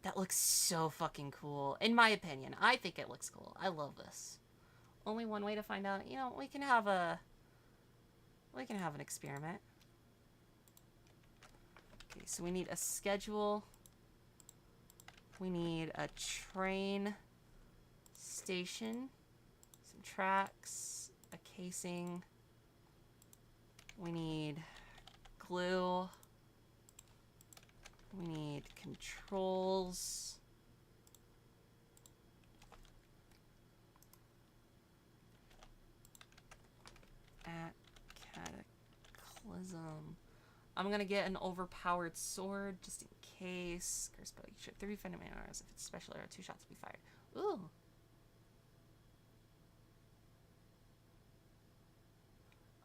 That looks so fucking cool. In my opinion, I think it looks cool. I love this. Only one way to find out. You know, we can have an experiment. Okay, so we need a schedule. We need a train station, some tracks, a casing. We need glue. We need controls. At Cataclysm. I'm gonna get an overpowered sword just in case. Curse bow. You should 3 defending arrows. If it's special arrow, 2 shots to be fired. Ooh.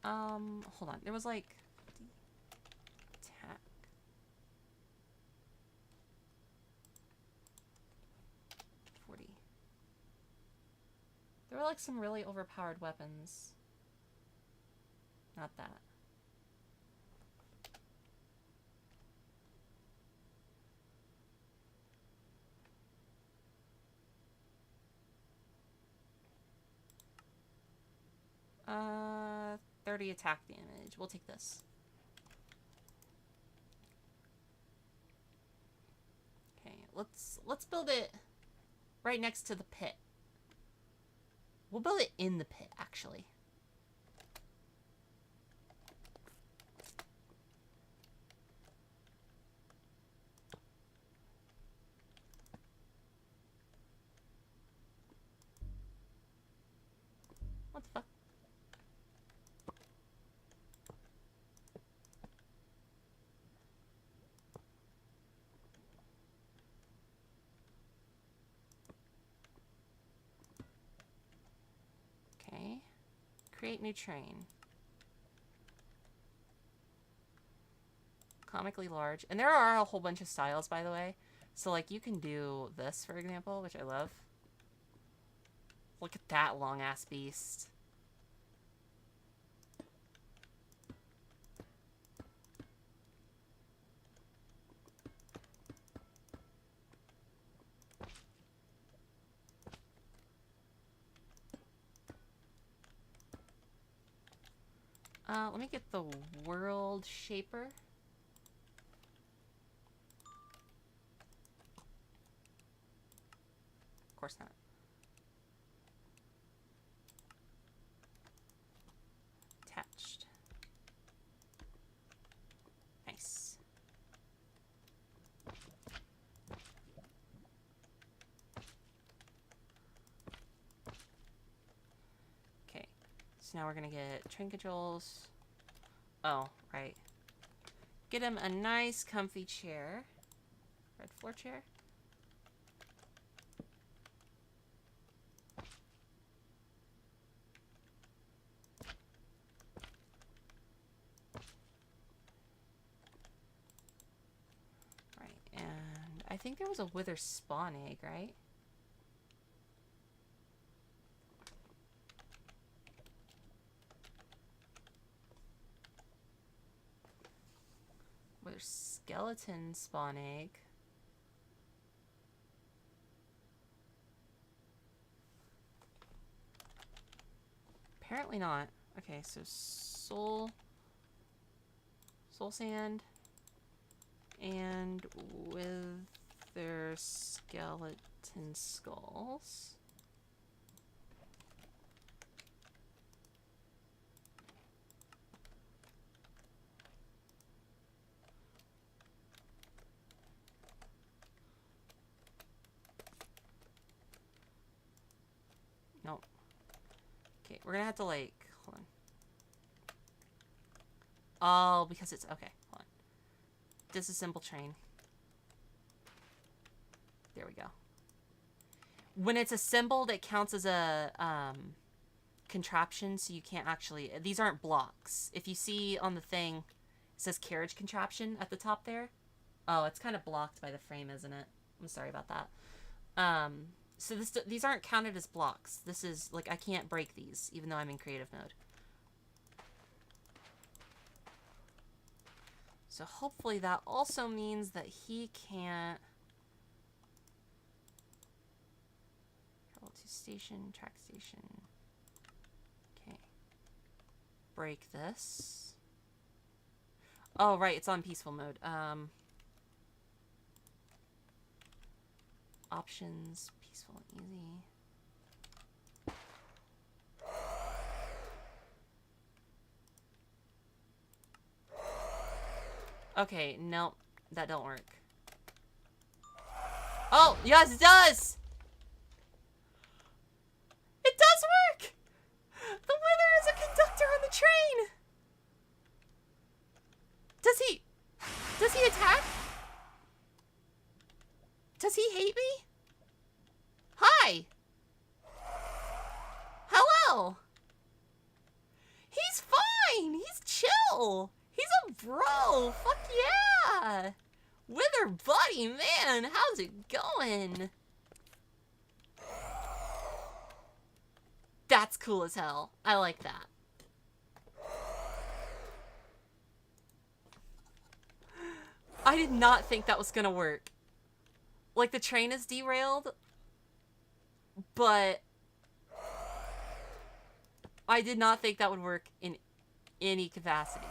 Hold on. There was like attack. There were like some really overpowered weapons. Not that. Uh, 30 attack damage. We'll take this. Okay, let's build it right next to the pit. We'll build it in the pit, actually. What the fuck? Create new train. Comically large. And there are a whole bunch of styles, by the way. So, like, you can do this, for example, which I love. Look at that long-ass beast. Let me get the World Shaper. Of course not. Attached. Nice. Okay. So now we're gonna get train controls. Oh, right. Get him a nice comfy chair. Red floor chair. Right, and I think there was a wither spawn egg, right? Wither skeleton spawn egg. Apparently not. Okay, so soul sand and with their skeleton skulls. Nope. Okay, we're gonna have to, like, hold on. Oh, because it's, okay, hold on. Disassemble train. There we go. When it's assembled, it counts as a, contraption, so you can't actually, these aren't blocks. If you see on the thing, it says carriage contraption at the top there. Oh, it's kind of blocked by the frame, isn't it? I'm sorry about that. So these aren't counted as blocks. This is, like, I can't break these, even though I'm in creative mode. So hopefully that also means that he can't... Travel to station, track station. Okay. Break this. Oh, right, it's on peaceful mode. Options, peaceful and easy. Okay, nope, that don't work. Oh, yes, it does! It does work! The wither is a conductor on the train! Does he attack? Does he hate me? Hi! Hello! He's fine! He's chill! He's a bro! Fuck yeah! Wither buddy, man! How's it going? That's cool as hell. I like that. I did not think that was gonna work. Like, the train is derailed, but I did not think that would work in any capacity.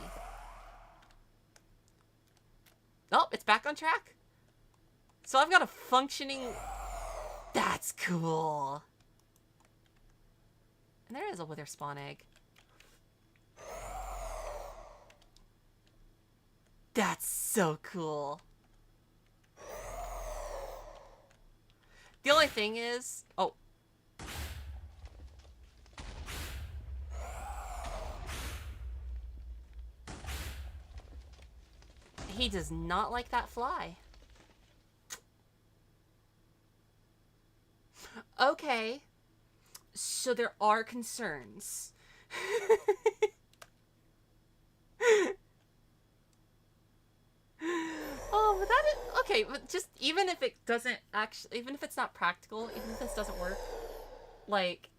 Oh, it's back on track. So I've got a functioning... That's cool. And there is a wither spawn egg. That's so cool. The only thing is... Oh. He does not like that fly. Okay. So there are concerns. Oh, but that is okay. But just even if it doesn't actually, even if it's not practical, even if this doesn't work, like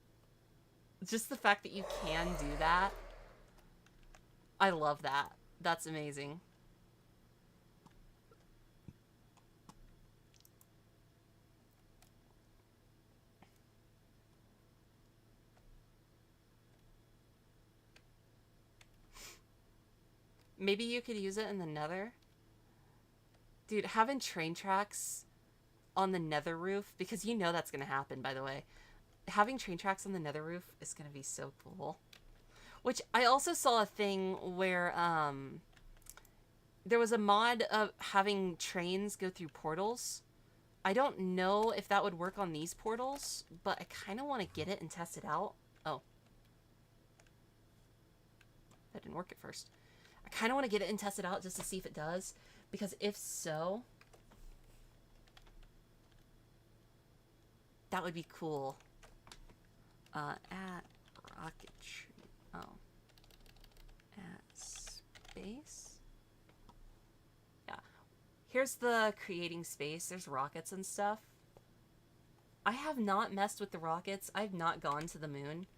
just the fact that you can do that, I love that. That's amazing. Maybe you could use it in the Nether, dude. Having train tracks on the Nether roof, because you know that's gonna happen. By the way, having train tracks on the Nether roof is gonna be so cool. Which I also saw a thing where there was a mod of having trains go through portals. I don't know if that would work on these portals, but I kind of want to get it and test it out. Oh. That didn't work at first. I kind of want to get it and test it out just to see if it does. Because if so, that would be cool. At rocketry. Oh. At space. Yeah. Here's the creating space. There's rockets and stuff. I have not messed with the rockets. I've not gone to the moon.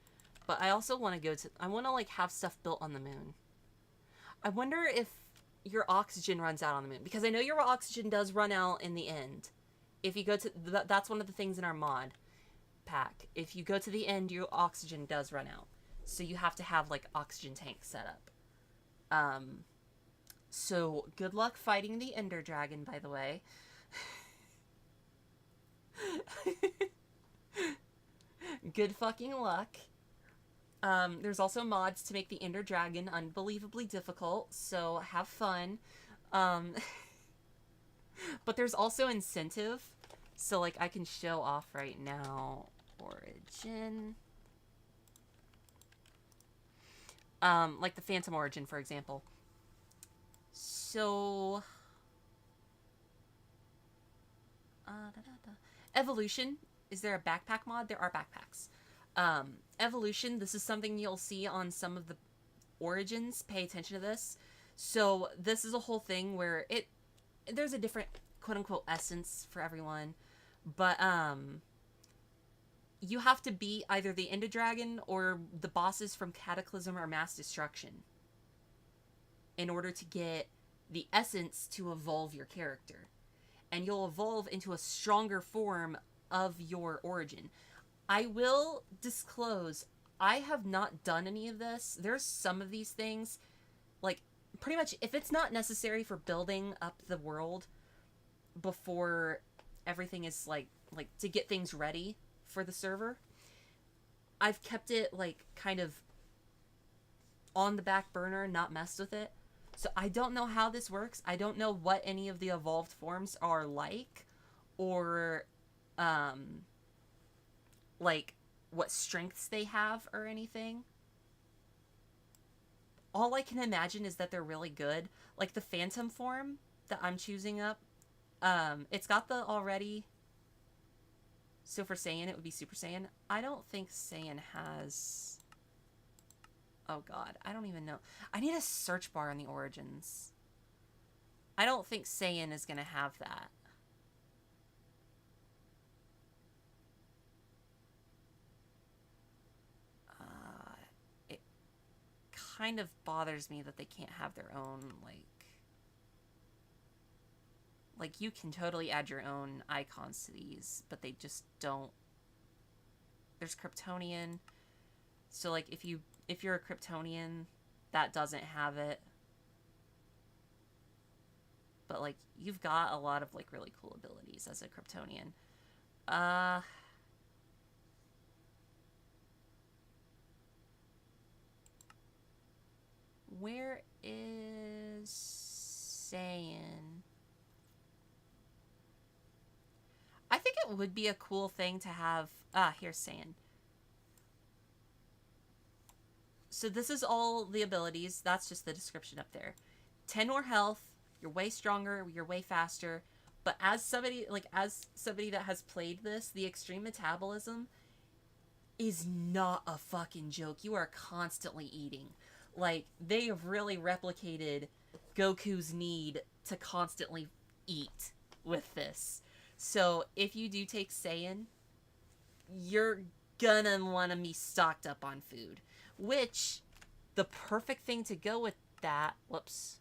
But I also want to go to... I want to, like, have stuff built on the moon. I wonder if your oxygen runs out on the moon. Because I know your oxygen does run out in the end. If you go to... That's one of the things in our mod pack. If you go to the end, your oxygen does run out. So you have to have, like, oxygen tanks set up. So good luck fighting the Ender Dragon, by the way. Good fucking luck. There's also mods to make the Ender Dragon unbelievably difficult, so have fun. But there's also incentive. So, like, I can show off right now. Origin. Like the Phantom Origin, for example. So... Evolution. Is there a backpack mod? There are backpacks. Evolution, this is something you'll see on some of the origins. Pay attention to this. So this is a whole thing where there's a different quote-unquote essence for everyone. But you have to be either the Ender Dragon or the bosses from Cataclysm or Mass Destruction in order to get the essence to evolve your character. And you'll evolve into a stronger form of your origin. I will disclose, I have not done any of this. There's some of these things, like, pretty much, if it's not necessary for building up the world before everything is, like to get things ready for the server, I've kept it, like, kind of on the back burner, not messed with it. So I don't know how this works. I don't know what any of the evolved forms are like, or, like, what strengths they have or anything. All I can imagine is that they're really good. Like, the Phantom form that I'm choosing up, it's got the already... So for Saiyan, it would be Super Saiyan. I don't think Saiyan has... Oh god, I don't even know. I need a search bar in the origins. I don't think Saiyan is going to have that. It kind of bothers me that they can't have their own, like, you can totally add your own icons to these, but they just don't. There's Kryptonian. So, like, if you're a Kryptonian, that doesn't have it. But, like, you've got a lot of, like, really cool abilities as a Kryptonian. Where is Saiyan? I think it would be a cool thing to have... here's Saiyan. So this is all the abilities. That's just the description up there. 10 more health. You're way stronger. You're way faster. But as somebody that has played this, the extreme metabolism is not a fucking joke. You are constantly eating. Like, they have really replicated Goku's need to constantly eat with this. So, if you do take Saiyan, you're gonna want to be stocked up on food. Which, the perfect thing to go with that... Whoops.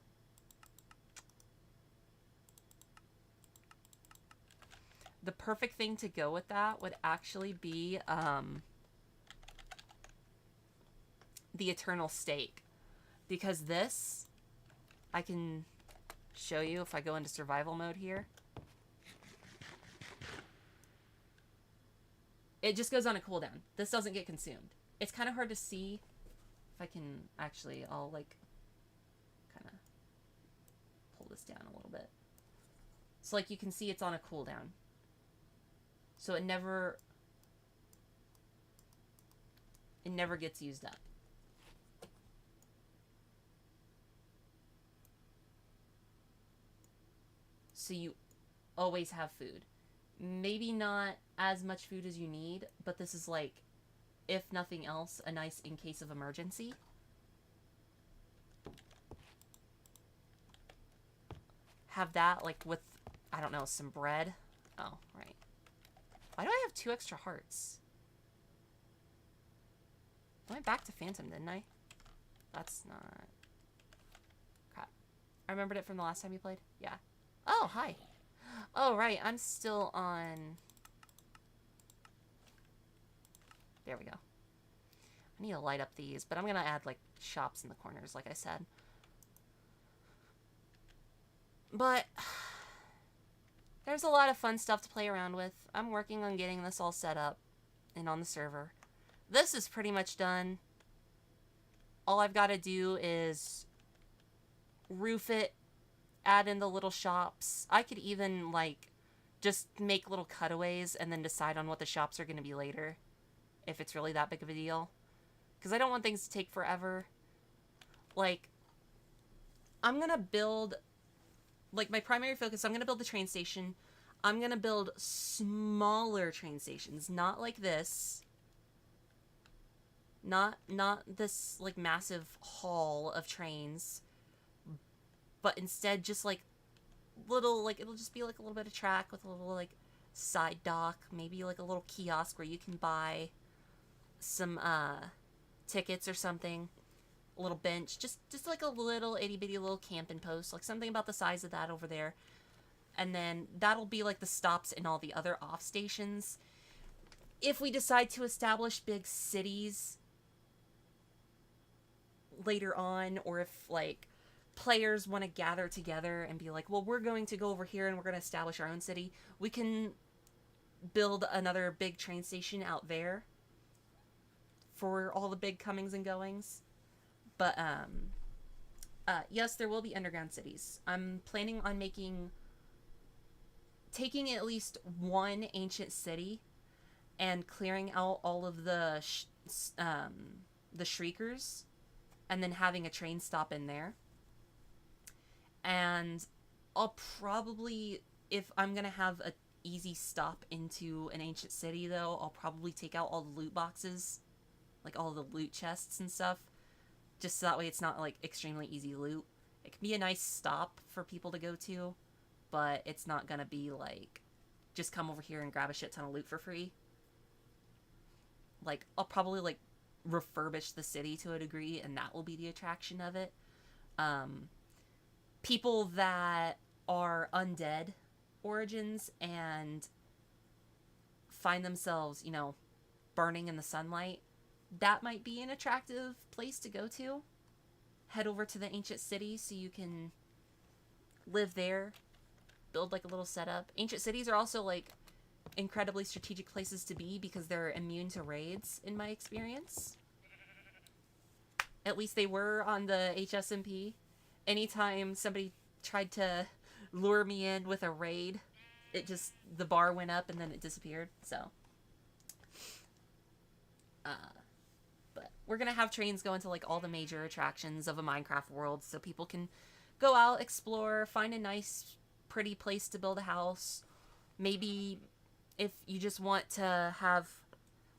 The perfect thing to go with that would actually be, the Eternal Steak. Because this, I can show you if I go into survival mode here. It just goes on a cooldown. This doesn't get consumed. It's kind of hard to see. If I can actually, I'll like kind of pull this down a little bit. So like you can see it's on a cooldown. So it never gets used up. So you always have food. Maybe not as much food as you need, but this is like, if nothing else, a nice in case of emergency. Have that like with, I don't know, some bread. Oh, right. Why do I have 2 extra hearts? I went back to Phantom, didn't I? That's not... Crap. I remembered it from the last time you played? Yeah. Oh, hi. Oh, right. I'm still on... There we go. I need to light up these, but I'm going to add, like, shops in the corners, like I said. But... there's a lot of fun stuff to play around with. I'm working on getting this all set up and on the server. This is pretty much done. All I've got to do is roof it, add in the little shops. I could even, like, just make little cutaways and then decide on what the shops are going to be later, if it's really that big of a deal. Because I don't want things to take forever. Like, I'm going to build... like, my primary focus, I'm going to build the train station. I'm going to build smaller train stations. Not like this. Not this, like, massive hall of trains. But instead, just, like, little, like, it'll just be, like, a little bit of track with a little, like, side dock. Maybe, like, a little kiosk where you can buy some, tickets or something. A little bench, just like a little itty-bitty little camping post, like something about the size of that over there. And then that'll be like the stops in all the other off stations. If we decide to establish big cities later on, or if like players want to gather together and be like, well, we're going to go over here and we're going to establish our own city, we can build another big train station out there for all the big comings and goings. But, yes, there will be underground cities. I'm planning on taking at least one ancient city and clearing out all of the Shriekers, and then having a train stop in there. And I'll probably, if I'm gonna have a easy stop into an ancient city, though, I'll probably take out all the loot boxes, like all the loot chests and stuff. Just so that way it's not, like, extremely easy loot. It can be a nice stop for people to go to, but it's not gonna be, like, just come over here and grab a shit ton of loot for free. Like, I'll probably, like, refurbish the city to a degree, and that will be the attraction of it. People that are undead origins and find themselves, you know, burning in the sunlight, that might be an attractive place to go to. Head over to the ancient city so you can live there, build like a little setup. Ancient cities are also like incredibly strategic places to be because they're immune to raids, in my experience. At least they were on the HSMP. Anytime somebody tried to lure me in with a raid, the bar went up and then it disappeared, so. But we're gonna have trains go into like all the major attractions of a Minecraft world so people can go out, explore, find a nice, pretty place to build a house. Maybe if you just want to have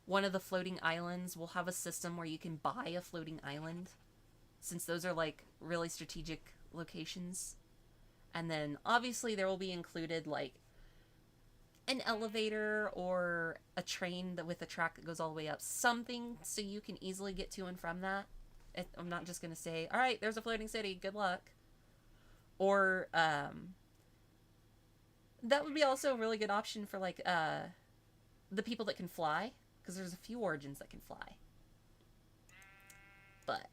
one of the floating islands will have a system where you can buy a floating island, since those are like really strategic locations. And then obviously there will be included like an elevator or a train that with a track that goes all the way up, something so you can easily get to and from that. I'm not just gonna say, all right, there's a floating city, good luck. Or that would be also a really good option for like the people that can fly, because there's a few origins that can fly. But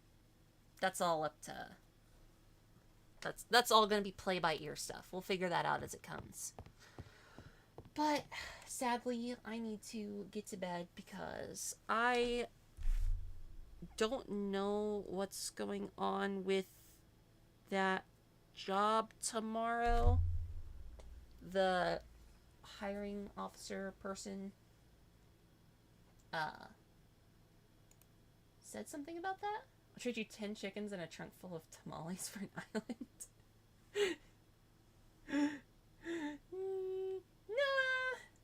that's all up to that's all gonna be play by ear stuff. We'll figure that out as it comes. But sadly, I need to get to bed because I don't know what's going on with that job tomorrow. The hiring officer person said something about that. I'll trade you 10 chickens and a trunk full of tamales for an island. Nah,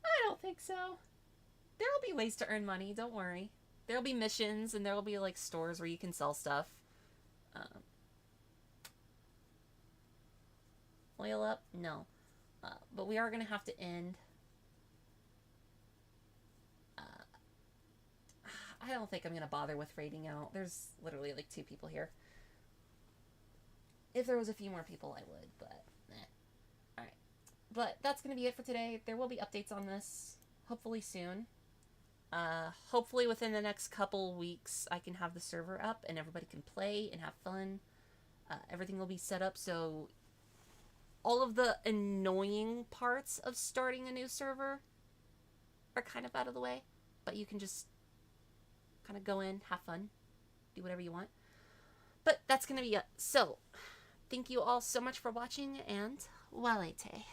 I don't think so. There'll be ways to earn money, don't worry. There'll be missions and there'll be like stores where you can sell stuff. Oil up? No. But we are going to have to end. I don't think I'm going to bother with raiding out. There's literally like 2 people here. If there was a few more people, I would, but Alright. But that's going to be it for today. There will be updates on this, hopefully soon. Hopefully within the next couple weeks, I can have the server up and everybody can play and have fun. Everything will be set up so all of the annoying parts of starting a new server are kind of out of the way. But you can just kind of go in, have fun, do whatever you want. But that's going to be it. So, thank you all so much for watching, and walete.